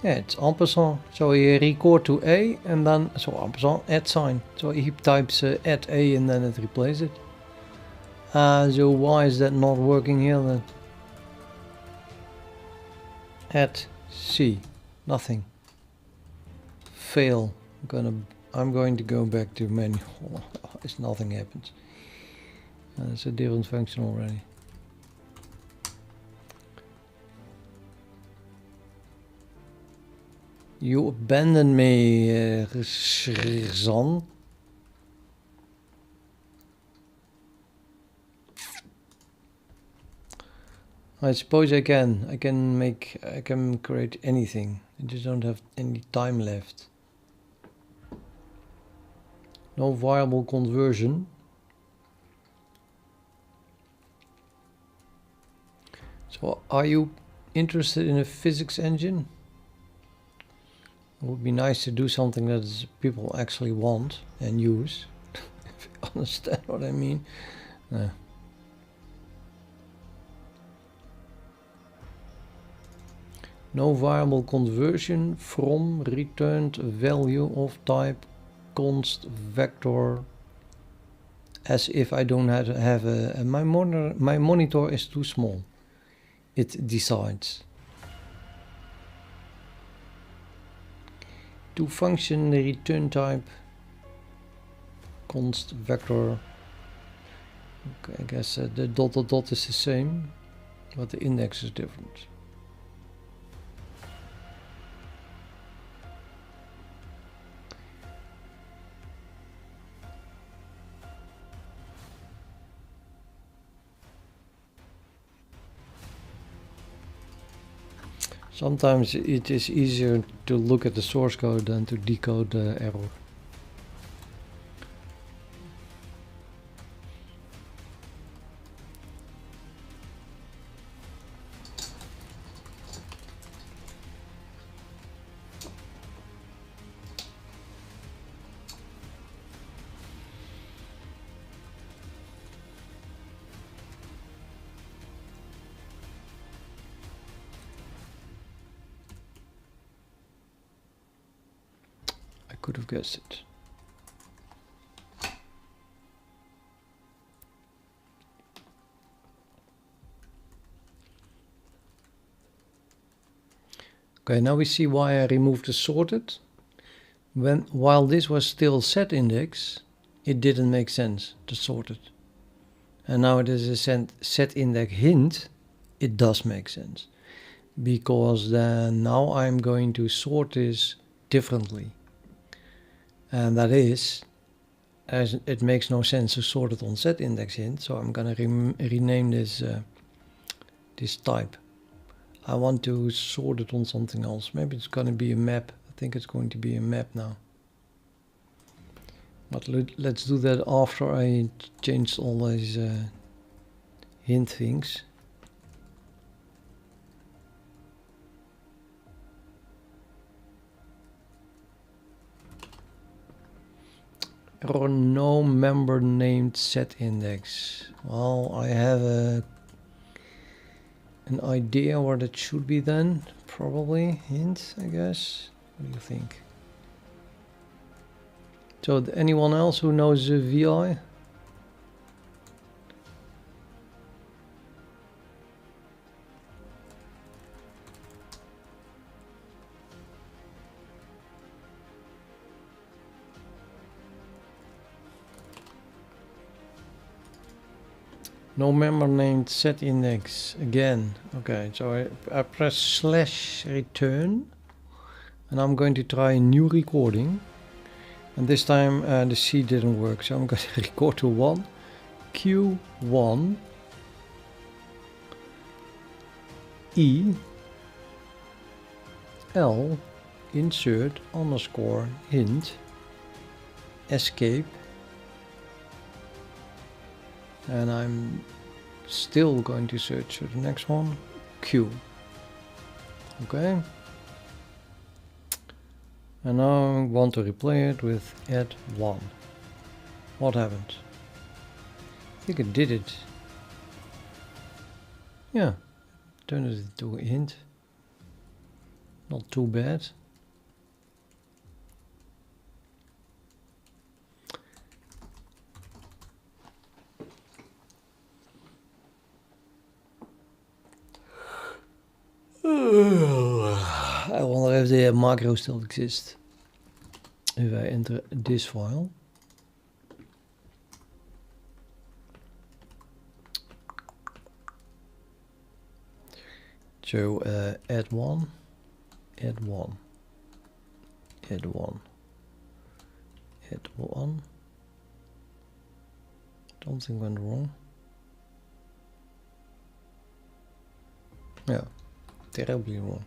Yeah, it's ampersand. So he record to A and then, so ampersand, add sign. So he types add A and then it replaces it. So why is that not working here then? Add C, nothing. Fail. I'm going to go back to menu. It's nothing happens. It's a different function already. You abandoned me, Rizan. I suppose I can. I can create anything. I just don't have any time left. No viable conversion. So are you interested in a physics engine? It would be nice to do something that people actually want and use. If you understand what I mean. No viable conversion from returned value of type const vector, as if I don't have my monitor is too small. It decides. To function the return type const vector. Okay, I guess the dot dot dot is the same, but the index is different. Sometimes it is easier to look at the source code than to decode the error. Could have guessed it. Okay, now we see why I removed the sorted. While this was still set index, it didn't make sense to sort it. And now it is a set index hint, it does make sense. Because then now I'm going to sort this differently. And that is, as it makes no sense to sort it on set index hint, so I'm gonna rename this this type. I want to sort it on something else. Maybe it's gonna be a map. I think it's going to be a map now. But let's do that after I changed all these hint things. Or no member named set index. Well, I have an idea where that should be then. Probably hint, I guess. What do you think? So anyone else who knows VI? No member named set index again. Okay, so I press /return and I'm going to try a new recording. And this time the C didn't work, so I'm going to record to 1, Q1, E, L, insert, underscore, hint, escape. And I'm still going to search for the next one, Q. Okay. And now I want to replay it with add 1. What happened? I think it did it. Yeah, turned it into a hint. Not too bad. I wonder if the macro still exists. If I enter this file. So add one, add one, add one, add one. Something went wrong. Yeah, terribly wrong.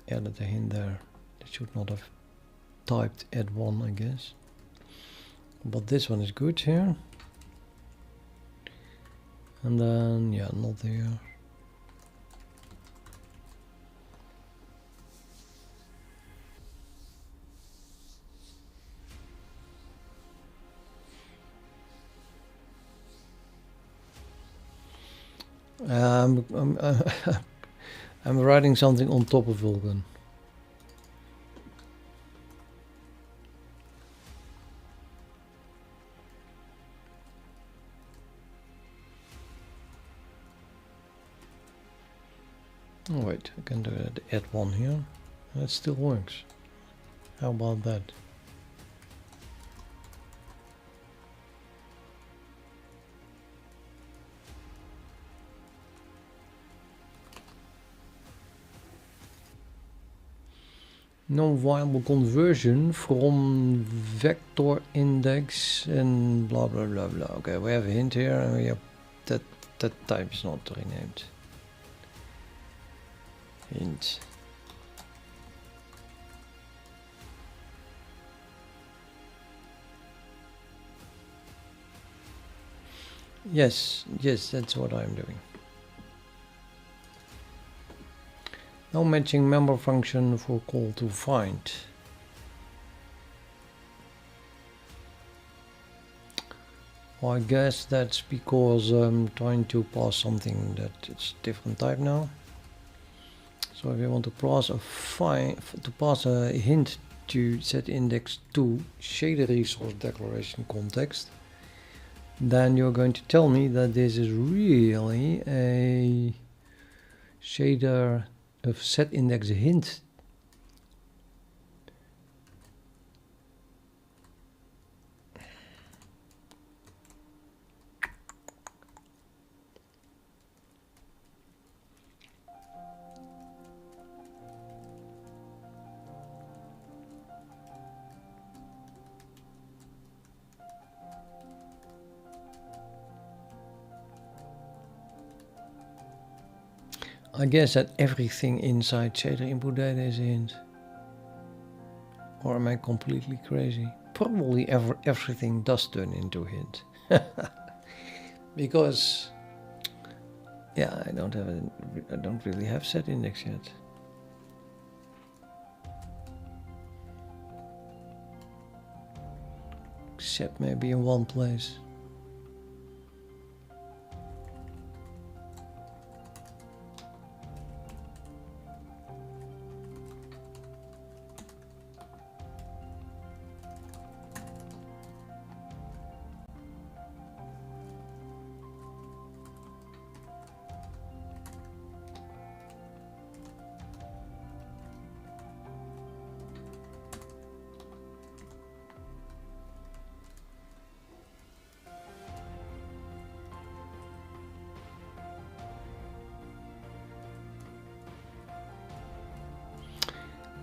Added a hint there. They should not have typed add one, I guess. But this one is good here. And then, yeah, not there. I'm writing something on top of vulkan. Oh wait, I can do that. Add one here. That still works. How about that? Non-viable conversion from vector index and blah blah blah blah. Okay, we have a hint here, and we have that type is not renamed. Hint. Yes, that's what I'm doing. No matching member function for call to find. Well, I guess that's because I'm trying to pass something that it's different type now. So if you want to pass a hint to set index to shader resource declaration context, then you're going to tell me that this is really a shader of set index hint. I guess that everything inside shader input data is a hint. Or am I completely crazy? Probably everything does turn into a hint. Because, yeah, I don't really have set index yet. Except maybe in one place.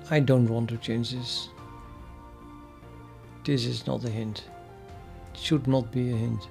I don't want to change this. This is not a hint. It should not be a hint.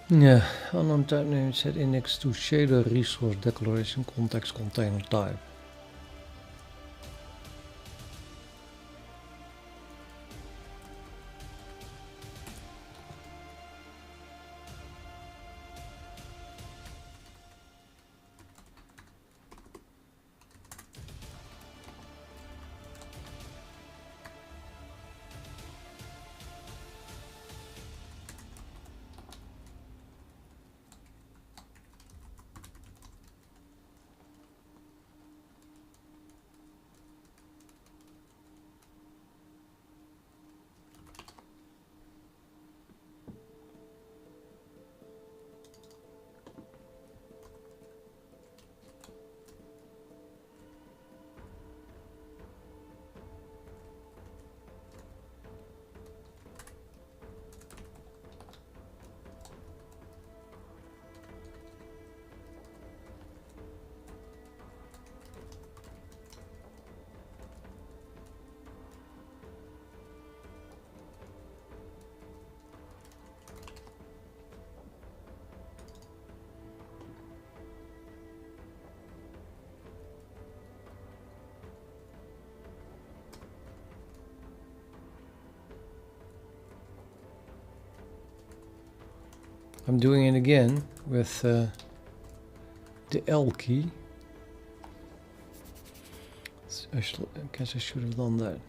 Yeah, unknown type name set index to shader resource declaration context container type. I'm doing it again with the L key. I guess I should have done that.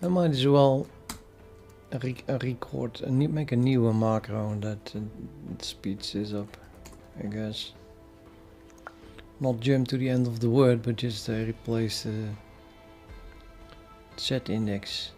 I might as well record and make a newer macro that speeds this up, I guess. Not jump to the end of the word, but just replace the set index.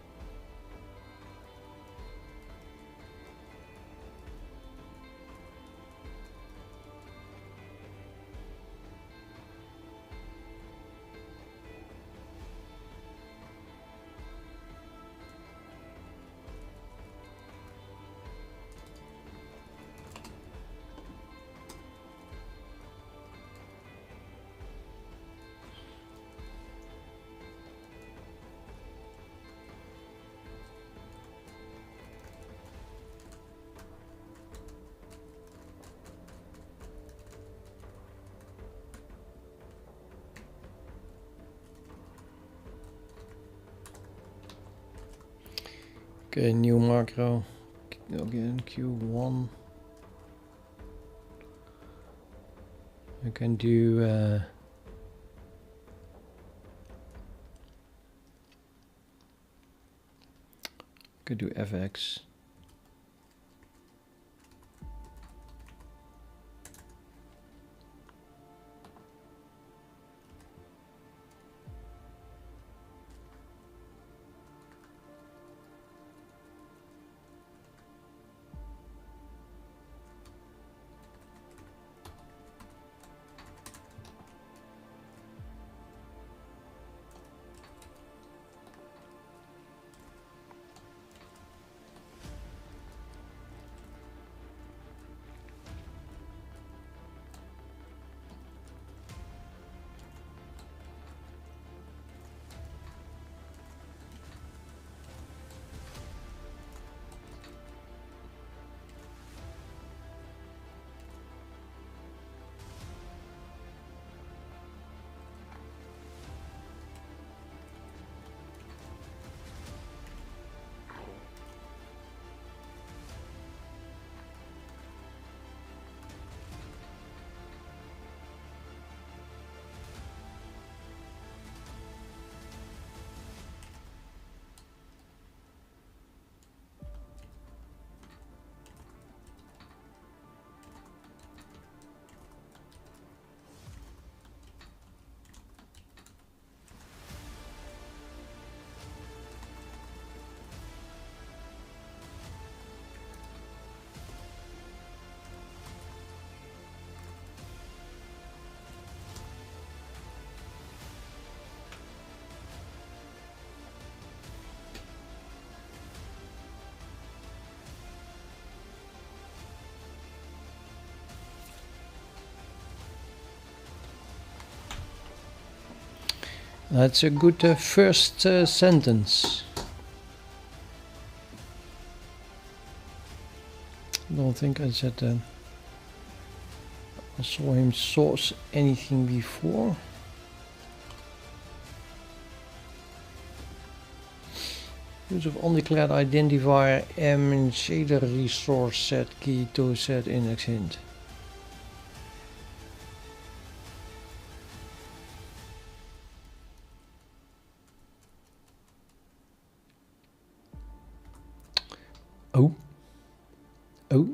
Okay, new macro. Again, Q1. I can do FX. That's a good first sentence. don't think I said that. I saw him source anything before. Use of undeclared identifier M in shader resource set key to set index hint. Oh. Oh.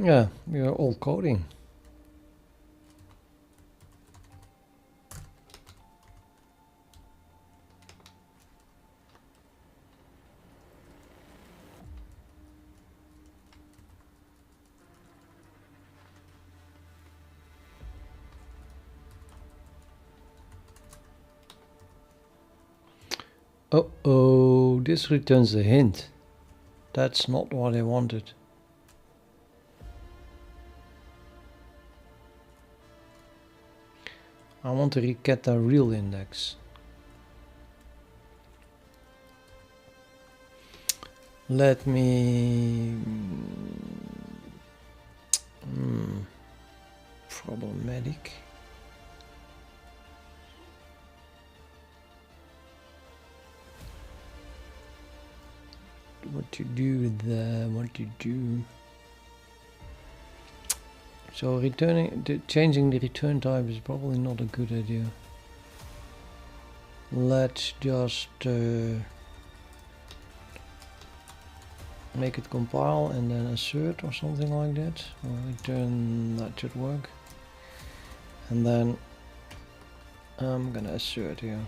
Yeah, we are all coding. Uh-oh, this returns a hint. That's not what I wanted. I want to get the real index. Let me... problematic. What to do with that? What to do? So changing the return type is probably not a good idea. Let's just make it compile and then assert or something like that. Or return, that should work. And then I'm gonna assert here.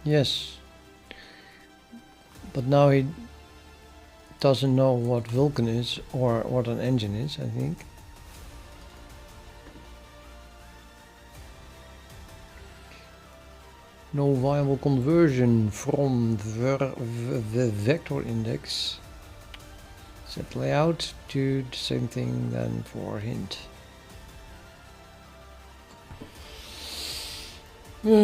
Yes, but now he doesn't know what Vulkan is or what an engine is, I think. No viable conversion from the vector index. Set layout to the same thing then for hint. Right.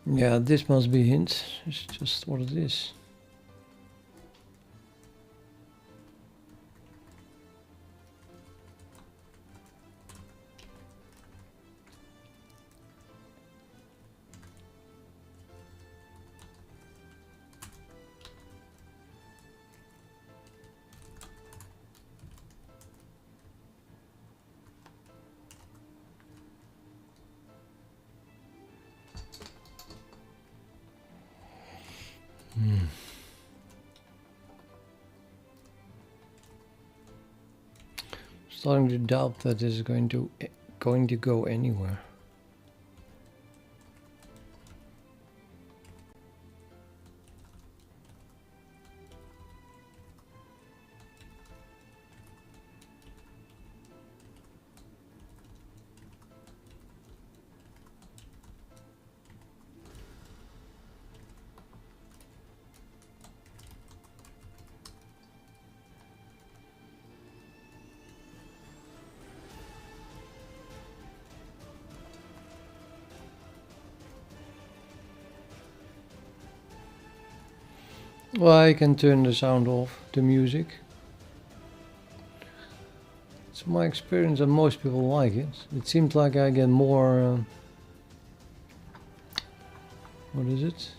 Yeah, this must be hint. It's just what it is. Starting to doubt that this is going to go anywhere. Well, I can turn the sound off, the music. It's my experience and most people like it. It seems like I get more... what is it?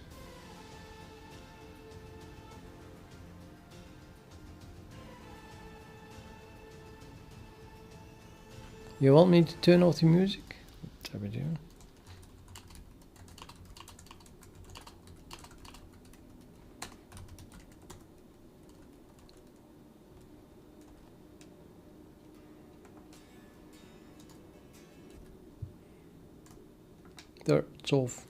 You want me to turn off the music? What do we do? There, it's off.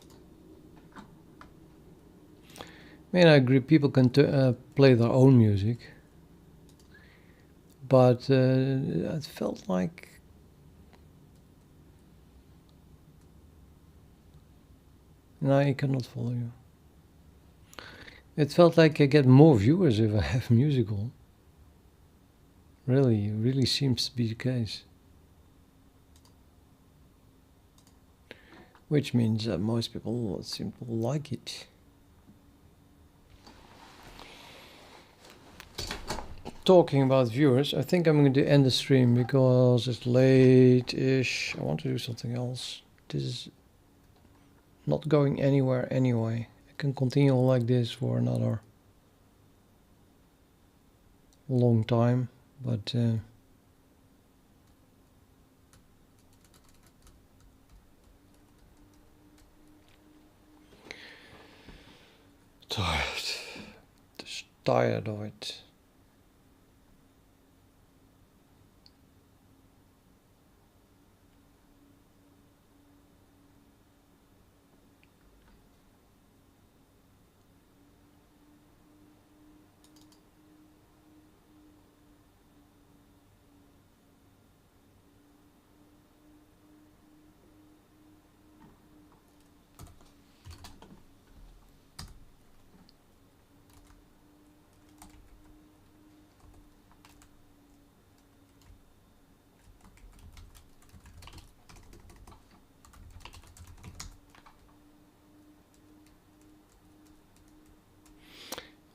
I mean, I agree, people can play their own music. But it felt like... No, I cannot follow you. It felt like I get more viewers if I have music on. Really seems to be the case. Which means that most people seem to like it. Talking about viewers, I think I'm going to end the stream because it's late-ish. I want to do something else. This is not going anywhere anyway. I can continue like this for another long time, but tired. Just tired of it.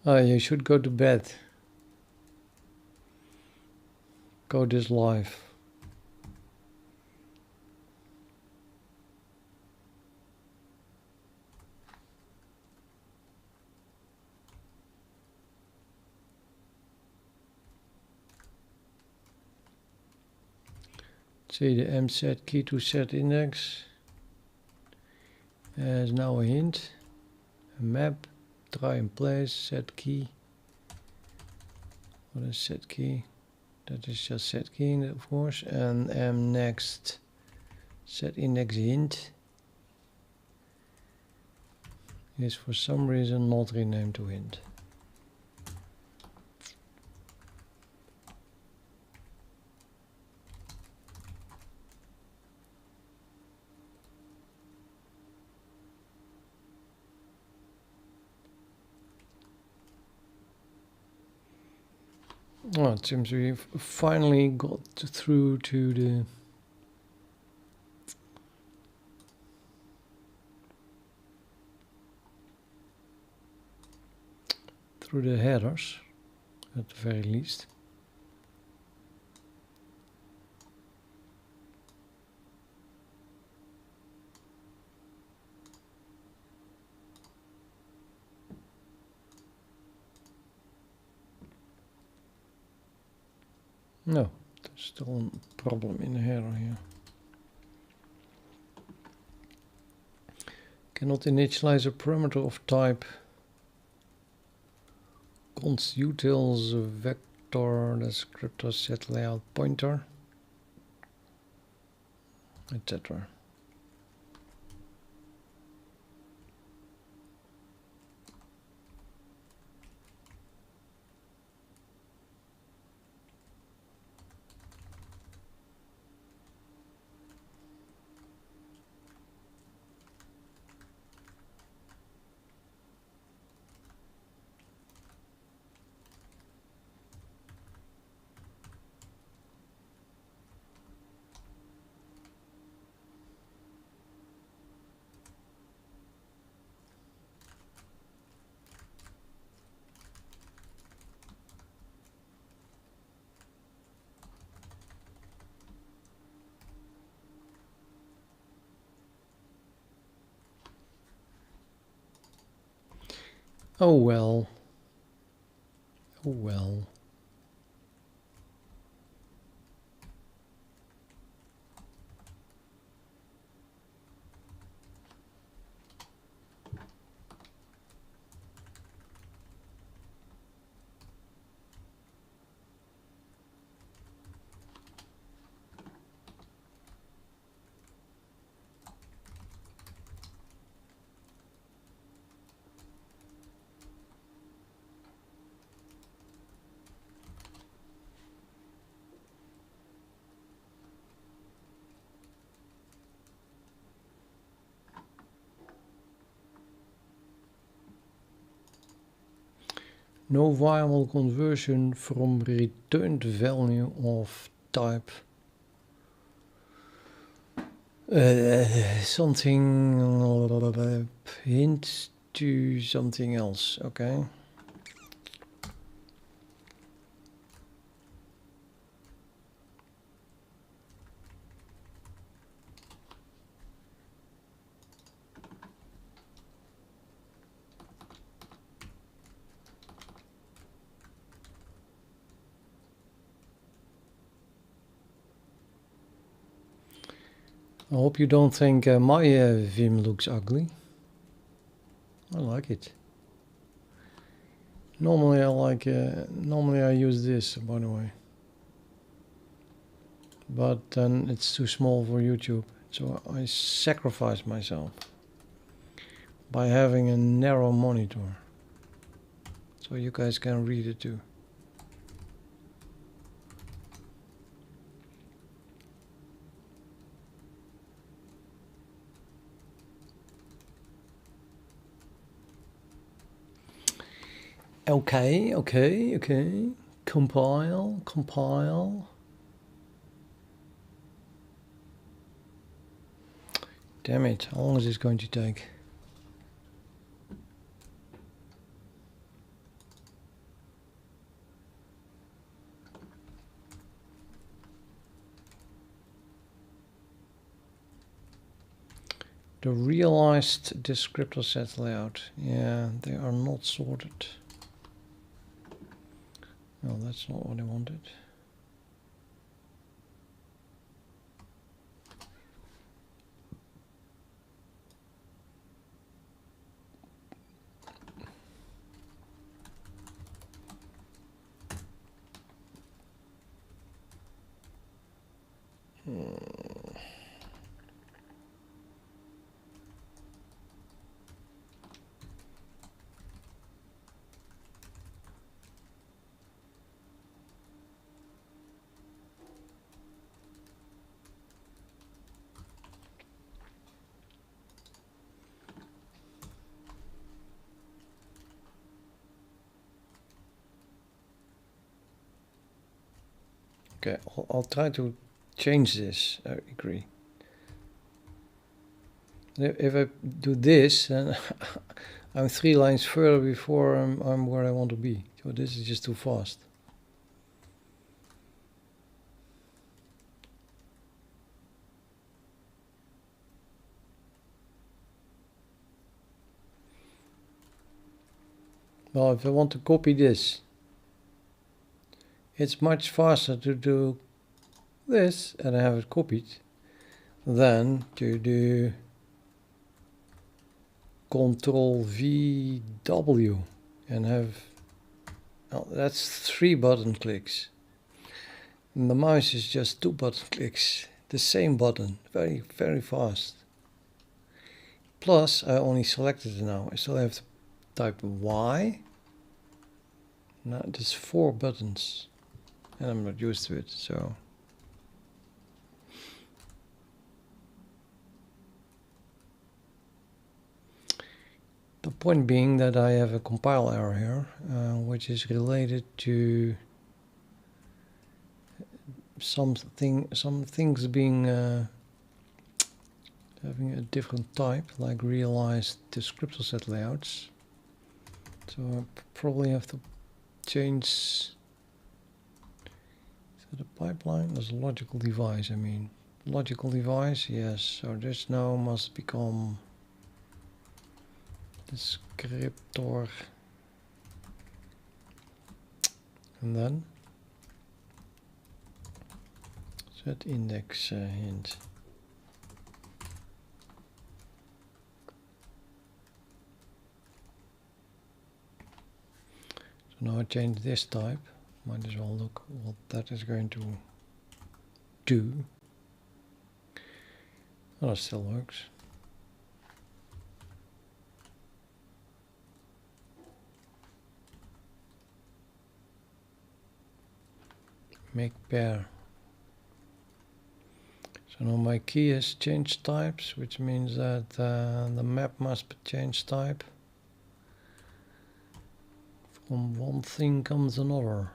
You should go to bed. Go this live. See the MZ key to set index has now a hint, a map, try and place, set key. What is set key? That is just set key, of course, and next set index hint is for some reason not renamed to hint. Oh, it seems we've finally got through to the headers, at the very least. No, there's still a problem in the header here. Cannot initialize a parameter of type const utils vector descriptor set layout pointer, etc. Oh well. Oh well. No viable conversion from returned value of type something hint to something else. Okay. I hope you don't think my Vim looks ugly. I like it. Normally I use this, by the way. But then it's too small for YouTube. So I sacrifice myself by having a narrow monitor. So you guys can read it too. Okay. Compile. Damn it, how long is this going to take? The realized descriptor set layout. Yeah, they are not sorted. No, that's not what I wanted. Okay, I'll try to change this. I agree. If I do this, then I'm 3 lines further before I'm where I want to be. So this is just too fast. Well, if I want to copy this, it's much faster to do this and have it copied than to do Control V W and have, well, that's 3 button clicks. And the mouse is just 2 button clicks. The same button, very, very fast. Plus, I only selected it now. I still have to type Y. Now there's 4 buttons. And I'm not used to it, so. The point being that I have a compile error here, which is related to some things being having a different type, like realized descriptor set layouts. So I probably have to change the pipeline. There's a logical device. I mean, logical device. Yes. So this now must become descriptor And then set index hint. So now I change this type. Might as well look what that is going to do. Oh, it still works. Make pair. So now my key is change types, which means that the map must change type. From one thing comes another.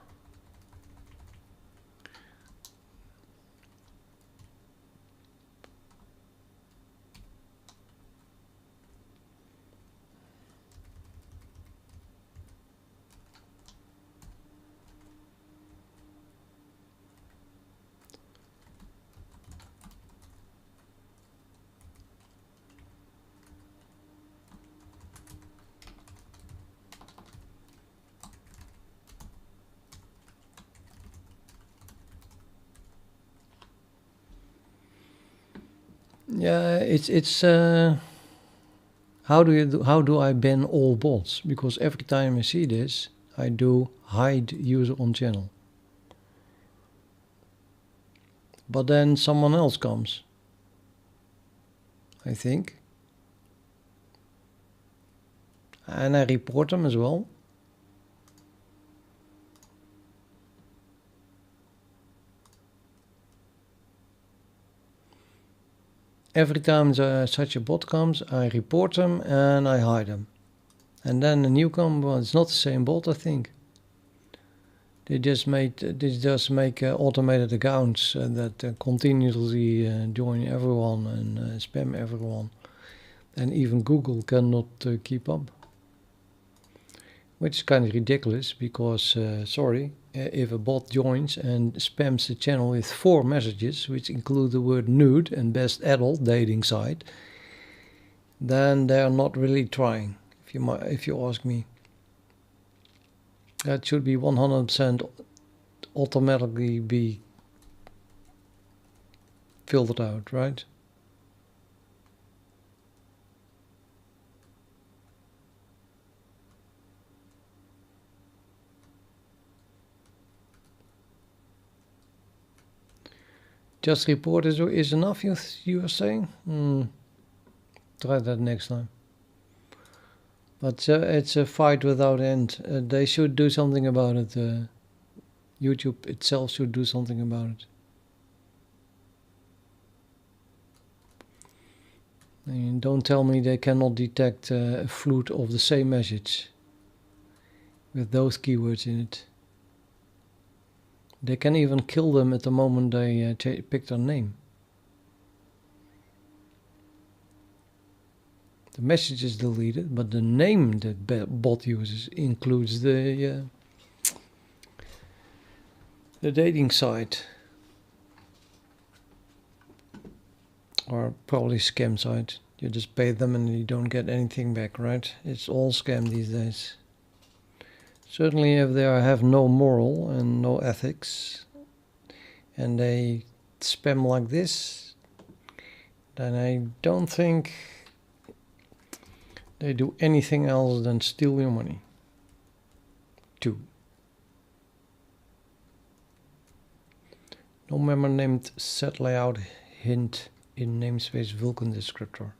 Yeah, it's how do I ban all bots? Because every time I see this, I do hide user on channel. But then someone else comes, I think, and I report them as well. Every time such a bot comes, I report them and I hide them. And then a newcomer, well, it's not the same bot, I think. They just make automated accounts that continuously join everyone and spam everyone. And even Google cannot keep up. Which is kind of ridiculous because, if a bot joins and spams the channel with 4 messages, which include the word nude and best adult dating site, then they are not really trying, if you ask me. That should be 100% automatically be filtered out, right? Just report is enough, you are saying? Try that next time. But it's a fight without end. They should do something about it. YouTube itself should do something about it. And don't tell me they cannot detect a flute of the same message with those keywords in it. They can even kill them at the moment they pick their name. The message is deleted, but the name that bot uses includes the dating site. Or probably scam site. You just pay them and you don't get anything back, right? It's all scam these days. Certainly if they have no moral and no ethics and they spam like this, then I don't think they do anything else than steal your money. 2. No member named set layout hint in namespace vulkan descriptor.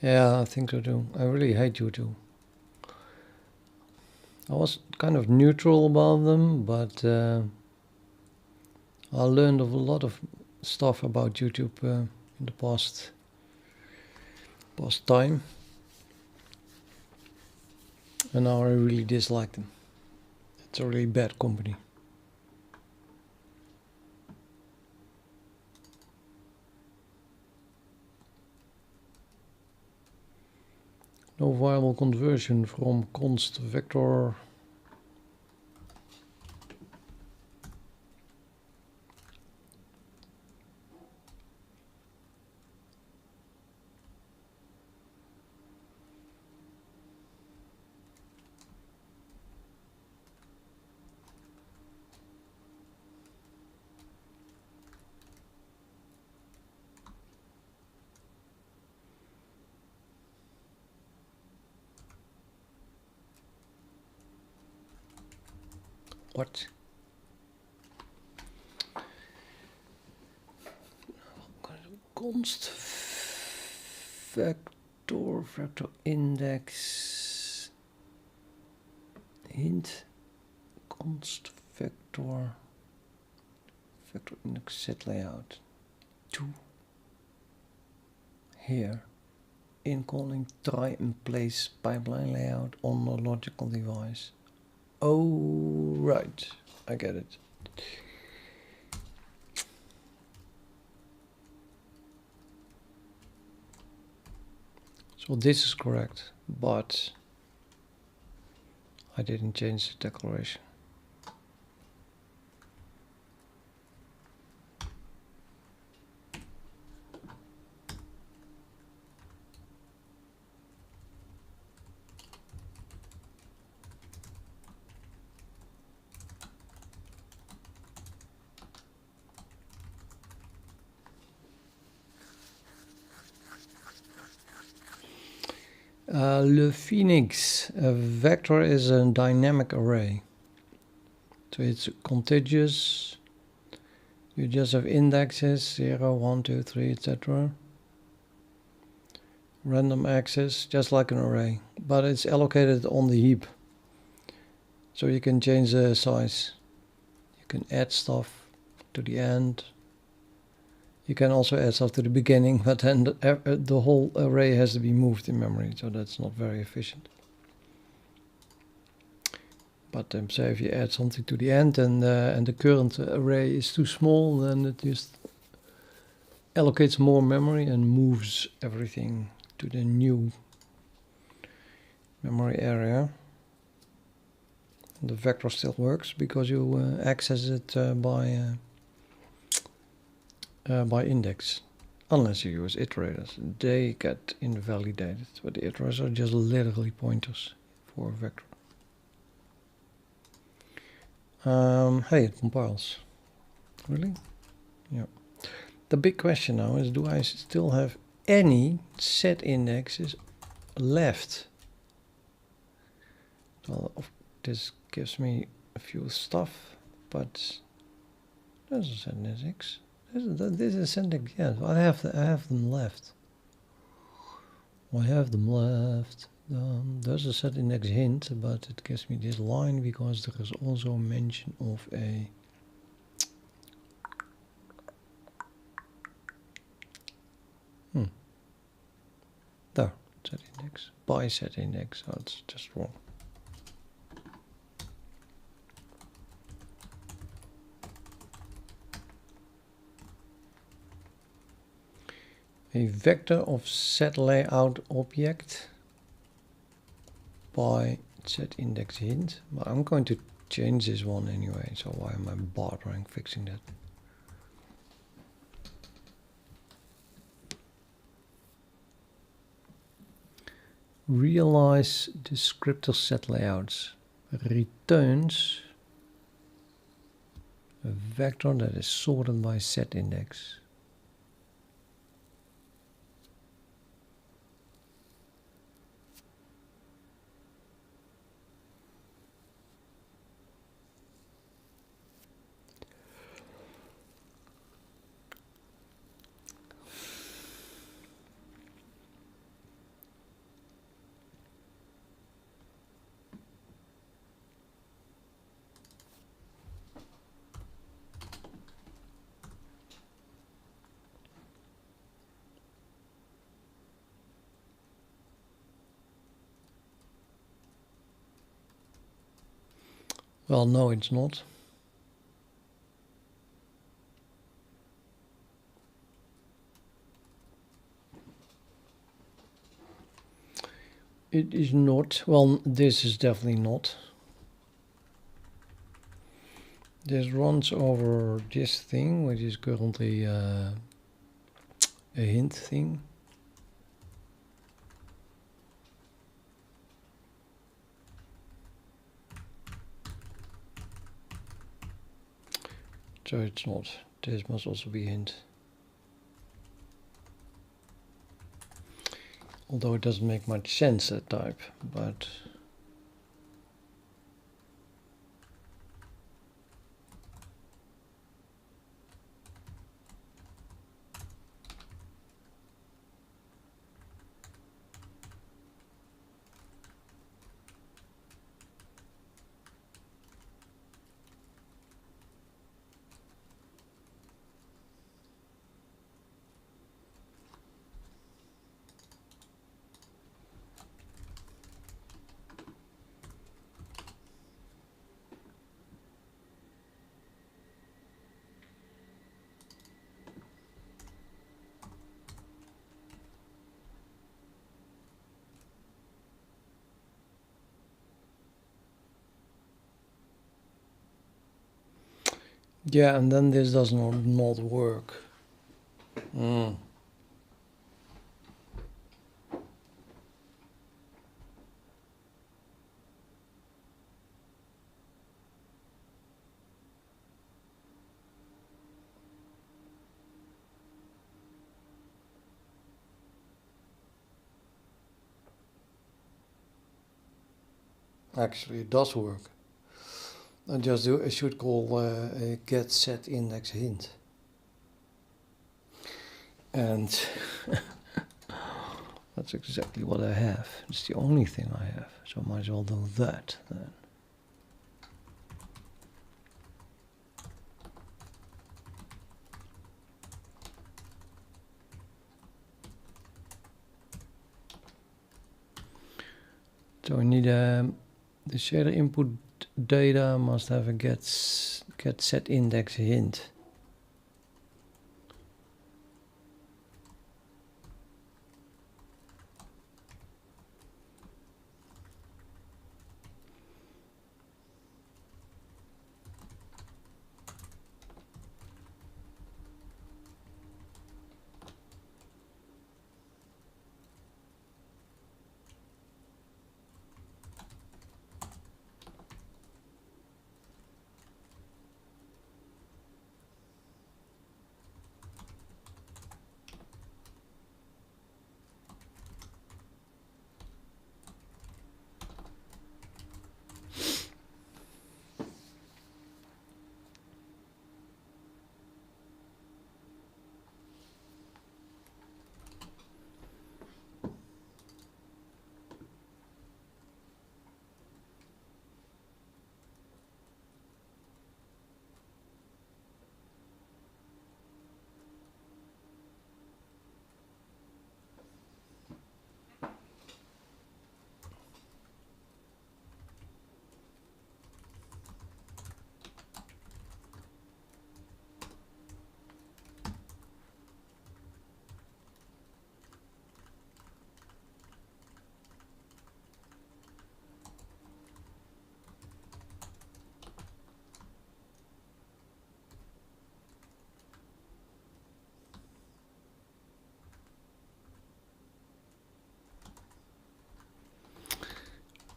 Yeah, I think so too. I really hate YouTube. I was kind of neutral about them, but I learned a lot of stuff about YouTube in the past time, and now I really dislike them. It's a really bad company. No viable conversion from const vector. What? Const vector index hint const vector index set layout to here in calling try and place pipeline layout on a logical device. Oh, right, I get it. So this is correct, but I didn't change the declaration. Le Phoenix, a vector is a dynamic array. So it's contiguous. You just have indexes 0, 1, 2, 3, etc. Random access, just like an array, but it's allocated on the heap. So you can change the size. You can add stuff to the end. You can also add stuff to the beginning, but then the whole array has to be moved in memory, so that's not very efficient. But say if you add something to the end and the current array is too small, then it just allocates more memory and moves everything to the new memory area. The vector still works because you access it by index, unless you use iterators. They get invalidated, but the iterators are just literally pointers for a vector. Hey, it compiles. Really? Yeah. The big question now is, do I still have any set indexes left? Well, this gives me a few stuff, but there's a set index. This is syntax, yes. I have them left. I have them left. There's a set index hint, but it gives me this line because there is also a mention of a there, set index, by set index, so it's just wrong. A vector of set layout object by set index hint. But I'm going to change this one anyway, so why am I bothering fixing that? Realize descriptor set layouts returns a vector that is sorted by set index. Well, no, it's not. It is not. Well, this is definitely not. This runs over this thing, which is currently a hint thing. So it's not. This must also be a hint. Although it doesn't make much sense, that type, but... Yeah, and then this does not work. Actually, it does work. I should call a get set index hint. And that's exactly what I have. It's the only thing I have. So I might as well do that then. So I need the shader input data must have a get set index hint.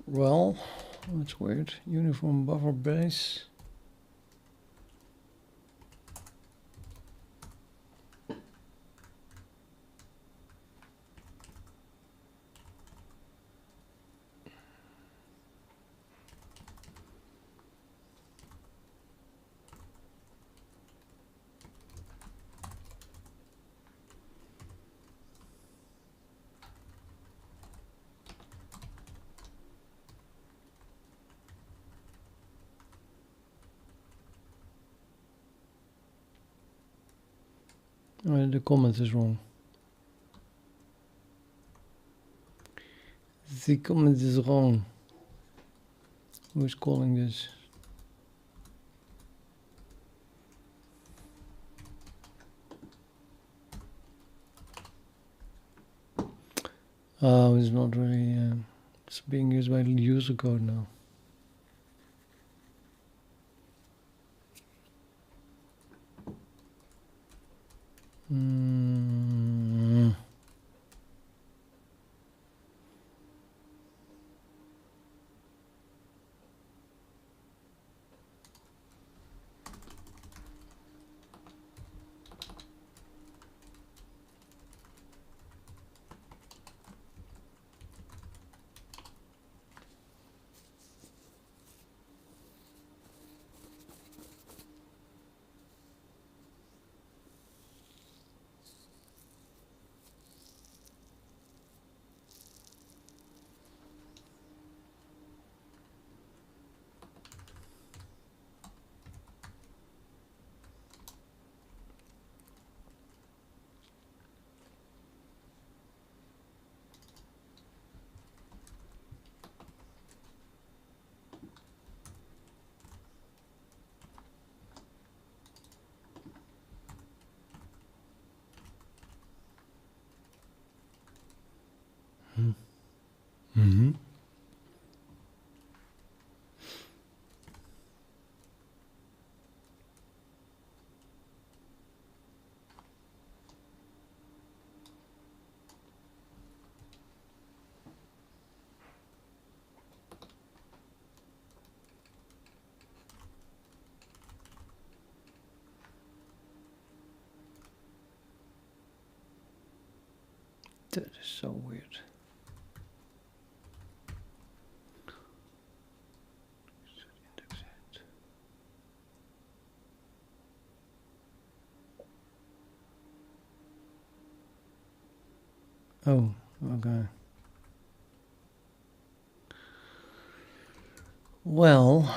Well, that's weird. Uniform buffer base. Oh, the comment is wrong. The comment is wrong. Who's calling this? Oh, it's not really... It's being used by user code now. Mm-hmm. That is so weird. Oh, okay. Well,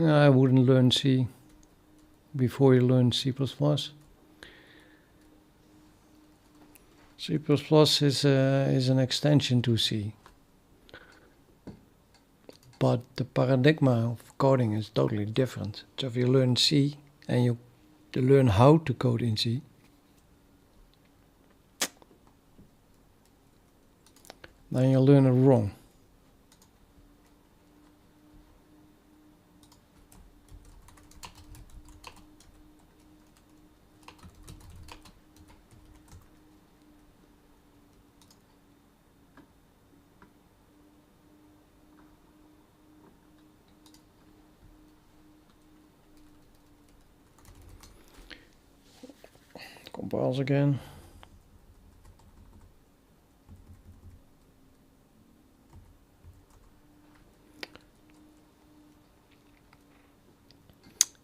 I wouldn't learn C before you learn C++. C++ is an extension to C. But the paradigm of coding is totally different. So if you learn C and you learn how to code in C, then you learn it wrong. Compiles again.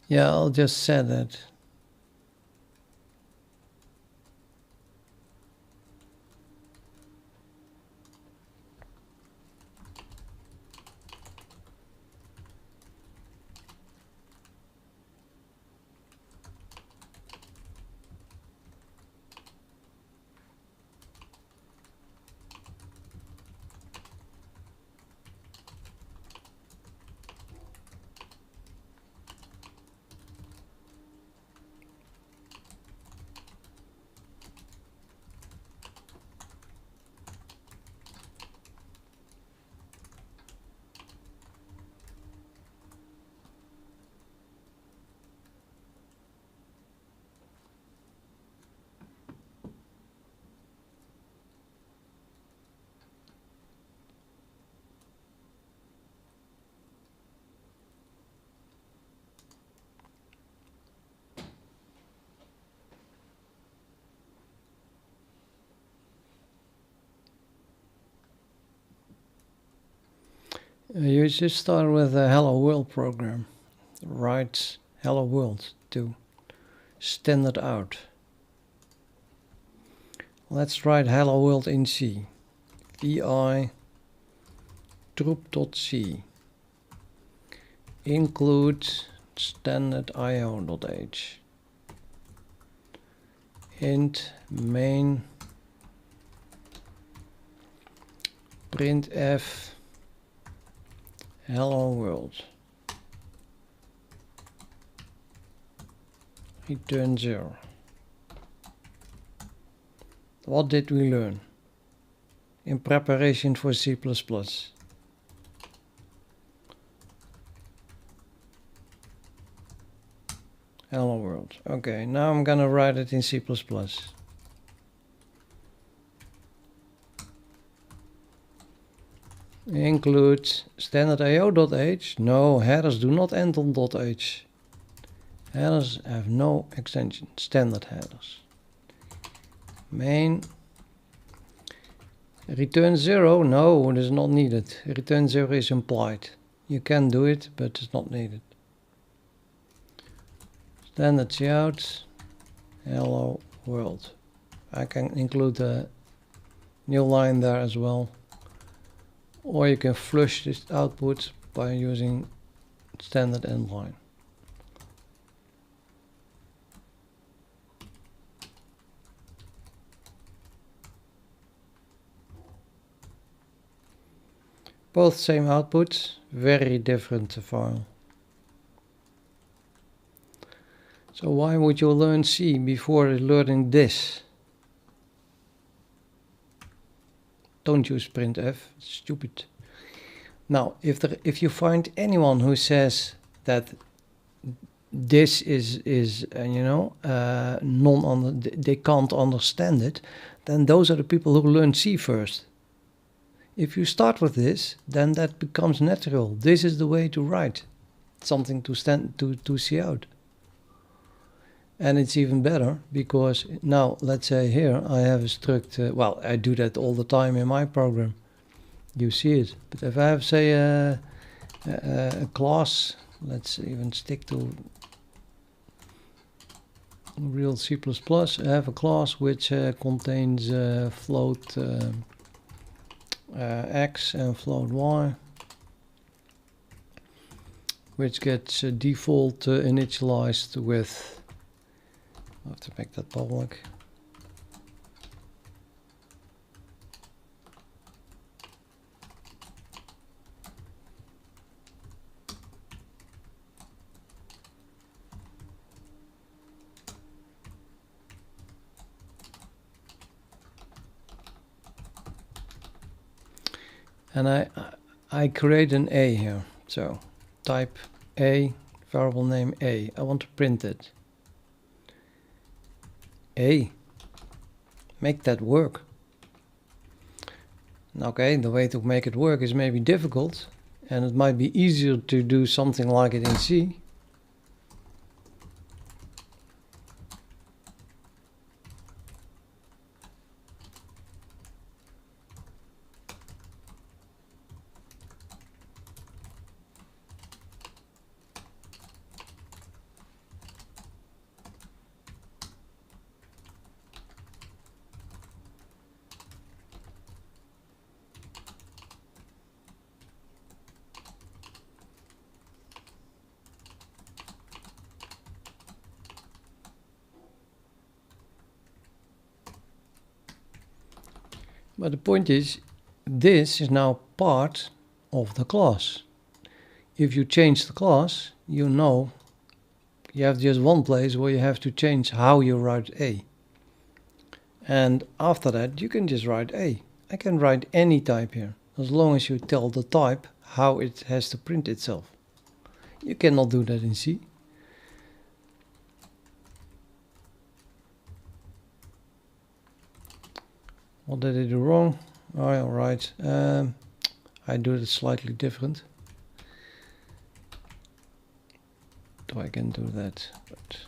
Yeah, I'll just set it. You just start with a hello world program. Write hello world to standard out. Let's write hello world in C. vi troop.c include standard io.h int main printf hello world return 0. What did we learn in preparation for C++? Hello world. Okay, now I'm gonna write it in C++. Include standard io.h. No, headers do not end on .h. Headers have no extension. Standard headers. Main. Return 0. No, it is not needed. Return 0 is implied. You can do it, but it's not needed. Standard cout. Hello world. I can include a new line there as well. Or you can flush this output by using standard end line. Both same outputs, very different file. So why would you learn C before learning this? Don't use printf, it's stupid. Now, if you find anyone who says that this is they can't understand it, then those are the people who learn C first. If you start with this, then that becomes natural. This is the way to write something to see out. And it's even better because now, let's say here I have a struct. Well, I do that all the time in my program. You see it. But if I have, say, a class, let's even stick to real C++. I have a class which contains float x and float y, which gets default initialized with. I have to make that public. And I create an A here. So type A, variable name A. I want to print it. A. Make that work. Okay, the way to make it work is maybe difficult, and it might be easier to do something like it in C. But the point is, this is now part of the class. If you change the class, you know you have just one place where you have to change how you write A. And after that, you can just write A. I can write any type here, as long as you tell the type how it has to print itself. You cannot do that in C. What did I do wrong? Oh, all right. I do it slightly different. So I can do that. But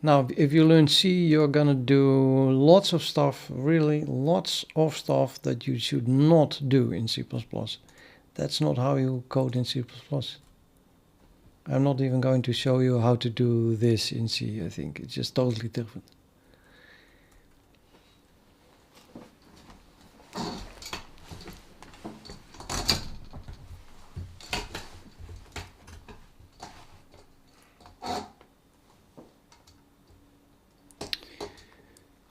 Now, if you learn C, you're gonna do lots of stuff, really lots of stuff that you should not do in C++. That's not how you code in C++. I'm not even going to show you how to do this in C, I think. It's just totally different.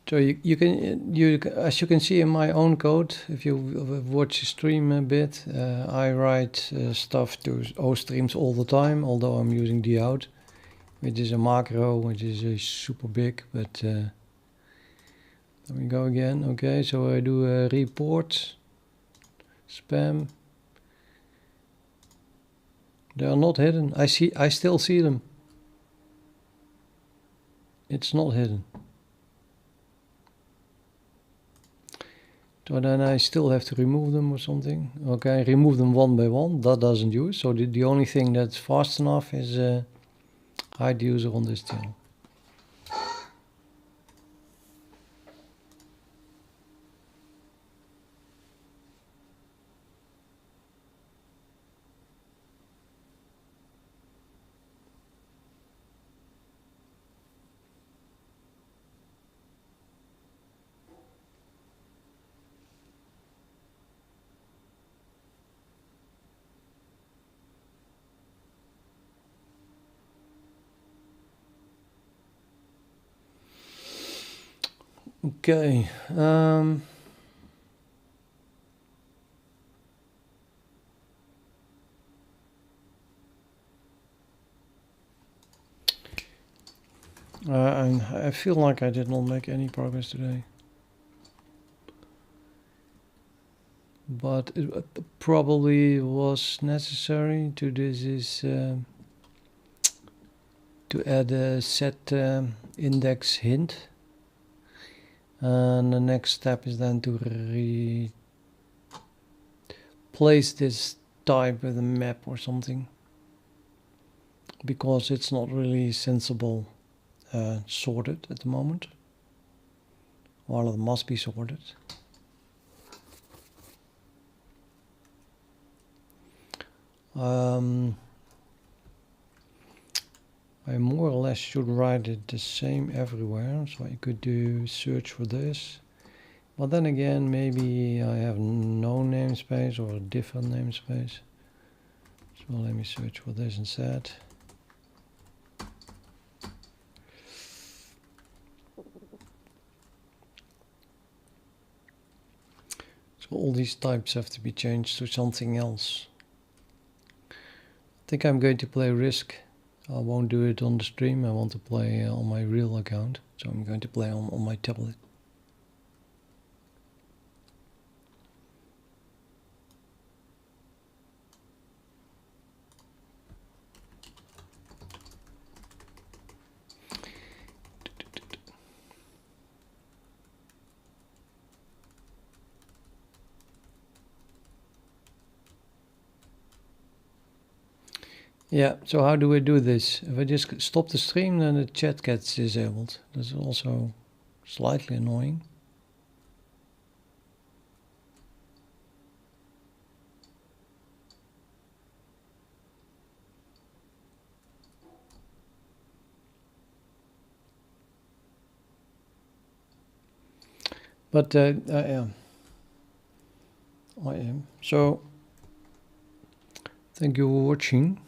So as you can see in my own code, if you watch the stream a bit, I write stuff to O streams all the time, although I'm using dout, which is a macro, which is super big, but let me go again. Okay, so I do a report, spam. They are not hidden. I still see them. It's not hidden. So then I still have to remove them or something. Okay, remove them one by one. That doesn't use. So the only thing that's fast enough is hide user on this channel. Okay. I feel like I did not make any progress today. But it probably was necessary to this is to add a set index hint. And the next step is then to replace this type with a map or something, because it's not really sensible sorted at the moment, while it must be sorted. I more or less should write it the same everywhere, so I could do search for this. But then again, maybe I have no namespace or a different namespace. So let me search for this instead. So all these types have to be changed to something else. I think I'm going to play Risk. I won't do it on the stream. I want to play on my real account. So I'm going to play on my tablet. Yeah, so how do I do this? If I just stop the stream, then the chat gets disabled. That's also slightly annoying. But I am. So, thank you for watching.